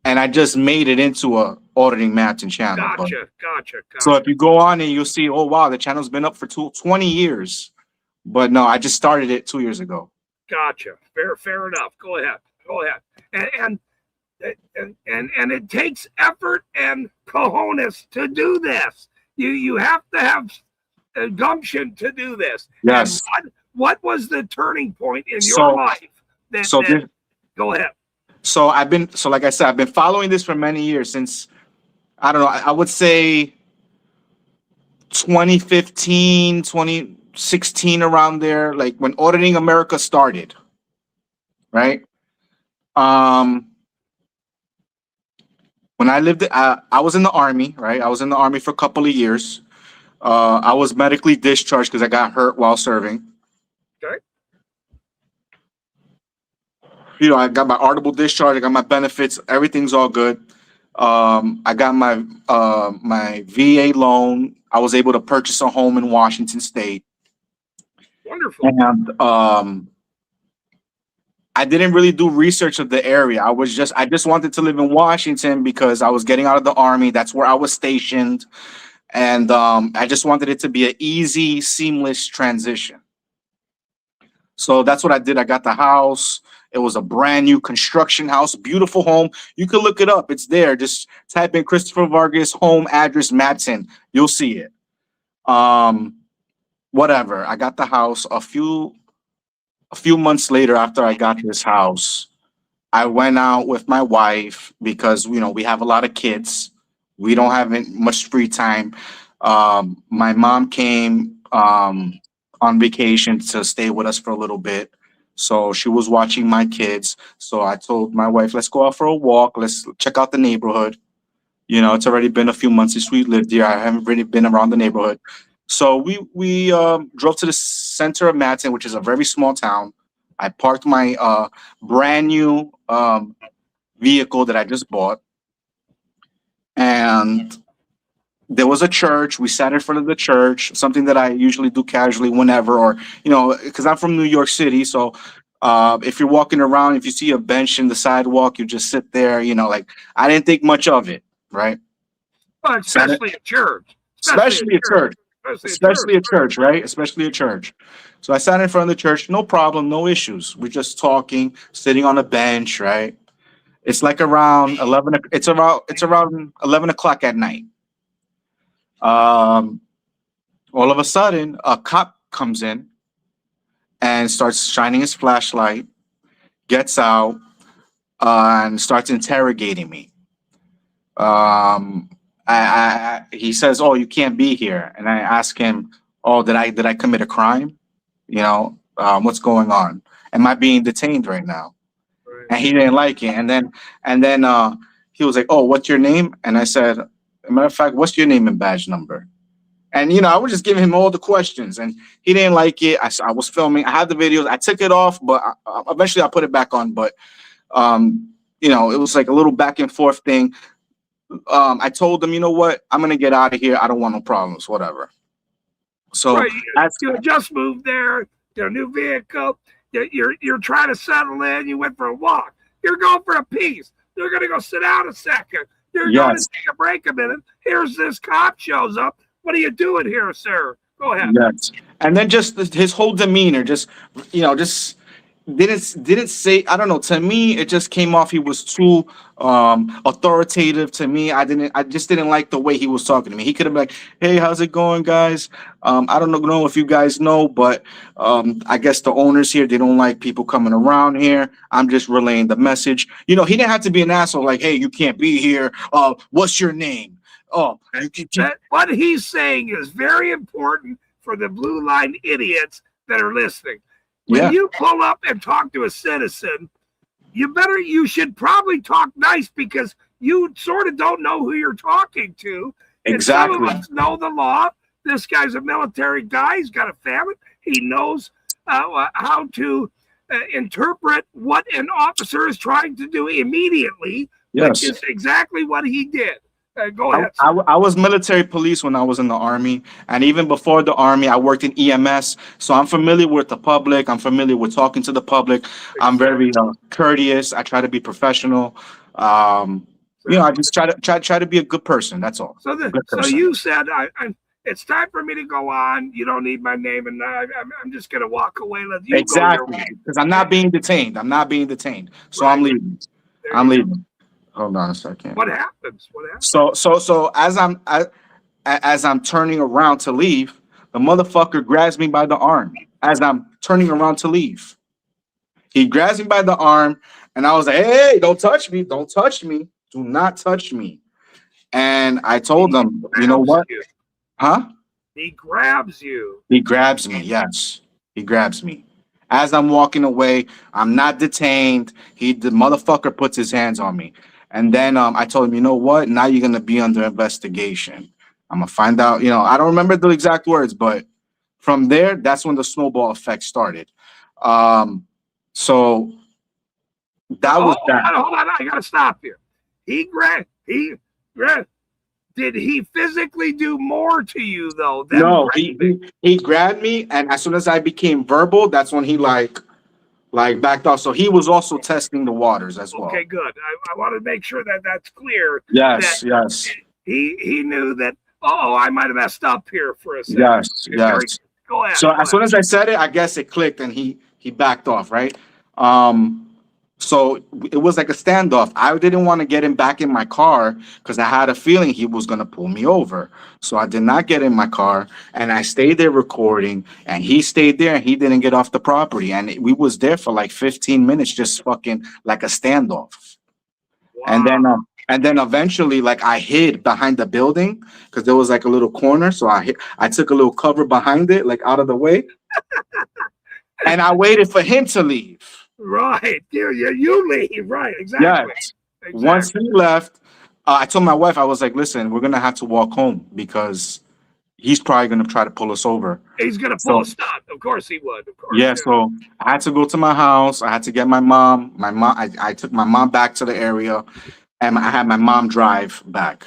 and I just made it into a Auditing Mapton channel. Gotcha. So if you go on and you'll see, oh wow, the channel's been up for 20 years. But no, I just started it 2 years ago. Gotcha. Fair enough. Go ahead. And it takes effort and cojones to do this. You have to have gumption to do this. Yes. And what was the turning point in your life? Go ahead. So like I said, I've been following this for many years, since, I don't know, I would say 2015, 2016, around there, like when Auditing America started, right? When I lived, I was in the Army, right? I was in the Army for a couple of years. I was medically discharged because I got hurt while serving. Okay. You know, I got my audible discharge. I got my benefits. Everything's all good. I got my my VA loan. I was able to purchase a home in Washington State. Wonderful. And I didn't really do research of the area. I just wanted to live in Washington because I was getting out of the Army. That's where I was stationed. And I just wanted it to be an easy, seamless transition. So that's what I did. I got the house. It was a brand new construction house, beautiful home. You can look it up. It's there. Just type in Christopher Vargas home address Mapton. You'll see it. Whatever. I got the house. A few months later, after I got this house, I went out with my wife because, you know, we have a lot of kids. We don't have much free time. My mom came on vacation to stay with us for a little bit. So she was watching my kids. So I told my wife, let's go out for a walk. Let's check out the neighborhood. You know, it's already been a few months since we lived here. I haven't really been around the neighborhood. So we drove to the center of Mapton, which is a very small town. I parked my brand new vehicle that I just bought. And there was a church. We sat in front of the church, something that I usually do casually whenever, or, you know, because I'm from New York City. So if you're walking around, if you see a bench in the sidewalk, you just sit there, you know, like I didn't think much of it, right? But especially a church. Especially a church. Especially a church, right? Especially a church. So I sat in front of the church, no problem, no issues. We're just talking, sitting on a bench, right? It's like around 11. It's around 11 o'clock at night. All of a sudden, a cop comes in and starts shining his flashlight, gets out, and starts interrogating me. He says, "Oh, you can't be here." And I ask him, "Oh, did I commit a crime? You know, what's going on? Am I being detained right now?" and he didn't like it. And then he was like, "Oh, what's your name?" And I said, "As a matter of fact, what's your name and badge number?" And I was just giving him all the questions, and he didn't like it. I was filming. I had the videos. I took it off, but eventually I put it back on. But it was like a little back and forth thing. I told him, you know what? I'm gonna get out of here. I don't want no problems. Whatever. So Right, you just moved there. Your new vehicle. You're trying to settle in. You went for a walk. You're going for a piece. You're gonna go sit down a second. You're going to take a break a minute. Here's this cop shows up. What are you doing here, sir? Go ahead. Yes. And then just his whole demeanor, just didn't say, I don't know, to me it just came off he was too authoritative to me. I just didn't like the way he was talking to me. He could have been like, "Hey, how's it going, guys? I don't know if you guys know, but I guess the owners here, they don't like people coming around here. I'm just relaying the message." He didn't have to be an asshole like, "Hey, you can't be here. What's your name?" What he's saying is very important for the blue line idiots that are listening. When you pull up and talk to a citizen, you should probably talk nice because you sort of don't know who you're talking to. Exactly. And some of us know the law. This guy's a military guy. He's got a family. He knows how to interpret what an officer is trying to do immediately, Yes. which is exactly what he did. Go ahead. I was military police when I was in the Army, and even before the Army, I worked in EMS, so I'm familiar with the public. I'm familiar with talking to the public. I'm very courteous. I try to be professional. I just try to be a good person. That's all. So you said, it's time for me to go on. You don't need my name, and I'm just gonna walk away. Let you exactly, because I'm not being detained. So right. I'm leaving. I'm leaving. Hold on a second. What happens? So as I'm turning around to leave, the motherfucker grabs me by the arm. As I'm turning around to leave, he grabs me by the arm, and I was like, "Hey, don't touch me! Don't touch me! Do not touch me!" And I told him, "You know what? Huh?" He grabs you. He grabs me. Yes, he grabs me. As I'm walking away, I'm not detained. The motherfucker puts his hands on me. And then I told him, "You know what? Now you're going to be under investigation. I'm going to find out." I don't remember the exact words, but from there, that's when the snowball effect started. So that was that. Hold on. I got to stop here. He grabbed. Did he physically do more to you, though? No, he grabbed me. And as soon as I became verbal, that's when he like backed off. So he was also testing the waters as well. Okay, good. I want to make sure that that's clear. Yes, yes. He knew that, I might have messed up here for a second. Yes. Go ahead. So as soon as I said it, I guess it clicked and he backed off, right? So it was like a standoff. I didn't want to get him back in my car because I had a feeling he was going to pull me over. So I did not get in my car, and I stayed there recording, and he stayed there, and he didn't get off the property. And we was there for like 15 minutes, just fucking like a standoff. Wow. And then eventually, like, I hid behind the building because there was like a little corner. So I took a little cover behind it, like out of the way. And I waited for him to leave. Right. You leave. Right. Exactly. Yes. Exactly. Once he left, I told my wife, I was like, "Listen, we're going to have to walk home because he's probably going to try to pull us over." He's going to pull a stunt. Of course he would. Of course. Yeah. So I had to go to my house. I had to get my mom. I took my mom back to the area, and I had my mom drive back.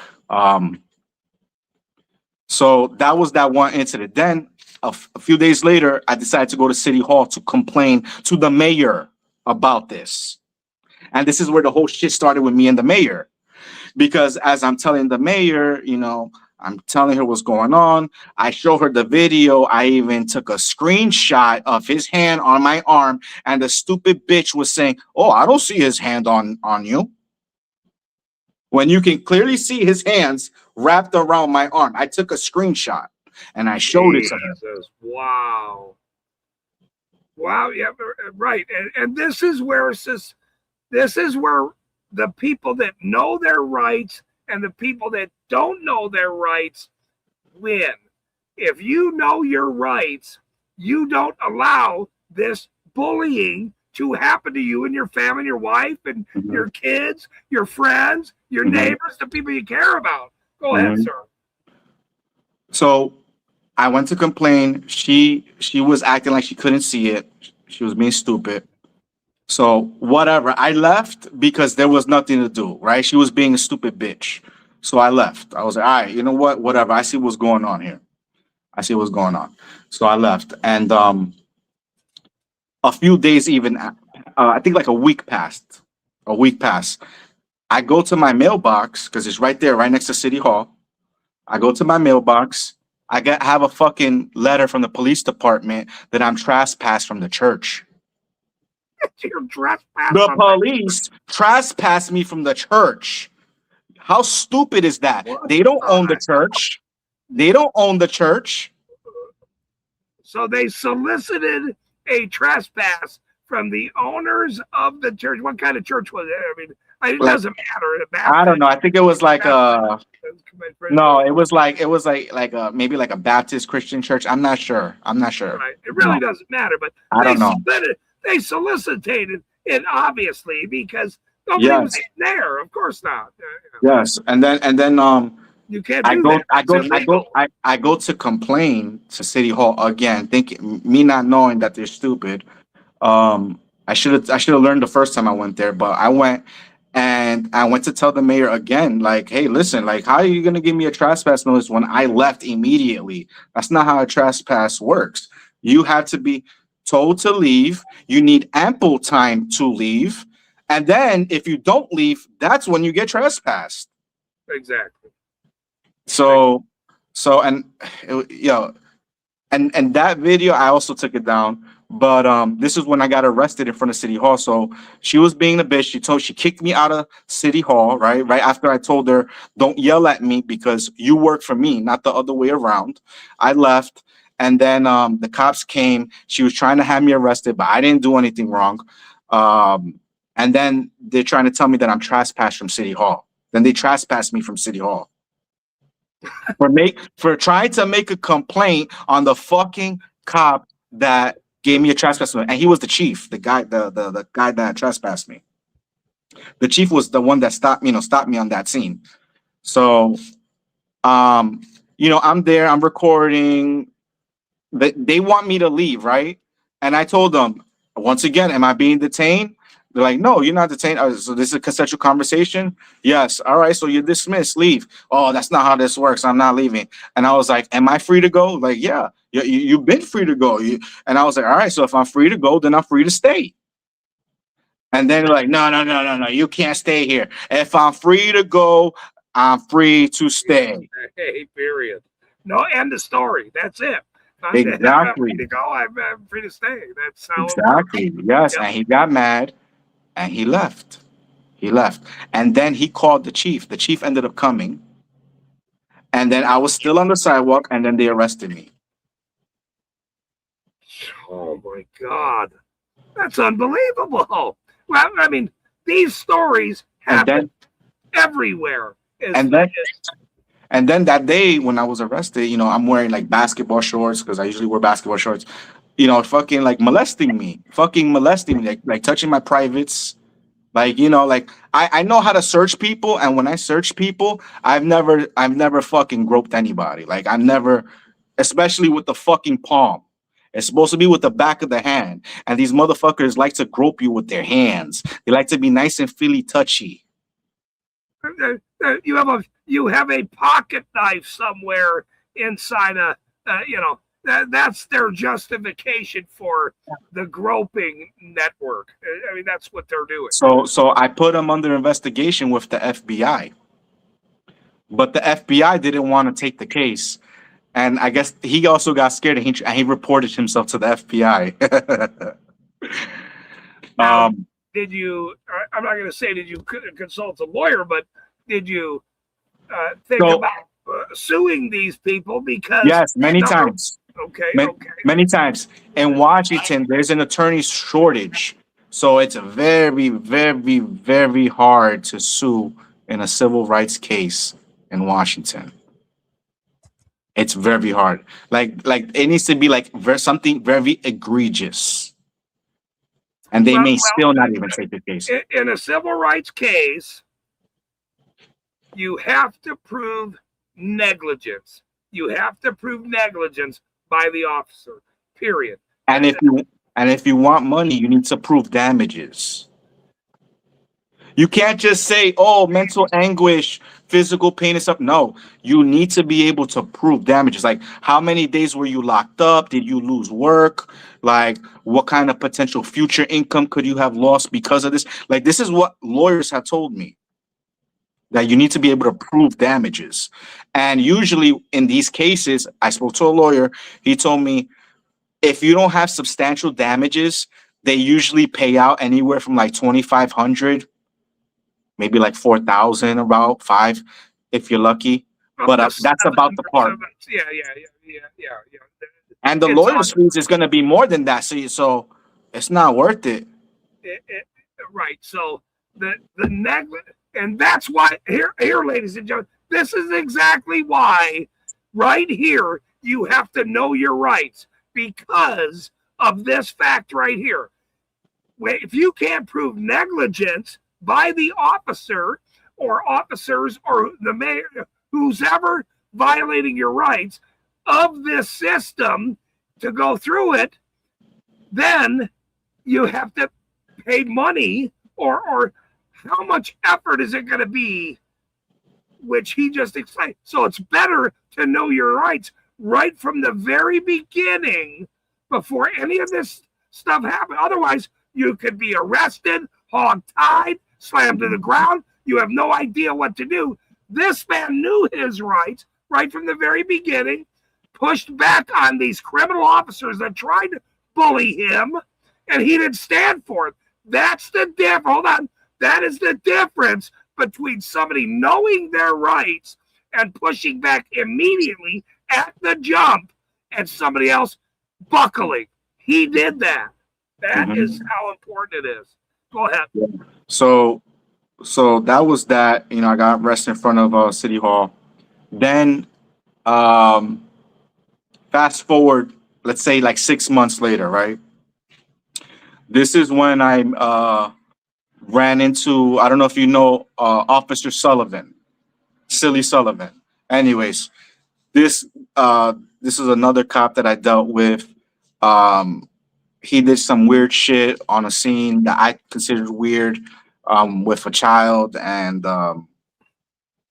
So that was that one incident. Then a few days later, I decided to go to City Hall to complain to the mayor about this. And this is where the whole shit started with me and the mayor. Because as I'm telling the mayor, I'm telling her what's going on. I show her the video. I even took a screenshot of his hand on my arm. And the stupid bitch was saying, "Oh, I don't see his hand on you." When you can clearly see his hands wrapped around my arm. I took a screenshot and I showed it to her. Wow. Yeah, right. And this is where the people that know their rights and the people that don't know their rights win. If you know your rights, you don't allow this bullying to happen to you and your family, your wife, and Mhm. your kids, your friends, your Mhm. neighbors, the people you care about. Go ahead, Mhm. sir. So I went to complain. She was acting like she couldn't see it. She was being stupid. So whatever. I left because there was nothing to do, right? She was being a stupid bitch. So I left. I was like, all right, you know what? Whatever. I see what's going on here. I see what's going on. So I left. And a few days even I think like a week passed. A week passed. I go to my mailbox because it's right there, right next to City Hall. I go to my mailbox. Have a fucking letter from the police department that I'm trespassed from the church. You're trespassing. The police trespassed me from the church. How stupid is that? What They don't the own the heck? church. They don't own the church. So they solicited a trespass from the owners of the church. What kind of church was it? I mean, it Like, doesn't matter. I don't know. I think it was like no, it was like maybe like a Baptist Christian church. I'm not sure. Right. It really No, doesn't matter, but I don't know. They solicited it obviously because nobody was Yes, there. Of course not. yes. And then You can't I do go, that. I It's go, illegal. I go to complain to City Hall again, thinking me not knowing that they're stupid. I should have learned the first time I went there, but I went and I went to tell the mayor again, like, hey, listen, like, how are you gonna give me a trespass notice when I left immediately? That's not how a trespass works. You have to be told to leave. You need ample time to leave, and then if you don't leave, that's when you get trespassed. Exactly. So, and and that video I also took it down. But this is when I got arrested in front of City Hall. So she was being a bitch. She kicked me out of City Hall, right? Right after I told her, don't yell at me because you work for me, not the other way around. I left. And then the cops came. She was trying to have me arrested, but I didn't do anything wrong. And then they're trying to tell me that I'm trespassed from City Hall. Then they trespassed me from City Hall for trying to make a complaint on the fucking cop that gave me a trespass notice. And he was the chief, the guy that trespassed me. The chief was the one that stopped me on that scene. So I'm there, I'm recording. They want me to leave, right? And I told them, once again, am I being detained? They're like, no, you're not detained. So this is a consensual conversation? Yes. All right, so you're dismissed. Leave. Oh, that's not how this works. I'm not leaving. And I was like, am I free to go? Like, yeah, you've been free to go. And I was like, all right, so if I'm free to go, then I'm free to stay. And then they're like, no, you can't stay here. If I'm free to go, I'm free to stay. Hey, period. No, end of story. That's it. I'm Exactly. free to go. I'm free to stay. That's how Exactly. it works. Yes. Yep. And he got mad and he left. And then he called the chief. The chief ended up coming. And then I was still on the sidewalk and then they arrested me. Oh my God. That's unbelievable. Well, I mean, these stories happen everywhere. And then that day when I was arrested, I'm wearing like basketball shorts because I usually wear basketball shorts, fucking like molesting me, like touching my privates. Like, like I know how to search people. And when I search people, I've never fucking groped anybody. Like I've never, especially with the fucking palm. It's supposed to be with the back of the hand. And these motherfuckers like to grope you with their hands. They like to be nice and feely touchy. You have a pocket knife somewhere inside that's their justification for the groping network. I mean, that's what they're doing. So I put him under investigation with the FBI, but the FBI didn't want to take the case, and I guess he also got scared and he reported himself to the FBI. Did you? I'm not going to say did you consult a lawyer, but did you think about suing these people? Because yes, many times. Okay. Many times. In Washington, there's an attorney shortage. So it's very, very, very hard to sue in a civil rights case in Washington. It's very hard. Like it needs to be like something very egregious. And they Well- may well, still not even take the case. In a civil rights case, you have to prove negligence. You have to prove negligence by the officer. Period. And if you want money, you need to prove damages. You can't just say, "Oh, mental anguish, physical pain and stuff." No, you need to be able to prove damages. Like, how many days were you locked up? Did you lose work? Like, what kind of potential future income could you have lost because of this? Like, this is what lawyers have told me, that you need to be able to prove damages. And usually in these cases, I spoke to a lawyer. He told me, if you don't have substantial damages, they usually pay out anywhere from like 2,500, maybe like 4,000, about 5, if you're lucky. But that's about the part. Yeah. And the It's lawyer's on- fees is going to be more than that. So it's not worth it. Right. So the negligence, and that's why here, ladies and gentlemen, this is exactly why right here you have to know your rights because of this fact right here. If you can't prove negligence by the officer or officers or the mayor, who's ever violating your rights of this system to go through it, then you have to pay money or how much effort is it going to be, which he just explained. So it's better to know your rights right from the very beginning before any of this stuff happens. Otherwise, you could be arrested, hog-tied, slammed to the ground. You have no idea what to do. This man knew his rights right from the very beginning, pushed back on these criminal officers that tried to bully him, and he didn't stand for it. That's the difference. Hold on. That is the difference between somebody knowing their rights and pushing back immediately at the jump and somebody else buckling. He did that. That is how important it is. Go ahead. So that was that. You know, I got arrested in front of City Hall. Then, fast forward, let's say like 6 months later, right? This is when I ran into, I don't know if you know, Officer Sullivan, Silly Sullivan. Anyways, this is another cop that I dealt with. He did some weird shit on a scene that I considered weird, with a child and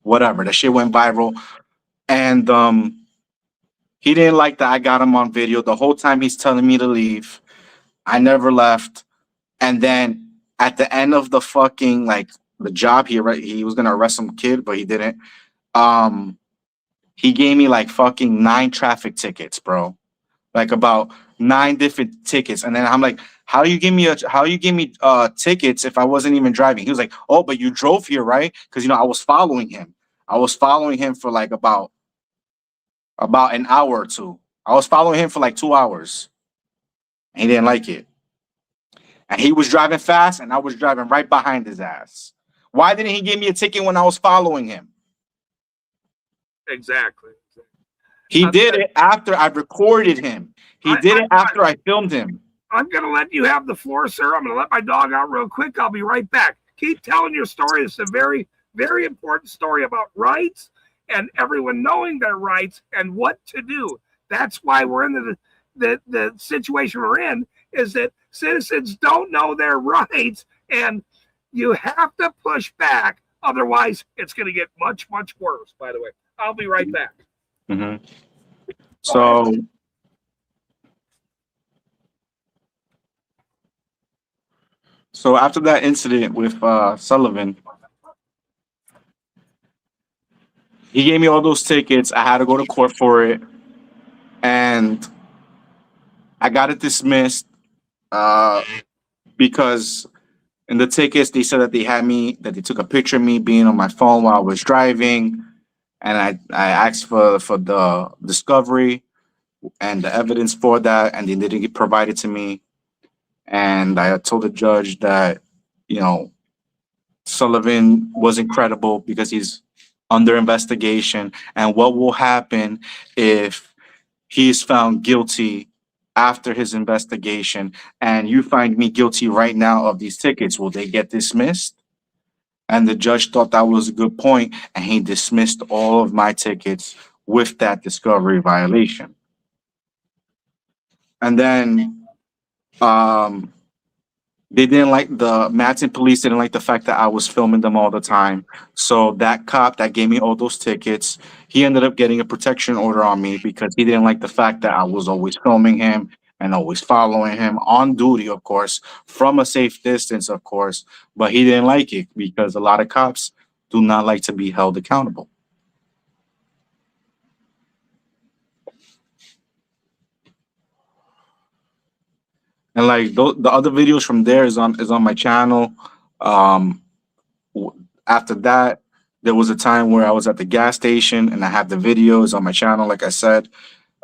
whatever. That shit went viral. And he didn't like that I got him on video. The whole time he's telling me to leave. I never left. And then at the end of the fucking, like, the job, he was gonna arrest some kid, but he didn't. He gave me like fucking 9 traffic tickets, bro. Like about 9 different tickets. And then I'm like, how you give me tickets if I wasn't even driving? He was like, oh, but you drove here, right? Because, you know, I was following him. I was following him for like about an hour or two. I was following him for like 2 hours. He didn't like it. And he was driving fast and I was driving right behind his ass. Why didn't he give me a ticket when I was following him? Exactly. He did it after I recorded him. He did it after I filmed him. I'm going to let you have the floor, sir. I'm going to let my dog out real quick. I'll be right back. Keep telling your story. It's a very, very important story about rights and everyone knowing their rights and what to do. That's why we're in the situation we're in, is that citizens don't know their rights and you have to push back. Otherwise, it's going to get much, much worse, by the way. I'll be right back. Mm-hmm. So after that incident with Sullivan, he gave me all those tickets. I had to go to court for it, and I got it dismissed because in the tickets they said that they took a picture of me being on my phone while I was driving, and I asked for the discovery and the evidence for that, and they didn't get provided to me. And I told the judge that, you know, Sullivan wasn't credible because he's under investigation, and what will happen if he's found guilty after his investigation and you find me guilty right now of these tickets, will they get dismissed? And the judge thought that was a good point, and he dismissed all of my tickets with that discovery violation. And then they didn't like the Matson police didn't like the fact that I was filming them all the time. So that cop that gave me all those tickets, he ended up getting a protection order on me because he didn't like the fact that I was always filming him and always following him on duty, of course, from a safe distance, of course. But he didn't like it because a lot of cops do not like to be held accountable. And like the other videos from there is on my channel. After that, there was a time where I was at the gas station and I have the videos on my channel. Like I said,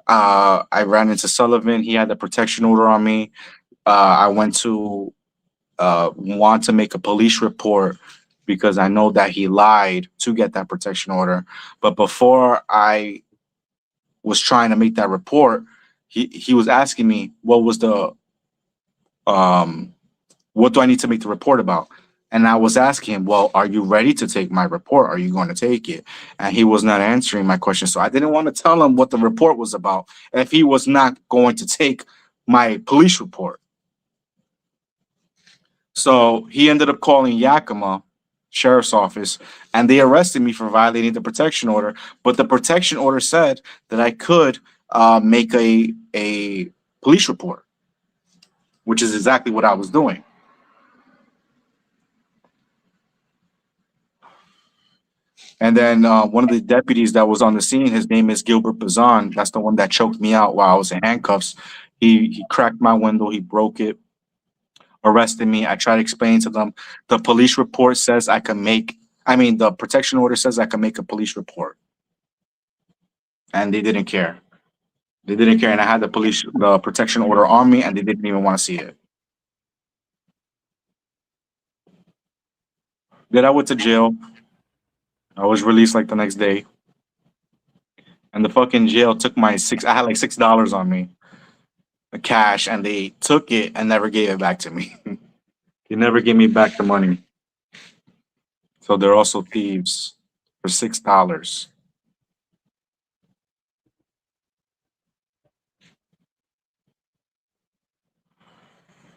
I ran into Sullivan. He had the protection order on me. I went to want to make a police report because I know that he lied to get that protection order. But before I was trying to make that report, he was asking me what was the what do I need to make the report about? And I was asking him, well, are you ready to take my report? Are you going to take it? And he was not answering my question. So I didn't want to tell him what the report was about if he was not going to take my police report. So he ended up calling Yakima Sheriff's Office, and they arrested me for violating the protection order. But the protection order said that I could make a police report, which is exactly what I was doing. And then one of the deputies that was on the scene, his name is Gilbert Bazan. That's the one that choked me out while I was in handcuffs. He cracked my window. He broke it, arrested me. I tried to explain to them. The police report says I can make, the protection order says I can make a police report. And they didn't care. They didn't care. And I had the protection order on me, and they didn't even want to see it. Then I went to jail. I was released like the next day. And the fucking jail took I had like $6 on me, the cash, and they took it and never gave it back to me. They never gave me back the money. So they're also thieves for $6.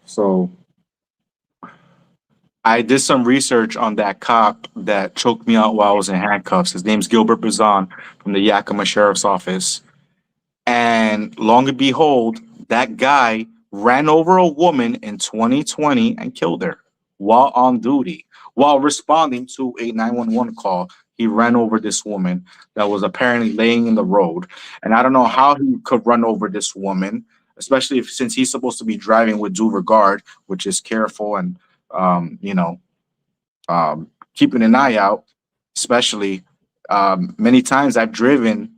So I did some research on that cop that choked me out while I was in handcuffs. His name's Gilbert Bazan from the Yakima Sheriff's Office. And long and behold, that guy ran over a woman in 2020 and killed her while on duty. While responding to a 911 call, he ran over this woman that was apparently laying in the road. And I don't know how he could run over this woman, especially since he's supposed to be driving with due regard, which is careful and keeping an eye out, especially many times I've driven,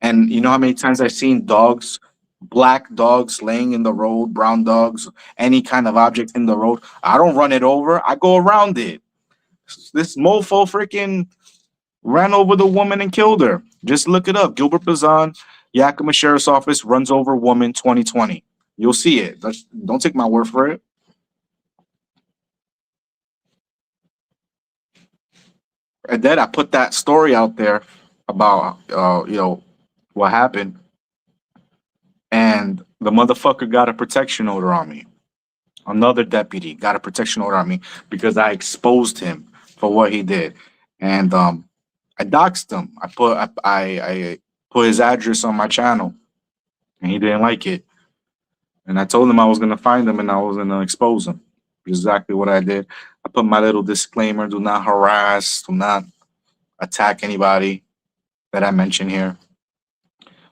and you know how many times I've seen dogs, black dogs laying in the road, brown dogs, any kind of object in the road. I don't run it over. I go around it. This mofo freaking ran over the woman and killed her. Just look it up. Gilbert Bazan, Yakima Sheriff's Office, runs over woman 2020. You'll see it. Don't take my word for it. And then I put that story out there about, what happened. And the motherfucker got a protection order on me. Another deputy got a protection order on me because I exposed him for what he did. And I doxed him. I put his address on my channel, and he didn't like it. And I told him I was going to find him and I was going to expose him. Exactly what I did. I put my little disclaimer: do not harass, do not attack anybody that I mentioned here.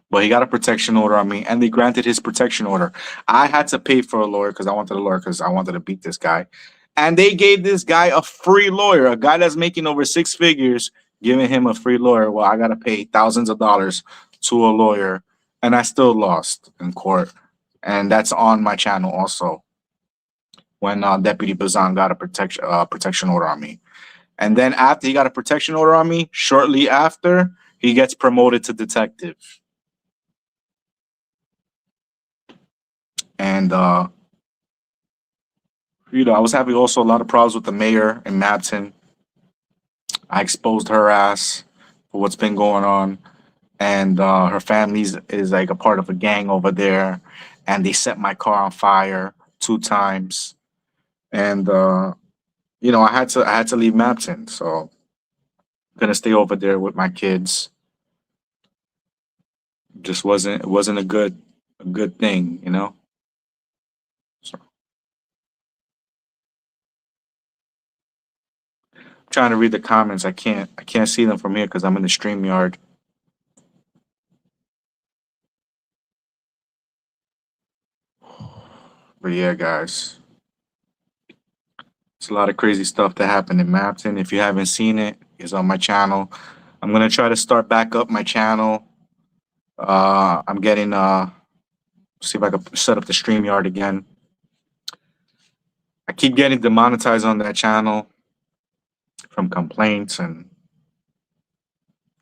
But he got a protection order on me, and they granted his protection order. I had to pay for a lawyer because I wanted a lawyer because I wanted to beat this guy. And they gave this guy a free lawyer, a guy that's making over 6 figures, giving him a free lawyer. Well, I got to pay thousands of dollars to a lawyer, and I still lost in court. And that's on my channel also, when Deputy Bazan got a protection order on me. And then after he got a protection order on me, shortly after, he gets promoted to detective. And I was having also a lot of problems with the mayor in Mapton. I exposed her ass for what's been going on, and her family is like a part of a gang over there, and they set my car on fire 2 times, and I had to leave Mapton, so I'm gonna stay over there with my kids. Just wasn't a good thing, you know. So I'm trying to read the comments. I can't see them from here because I'm in the stream yard. But yeah, guys, it's a lot of crazy stuff that happened in Mapton. If you haven't seen it, it's on my channel. I'm gonna try to start back up my channel. I'm getting see if I can set up the stream yard again. I keep getting demonetized on that channel from complaints and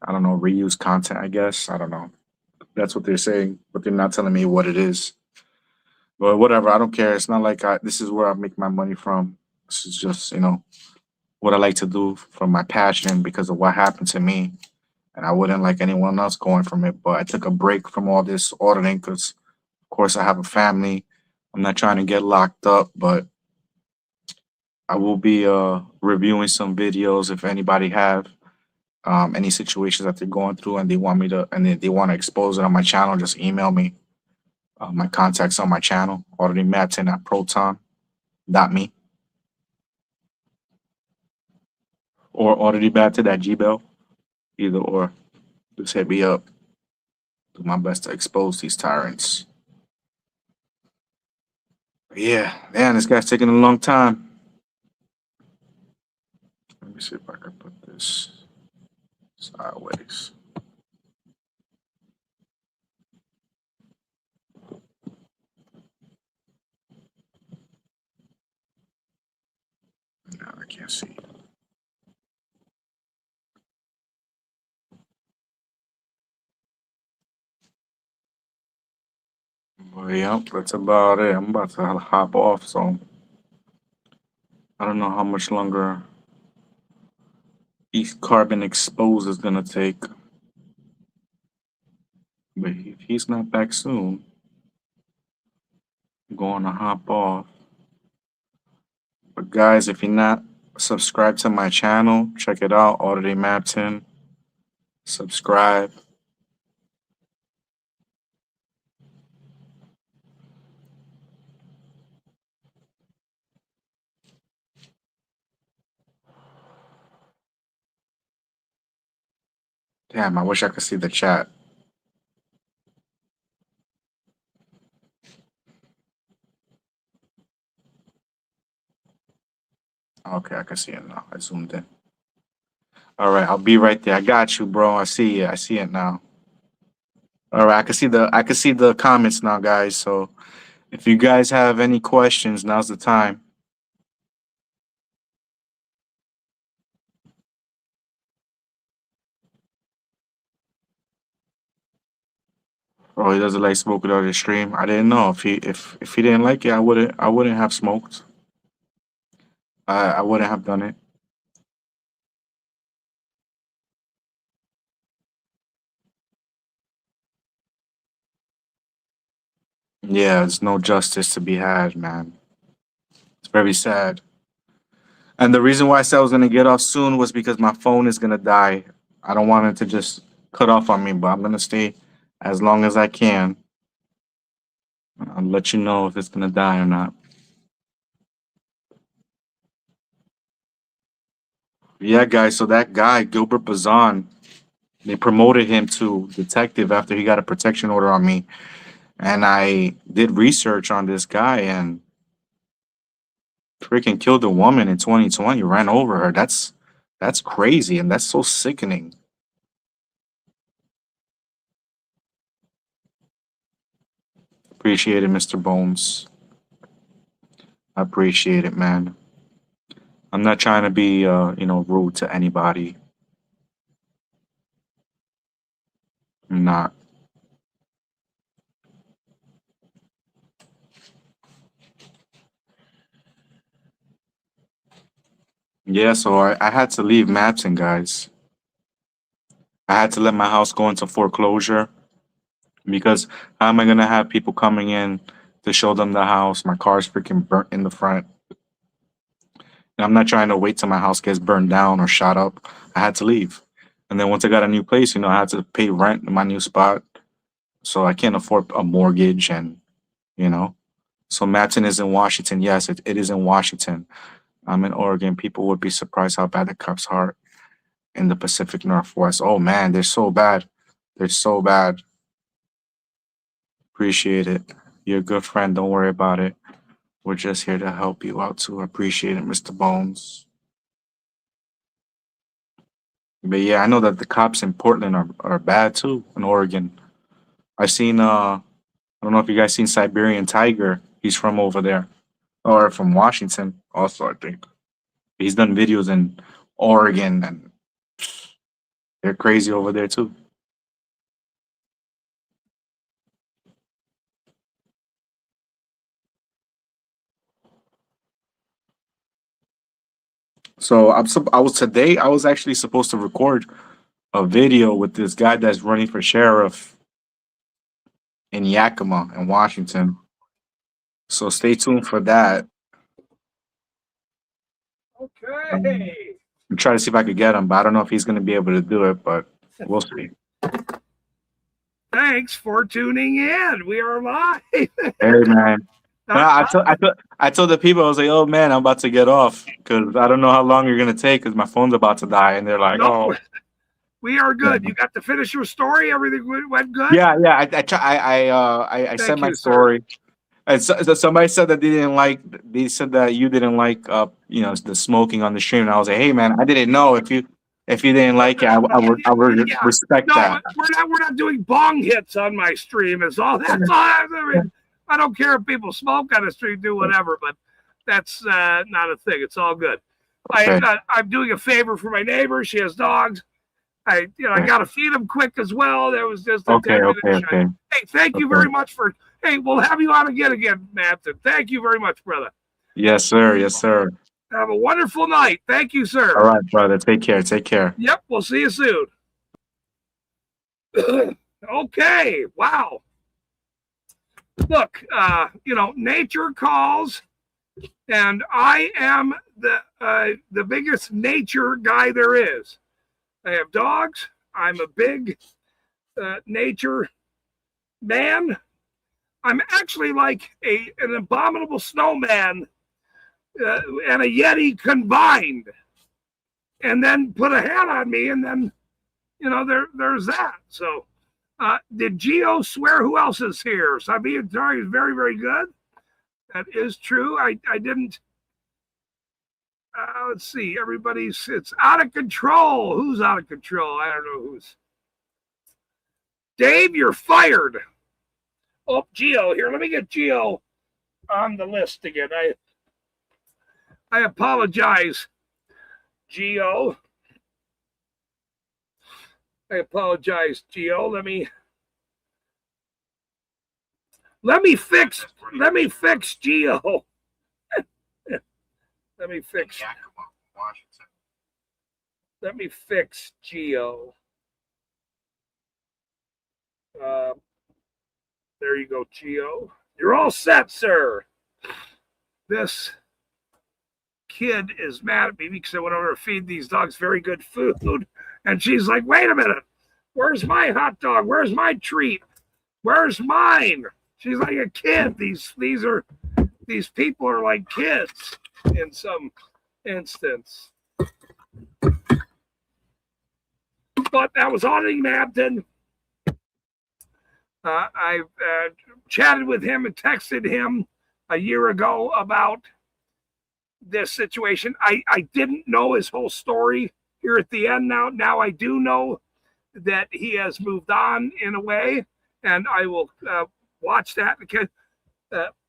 I don't know, reuse content, I guess. I don't know. That's what they're saying, but they're not telling me what it is. But whatever, I don't care. It's not like this is where I make my money from. This is just, what I like to do from my passion because of what happened to me. And I wouldn't like anyone else going from it. But I took a break from all this auditing because, of course, I have a family. I'm not trying to get locked up, but I will be reviewing some videos if anybody have any situations that they're going through and they want me to, and they want to expose it on my channel, just email me. My contacts on my channel, auditing Matin at proton.me or auditingmatin at gmail. Either or. Just hit me up. Do my best to expose these tyrants. But yeah, man, this guy's taking a long time. Let me see if I can put this sideways. No, I can't see. Well, yep, that's about it. I'm about to hop off, so I don't know how much longer East Carbon Expose is gonna take. But if he's not back soon, I'm going to hop off. But guys, if you're not subscribed to my channel, check it out, Auditing Mapton. Subscribe. Damn, I wish I could see the chat. Okay, I can see it now. I zoomed in. All right, I'll be right there. I got you, bro. I see it. I see it now. All right, I can see the comments now, guys. So if you guys have any questions, now's the time. Oh, he doesn't like smoking on his stream. I didn't know if he didn't like it, I wouldn't have smoked. I wouldn't have done it. Yeah, there's no justice to be had, man. It's very sad. And the reason why I said I was gonna get off soon was because my phone is gonna die. I don't want it to just cut off on me, but I'm gonna stay as long as I can. I'll let you know if it's gonna die or not. Yeah, guys. So that guy, Gilbert Bazan, they promoted him to detective after he got a protection order on me. And I did research on this guy and freaking killed a woman in 2020, ran over her. That's crazy and that's so sickening. Appreciate it, Mr. Bones. I appreciate it, man. I'm not trying to be rude to anybody. I'm not. Yeah, so I had to leave Matson, guys. I had to let my house go into foreclosure because how am I gonna have people coming in to show them the house? My car's freaking burnt in the front. And I'm not trying to wait till my house gets burned down or shot up. I had to leave. And then once I got a new place, I had to pay rent in my new spot. So I can't afford a mortgage and, you know. So Matson is in Washington. Yes, it is in Washington. I'm in Oregon. People would be surprised how bad the cops are in the Pacific Northwest. Oh man, they're so bad. They're so bad. Appreciate it. You're a good friend. Don't worry about it. We're just here to help you out too. Appreciate it, Mr. Bones. But yeah, I know that the cops in Portland are bad too in Oregon. I seen I don't know if you guys seen Siberian Tiger. He's from over there. Or from Washington also, I think. He's done videos in Oregon and they're crazy over there too. So I was actually supposed to record a video with this guy that's running for sheriff in Yakima in Washington. So stay tuned for that. Okay. I'm trying to see if I could get him, but I don't know if he's going to be able to do it, but we'll see. Thanks for tuning in. We are live. Hey man. I told the people, I was like, oh man, I'm about to get off because I don't know how long you're going to take because my phone's about to die. And they're like, No, oh. we are good. You got to finish your story. Everything went good. Yeah. I said my story. And somebody said that they said that you didn't like, the smoking on the stream. And I was like, hey man, I didn't know if you didn't like it, I would Yeah. respect No, that. we're not doing bong hits on my stream. That's all. I mean, I don't care if people smoke on the stream, do whatever, but that's not a thing. It's all good. Okay. I'm doing a favor for my neighbor. She has dogs. I got to feed them quick as well. There was just a Okay. Hey, thank you very much for. Hey, we'll have you on again, Matson. Thank you very much, brother. Yes, sir. Yes, sir. Have a wonderful night. Thank you, sir. All right, brother. Take care. Take care. Yep, we'll see you soon. Okay, wow. Look, nature calls, and I am the biggest nature guy there is. I have dogs. I'm a big nature man. I'm actually like an abominable snowman and a Yeti combined, and then put a hat on me, and then there's that. So did Geo swear? Who else is here? Sabia Tari is very, very good. That is true. I didn't. Let's see. It's out of control. Who's out of control? I don't know who's. Dave, you're fired. Oh, Geo here. Let me get Geo on the list again. I apologize, Geo. I apologize, Geo. Let me fix Geo. Let me fix Geo. There you go, Geo. You're all set, sir. This kid is mad at me because I went over to feed these dogs very good food. And she's like, wait a minute. Where's my hot dog? Where's my treat? Where's mine? She's like a kid. These people are like kids in some instance. But that was Auditing Mabton. I chatted with him and texted him a year ago about this situation. I didn't know his whole story here at the end. Now I do know that he has moved on in a way, and I will watch that because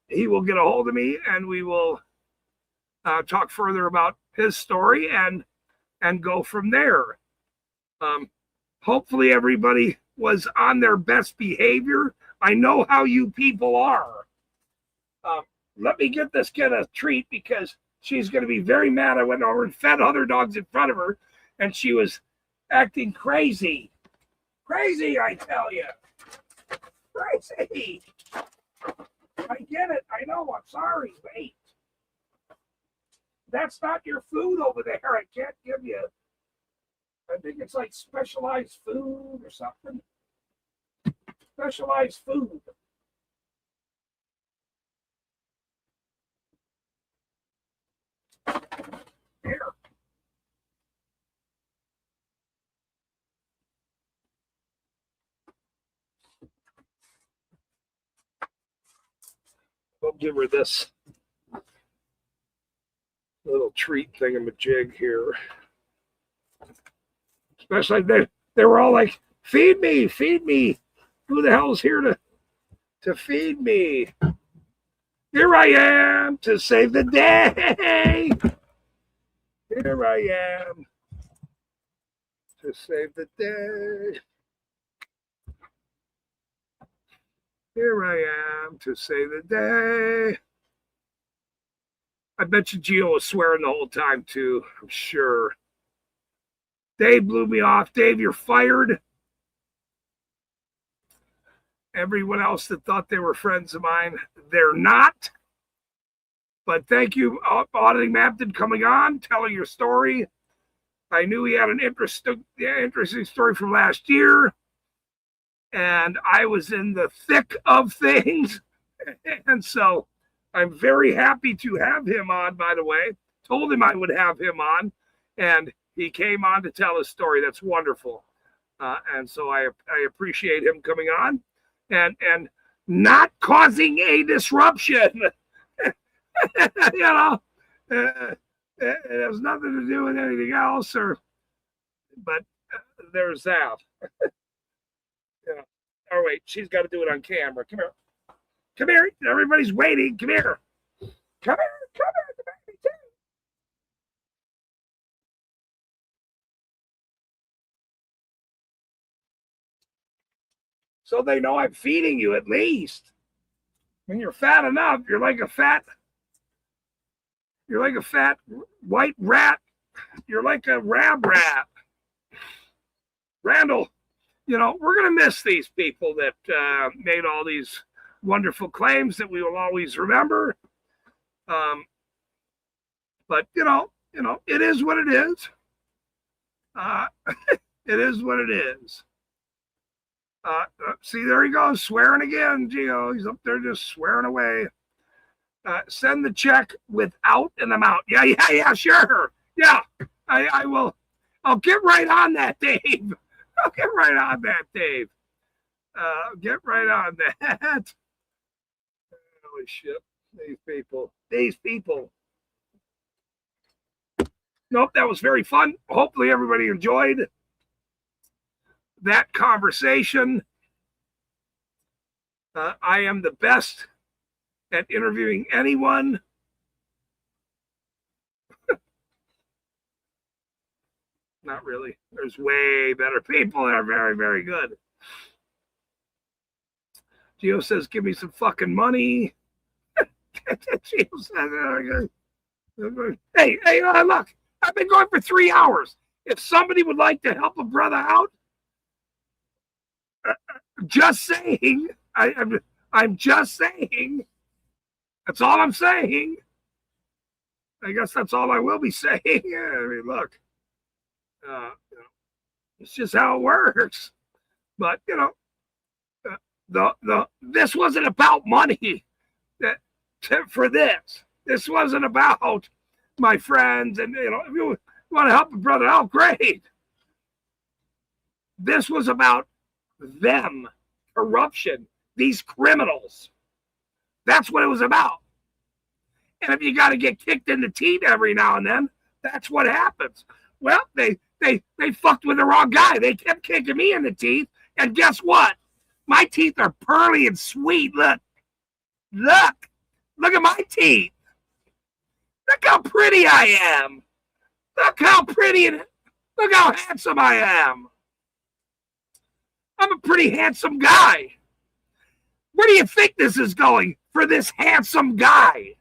he will get a hold of me and we will talk further about his story and go from there. Hopefully everybody was on their best behavior. I know how you people are. Let me get this kid a treat because she's going to be very mad. I went over and fed other dogs in front of her, and she was acting crazy. Crazy, I tell you. Crazy. I get it. I know. I'm sorry. Wait. That's not your food over there. I can't give you. I think it's like specialized food or something. Specialized food. Here. We'll give her this little treat thingamajig here. Especially they were all like, feed me, feed me. Who the hell's here to feed me? Here I am to save the day. Here I am to save the day. Here I am to save the day. I bet you Gio was swearing the whole time too, I'm sure. Dave blew me off. Dave, you're fired. Everyone else that thought they were friends of mine, they're not. But thank you, Auditing Mapton, coming on, telling your story. I knew he had an interesting story from last year. And I was in the thick of things. And so I'm very happy to have him on, by the way. Told him I would have him on. And he came on to tell his story. That's wonderful. And so I appreciate him coming on and not causing a disruption. You know, it has nothing to do with anything else, but there's that. Yeah. Oh wait, she's got to do it on camera. Come here. Come here. Everybody's waiting. Come here. Come here. Come here. The baby too. So they know I'm feeding you at least. When you're fat enough, you're like a fat white rat. You're like a rab rat. Randall, you know, we're going to miss these people that made all these wonderful claims that we will always remember. But, you know, it is what it is. It is what it is. See, there he goes, swearing again, Gio. He's up there just swearing away. Send the check without an amount. Yeah, sure. Yeah, I will. I'll get right on that, Dave. I'll get right on that, Dave. Get right on that. Holy shit. These people. Nope, that was very fun. Hopefully everybody enjoyed that conversation. I am the best at interviewing anyone. Not really. There's way better people that are very, very good. Gio says, give me some fucking money. Gio says, hey, look, I've been going for 3 hours. If somebody would like to help a brother out, just saying. I'm just saying. That's all I'm saying. I guess that's all I will be saying. I mean, look, it's just how it works. But this wasn't about money. For this, this wasn't about my friends. And if you want to help a brother out, great. This was about them, corruption, these criminals. That's what it was about. And if you got to get kicked in the teeth every now and then, that's what happens. Well, they fucked with the wrong guy. They kept kicking me in the teeth, and guess what? My teeth are pearly and sweet. Look at my teeth. Look how pretty I am. Look how pretty and look how handsome I am. I'm a pretty handsome guy. Where do you think this is going for this handsome guy?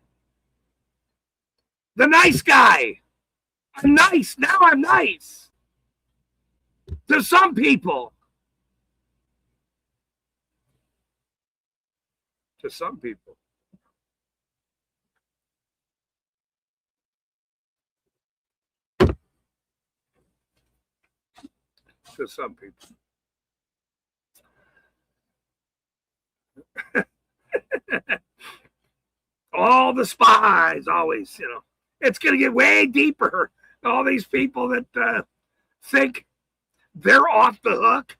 The nice guy. I'm nice. Now I'm nice. To some people. To some people. To some people. All the spies always, it's going to get way deeper. All these people that think they're off the hook.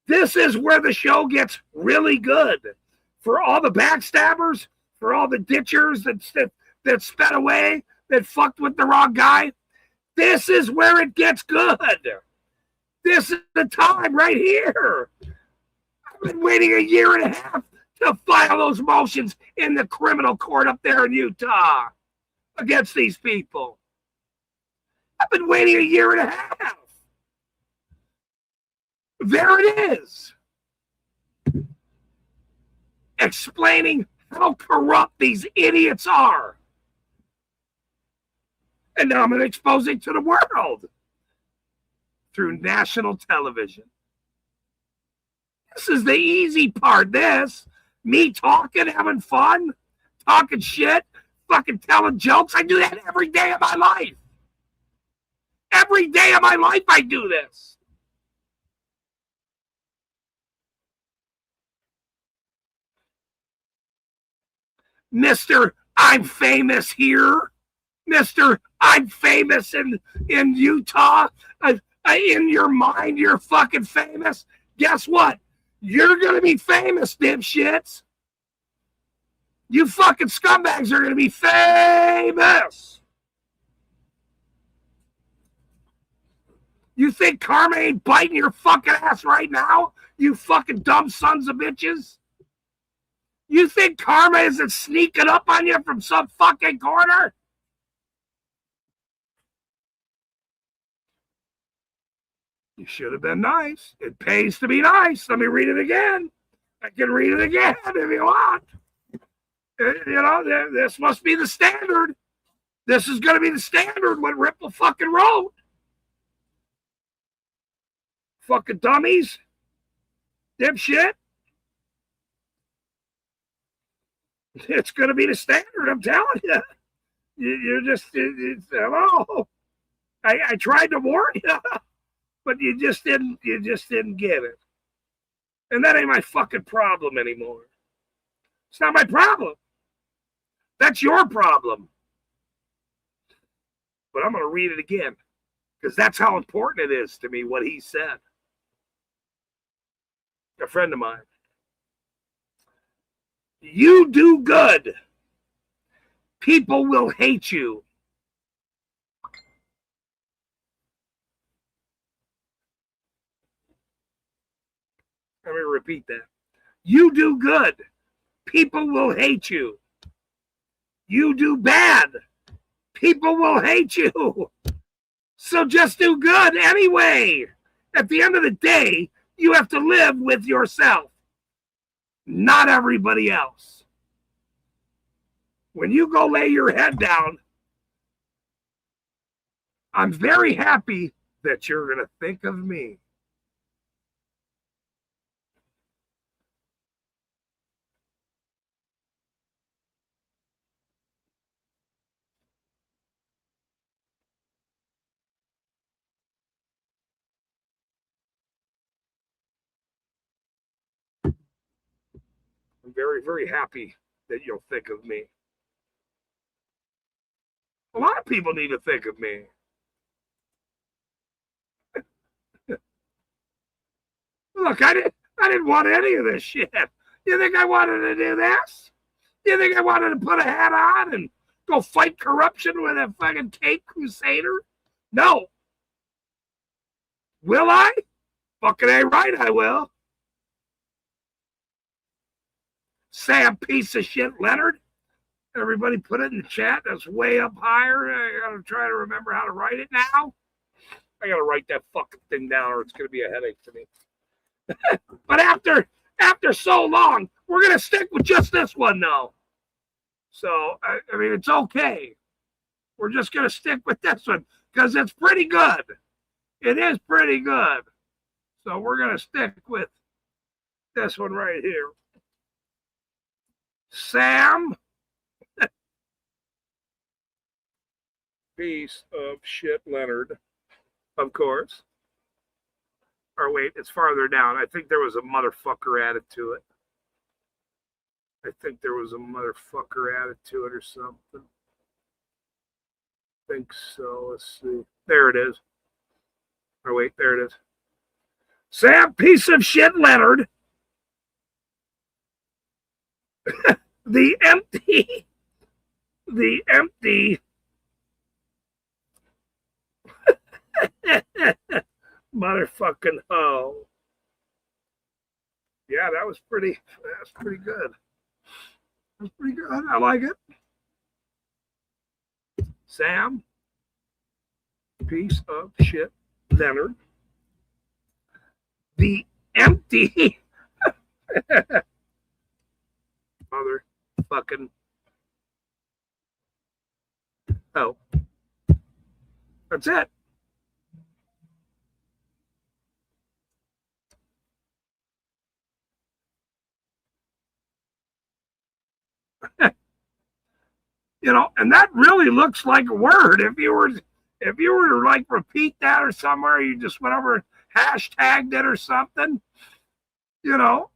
This is where the show gets really good. For all the backstabbers, for all the ditchers that sped away, that fucked with the wrong guy. This is where it gets good. This is the time right here. I've been waiting a year and a half to file those motions in the criminal court up there in Utah against these people. I've been waiting a year and a half. There it is. Explaining how corrupt these idiots are. And now I'm going to expose it to the world through national television. This is the easy part, this. Me talking, having fun, talking shit, fucking telling jokes. I do that every day of my life. Every day of my life I do this. Mr. I'm famous here. Mr. I'm famous in Utah. In your mind, you're fucking famous. Guess what? You're going to be famous, dipshits. You fucking scumbags are going to be famous. You think karma ain't biting your fucking ass right now? You fucking dumb sons of bitches? You think karma isn't sneaking up on you from some fucking corner? You should have been nice. It pays to be nice. Let me read it again. I can read it again if you want. This must be the standard. This is going to be the standard what Ripple fucking wrote. Fucking dummies. Dipshit. It's going to be the standard, I'm telling you. You're just, hello. I tried to warn you, but you just didn't get it. And that ain't my fucking problem anymore. It's not my problem. That's your problem. But I'm going to read it again because that's how important it is to me what he said. A friend of mine. You do good. People will hate you. Let me repeat that. You do good. People will hate you. You do bad. People will hate you. So just do good anyway. At the end of the day, you have to live with yourself, not everybody else. When you go lay your head down, I'm very happy that you're going to think of me. I'm very, very happy that you'll think of me. A lot of people need to think of me. Look, I didn't want any of this shit. You think I wanted to do this? You think I wanted to put a hat on and go fight corruption with a fucking Cape Crusader? No. Will I? Fucking A right, I will. Sam piece of shit Leonard. Everybody put it in the chat. That's way up higher. I gotta try to remember how to write it now. I gotta write that fucking thing down or it's gonna be a headache to me. But after so long, we're gonna stick with just this one now. So I mean it's okay. We're just going to stick with this one because it's pretty good. It is pretty good. So we're going to stick with this one right here. Sam. Piece of shit Leonard, of course. Or wait, it's farther down. I think there was a motherfucker added to it. I think there was a motherfucker added to it or something. I think so. Let's see. There it is. Oh, wait, there it is. Sam, piece of shit Leonard. The empty motherfucking hoe. Yeah, that's pretty good. That's pretty good. I like it. Sam, piece of shit Leonard. The empty motherfucking hoe. That's it. You know, and that really looks like a word. If you were to like repeat that or somewhere, you just went over and hashtagged it or something, you know.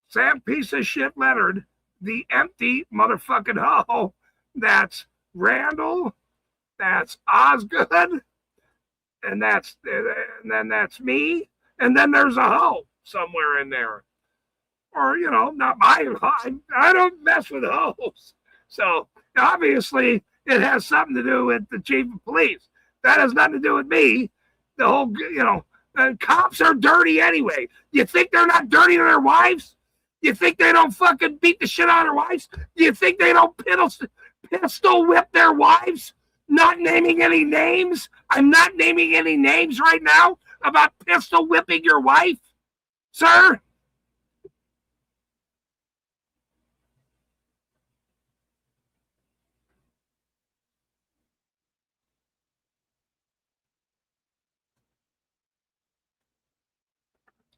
Sam piece of shit Leonard, the empty motherfucking hoe. That's Randall. That's Osgood. And then that's me. And then there's a hoe somewhere in there. Or, you know, not my, I don't mess with hoes. So obviously it has something to do with the chief of police. That has nothing to do with me. The whole, you know, cops are dirty anyway. You think they're not dirty to their wives? You think they don't fucking beat the shit out of their wives? You think they don't pistol whip their wives? Not naming any names. I'm not naming any names right now about pistol whipping your wife, sir.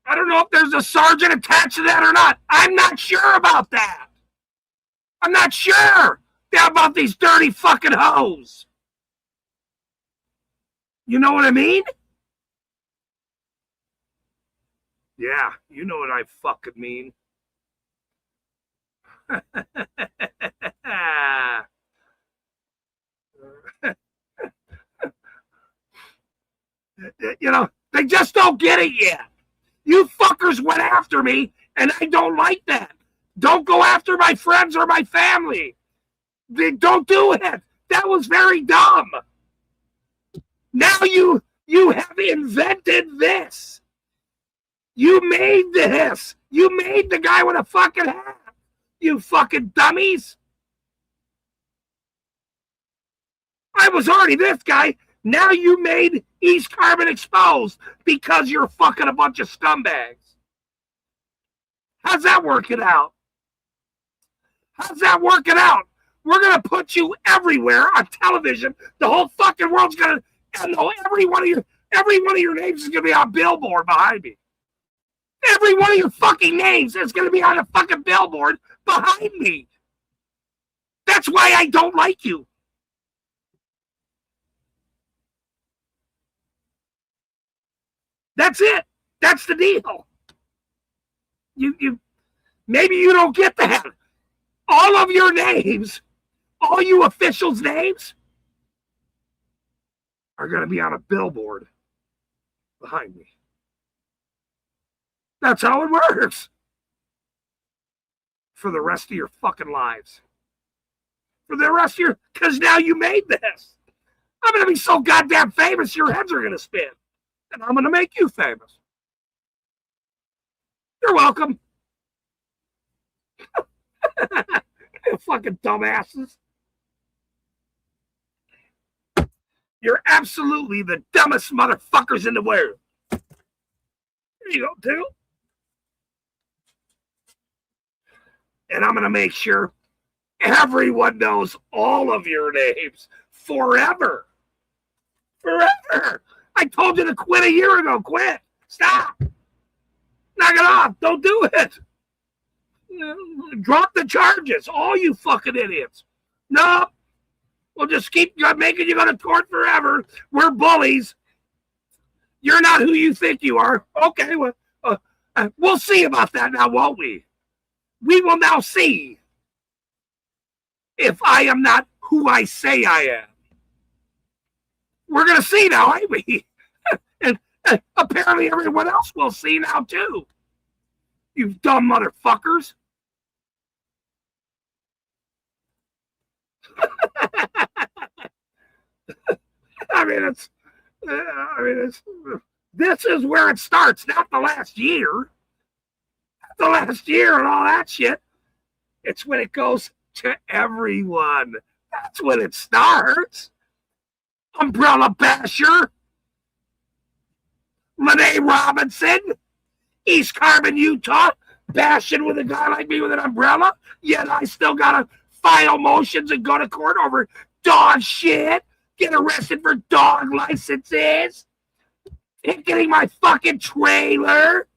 I don't know if there's a sergeant attached to that or not. I'm not sure about that. I'm not sure about these dirty fucking hoes. You know what I mean? Yeah, you know what I fucking mean. You know, they just don't get it yet. You fuckers went after me, and I don't like that. Don't go after my friends or my family. Don't do it. That was very dumb. Now you have invented this. You made this. You made the guy with a fucking hat. You fucking dummies. I was already this guy. Now you made East Carbon exposed because you're fucking a bunch of scumbags. How's that working out? How's that working out? We're going to put you everywhere on television. The whole fucking world's going to know every one of your names is going to be on a billboard behind me. Every one of your fucking names is going to be on a fucking billboard behind me. That's why I don't like you. That's it. That's the deal. You maybe you don't get that. All of your names, all you officials' names are going to be on a billboard behind me. That's how it works. For the rest of your fucking lives. For the rest of your, because now you made this. I'm going to be so goddamn famous, your heads are going to spin. And I'm going to make you famous. You're welcome. You fucking dumbasses. You're absolutely the dumbest motherfuckers in the world. Here you go, too. And I'm going to make sure everyone knows all of your names forever. Forever. I told you to quit a year ago. Quit. Stop. Knock it off. Don't do it. Drop the charges. All you fucking idiots. No. We'll just keep making you go to court forever. We're bullies. You're not who you think you are. Okay, well, we'll see about that now, won't we? We will now see if I am not who I say I am. We're going to see now, ain't we? And apparently everyone else will see now, too. You dumb motherfuckers. This is where it starts, not the last year. The last year and all that shit. It's when it goes to everyone. That's when it starts. Umbrella basher. Lene Robinson. East Carbon, Utah. Bashing with a guy like me with an umbrella. Yet I still gotta file motions and go to court over dog shit. Get arrested for dog licenses. Getting my fucking trailer.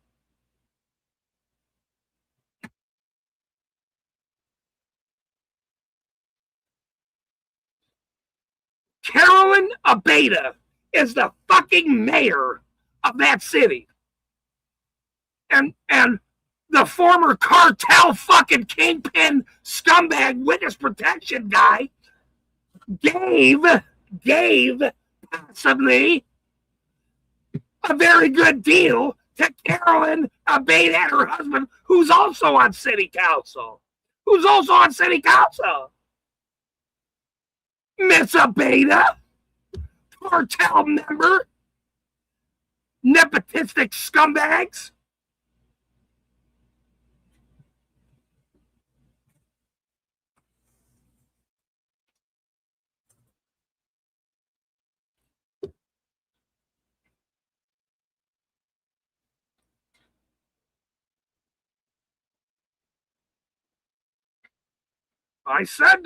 Carolyn Abeda is the fucking mayor of that city. And the former cartel fucking kingpin scumbag witness protection guy gave possibly a very good deal to Carolyn Abeda and her husband, who's also on city council. Miss Abeda, cartel member, nepotistic scumbags. I said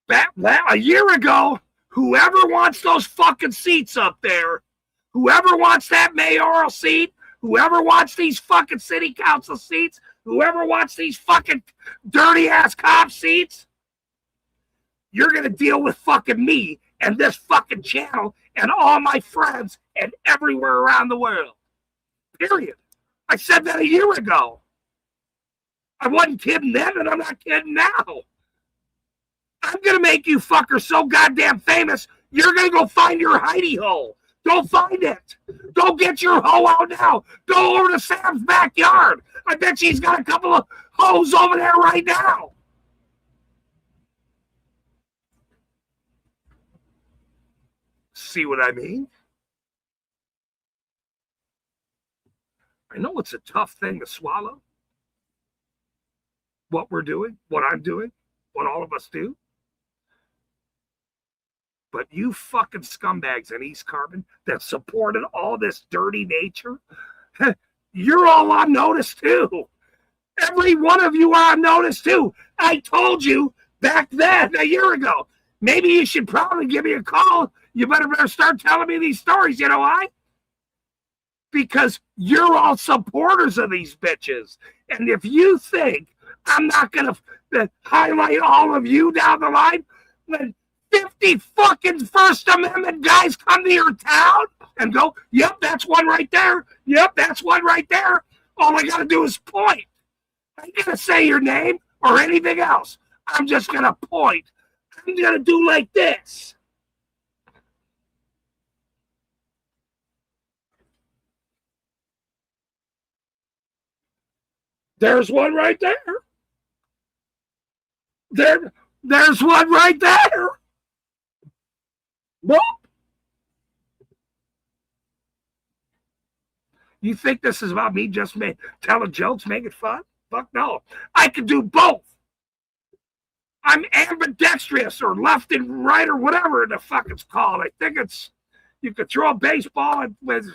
that a year ago, whoever wants those fucking seats up there, whoever wants that mayoral seat, whoever wants these fucking city council seats, whoever wants these fucking dirty ass cop seats, you're going to deal with fucking me and this fucking channel and all my friends and everywhere around the world. Period. I said that a year ago. I wasn't kidding then, and I'm not kidding now. I'm going to make you fuckers so goddamn famous, you're going to go find your hidey hole. Go find it. Go get your hoe out now. Go over to Sam's backyard. I bet she's got a couple of hoes over there right now. See what I mean? I know it's a tough thing to swallow. What we're doing, what I'm doing, what all of us do. But you fucking scumbags in East Carbon that supported all this dirty nature, you're all on notice too. Every one of you are on notice too. I told you back then, a year ago, maybe you should probably give me a call. You better start telling me these stories. You know why? Because you're all supporters of these bitches. And if you think I'm not going to highlight all of you down the line, when 50 fucking First Amendment guys come to your town and go, yep, that's one right there. Yep, that's one right there. All I got to do is point. I ain't going to say your name or anything else. I'm just going to point. I'm going to do like this. There's one right there. There's one right there. Boop. You think this is about me just telling jokes, making fun? Fuck no. I can do both. I'm ambidextrous or left and right or whatever the fuck it's called. I think it's, you could throw a baseball with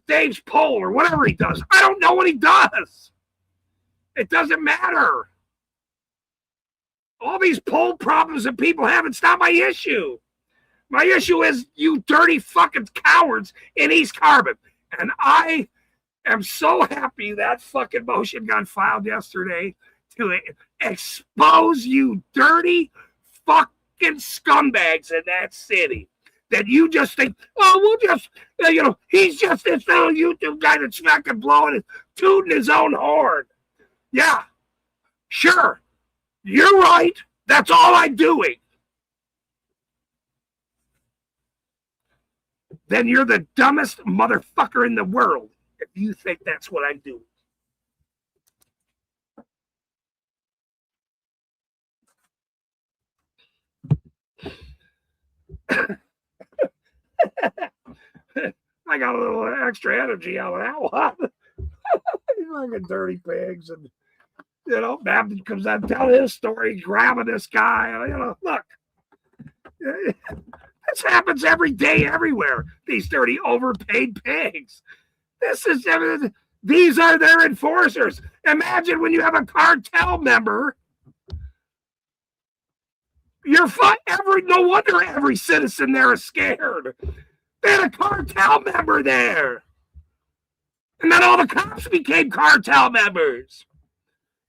Dave's pole or whatever he does. I don't know what he does. It doesn't matter. All these poll problems that people have, it's not my issue. My issue is you dirty fucking cowards in East Carbon. And I am so happy that fucking motion got filed yesterday to expose you dirty fucking scumbags in that city. That you just think, oh, we'll just, he's just this little YouTube guy that's fucking blowing his, tooting his own horn. Yeah, sure. You're right. That's all I'm doing. Then you're the dumbest motherfucker in the world if you think that's what I'm doing. I got a little extra energy out of that one. He's like a dirty pigs. And, Babbitt comes out telling his story, grabbing this guy. Look. This happens every day, everywhere. These dirty, overpaid pigs. These are their enforcers. Imagine when you have a cartel member. No wonder every citizen there is scared. They had a cartel member there. And then all the cops became cartel members.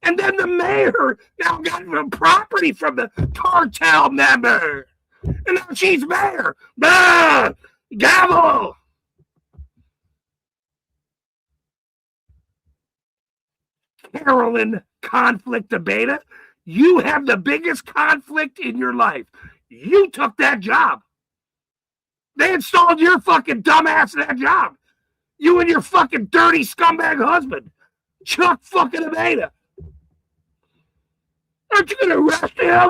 And then the mayor now got property from the cartel member. And now she's mayor. Blah! Gavel! Carolyn Conflict Abeta, you have the biggest conflict in your life. You took that job. They installed your fucking dumbass in that job. You and your fucking dirty scumbag husband, Chuck fucking Abeta. Aren't you going to arrest him?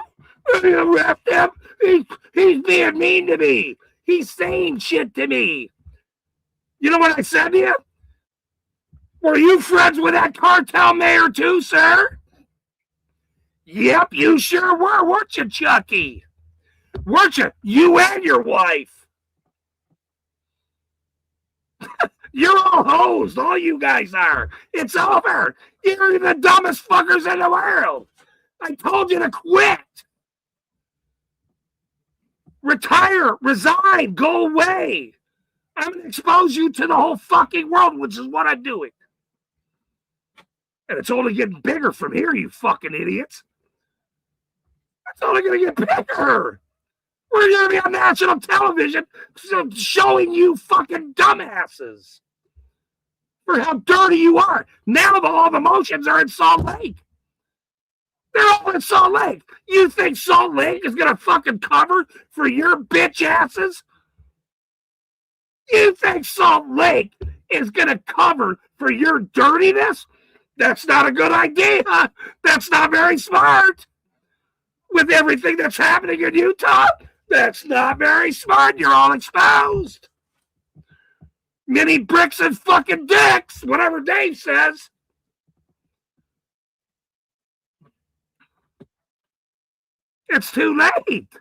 Are you going to arrest him? He's being mean to me. He's saying shit to me. You know what I said to you? Were you friends with that cartel mayor too, sir? Yep, you sure were, weren't you, Chucky? Weren't you? You and your wife. You're all hosed. All you guys are. It's over. You're the dumbest fuckers in the world. I told you to quit. Retire, resign, go away. I'm going to expose you to the whole fucking world, which is what I'm doing. And it's only getting bigger from here, you fucking idiots. It's only going to get bigger. We're going to be on national television showing you fucking dumbasses for how dirty you are. Now all the motions are in Salt Lake. They're all in Salt Lake. You think Salt Lake is going to fucking cover for your bitch asses? You think Salt Lake is going to cover for your dirtiness? That's not a good idea. That's not very smart. With everything that's happening in Utah, that's not very smart. You're all exposed. Mini bricks and fucking dicks, whatever Dave says. It's too late.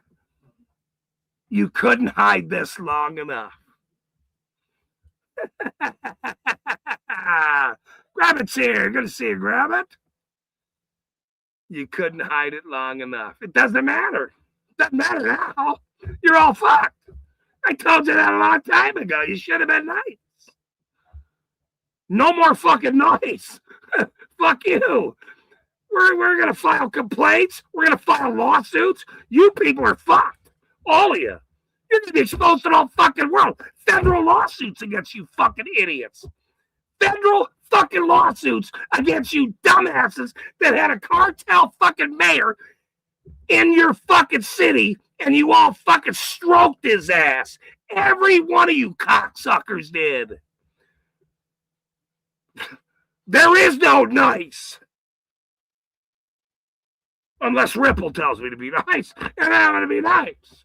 You couldn't hide this long enough. Rabbit's here. You're going to see a rabbit? You couldn't hide it long enough. It doesn't matter. It doesn't matter now. You're all fucked. I told you that a long time ago. You should have been nice. No more fucking noise. Fuck you. We're going to file complaints. We're going to file lawsuits. You people are fucked. All of you. You're going to be exposed to the whole fucking world. Federal lawsuits against you fucking idiots. Federal fucking lawsuits against you dumbasses that had a cartel fucking mayor in your fucking city and you all fucking stroked his ass. Every one of you cocksuckers did. There is no nice. Unless Ripple tells me to be nice, and I'm going to be nice.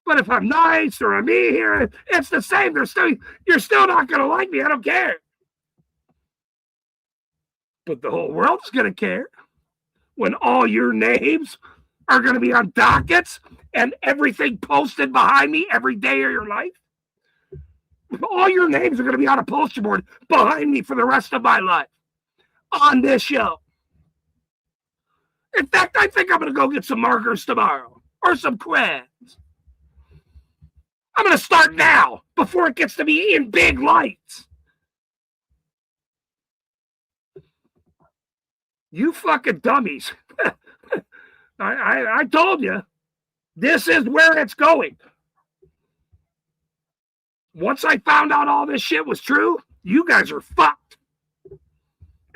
But if I'm nice or I'm me here, it's the same. You're still not going to like me. I don't care. But the whole world's going to care when all your names are going to be on dockets and everything posted behind me every day of your life. All your names are going to be on a poster board behind me for the rest of my life on this show. In fact, I think I'm going to go get some markers tomorrow or some crayons. I'm going to start now before it gets to be in big lights. You fucking dummies. I told you, this is where it's going. Once I found out all this shit was true, you guys are fucked.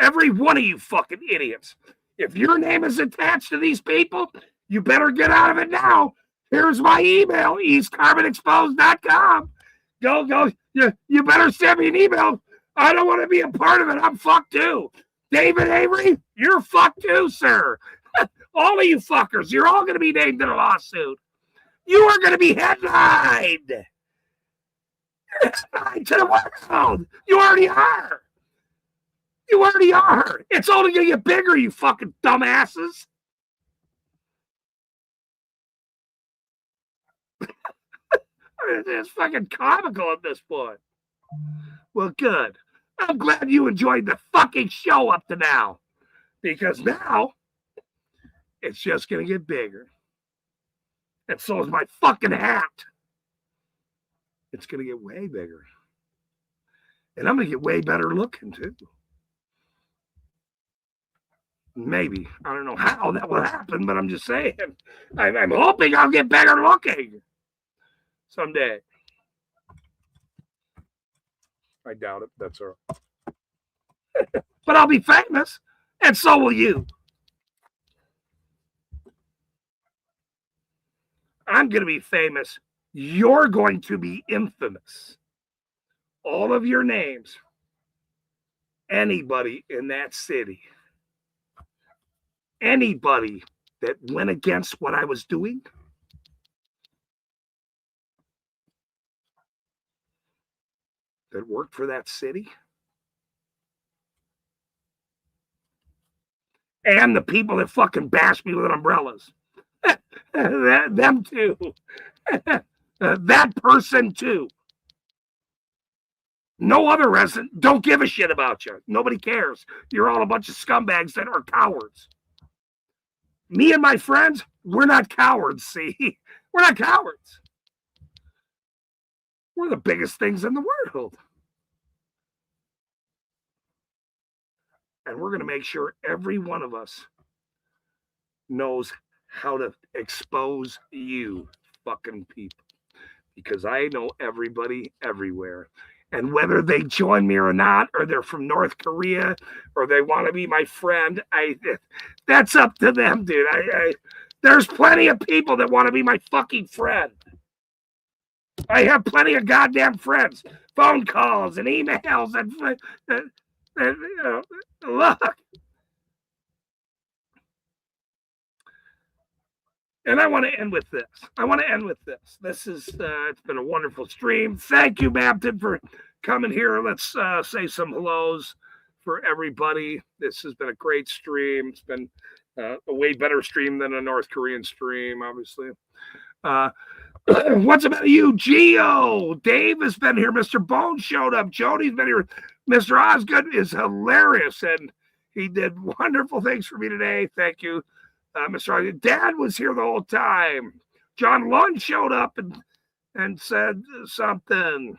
Every one of you fucking idiots. If your name is attached to these people, you better get out of it now. Here's my email, eastcarbonexposed.com. Go. You better send me an email. I don't want to be a part of it. I'm fucked too. David Avery, you're fucked too, sir. All of you fuckers, you're all going to be named in a lawsuit. You are going to be headlined. To the world. You already are. You already are. It's only going to get bigger, you fucking dumbasses. It's fucking comical at this point. Well, good. I'm glad you enjoyed the fucking show up to now. Because now, it's just going to get bigger. And so is my fucking hat. It's going to get way bigger. And I'm going to get way better looking, too. Maybe. I don't know how that will happen, but I'm just saying. I'm hoping I'll get better looking someday. I doubt it. That's all right. But I'll be famous, and so will you. I'm going to be famous. You're going to be infamous. All of your names. Anybody in that city. Anybody that went against what I was doing. That worked for that city. And the people that fucking bashed me with umbrellas. Them too. That person too. No other resident don't give a shit about you. Nobody cares. You're all a bunch of scumbags that are cowards. Me and my friends, we're not cowards, see? We're not cowards. We're the biggest things in the world. And we're going to make sure every one of us knows how to expose you fucking people. Because I know everybody everywhere. And whether they join me or not, or they're from North Korea, or they want to be my friend, that's up to them, dude. There's plenty of people that want to be my fucking friend. I have plenty of goddamn friends. Phone calls and emails and look. And I want to end with this. This is, it's been a wonderful stream. Thank you, Mapton, for coming here. Let's say some hellos for everybody. This has been a great stream. It's been a way better stream than a North Korean stream, obviously. What's about you, Geo? Dave has been here. Mr. Bone showed up. Jody's been here. Mr. Osgood is hilarious, and he did wonderful things for me today. Thank you. Mr. Osgood. Dad was here the whole time. John Lund showed up and said something.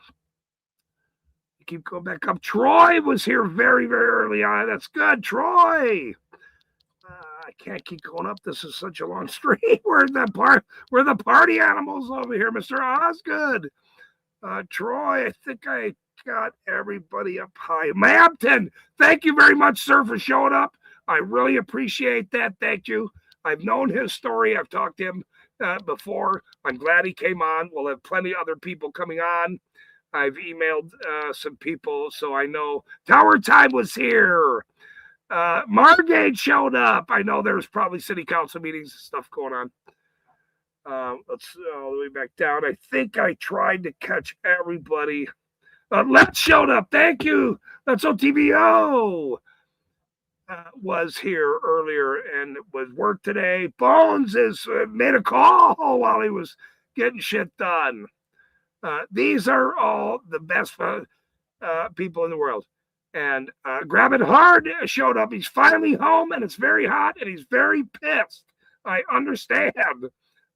Keep going back up. Troy was here very, very early on. That's good, Troy. I can't keep going up. This is such a long stream. We're the party animals over here, Mr. Osgood. Troy, I think I got everybody up high. Mapton, thank you very much, sir, for showing up. I really appreciate that. Thank you. I've known his story. I've talked to him before. I'm glad he came on. We'll have plenty of other people coming on. I've emailed some people, so I know. Tower Time was here. Margate showed up. I know there's probably city council meetings and stuff going on. Let's all the way back down. I think I tried to catch everybody. Let's showed up. Thank you. Let's OTVO was here earlier and was work today. Bones is made a call while he was getting shit done. These are all the best people in the world. And Grab It Hard showed up. He's finally home, and it's very hot, and he's very pissed. I understand.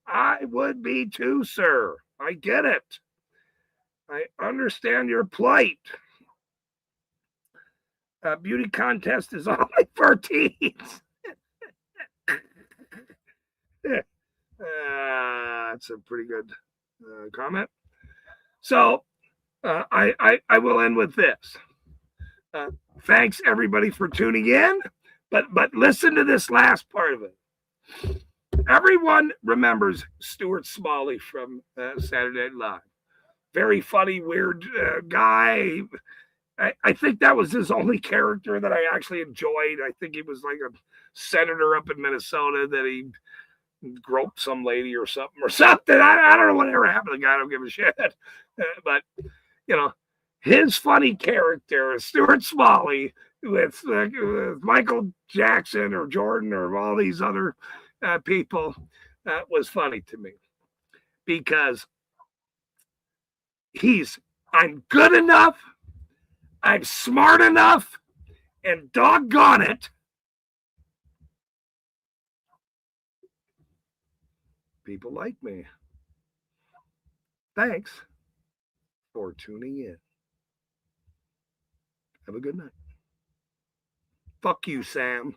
I would be too, sir. I get it. I understand your plight. Beauty contest is only for teens. That's a pretty good comment. So I will end with this. Thanks everybody for tuning in, but listen to this last part of it. Everyone remembers Stuart Smalley from Saturday Night Live. Very funny, weird guy. I think that was his only character that I actually enjoyed. I think he was like a senator up in Minnesota that he groped some lady or something. I don't know whatever happened to the guy. I don't give a shit. But, you know, his funny character, Stuart Smalley, with Michael Jackson or Jordan or all these other people, was funny to me. Because I'm good enough, I'm smart enough, and doggone it, people like me. Thanks for tuning in. Have a good night. Fuck you, Sam.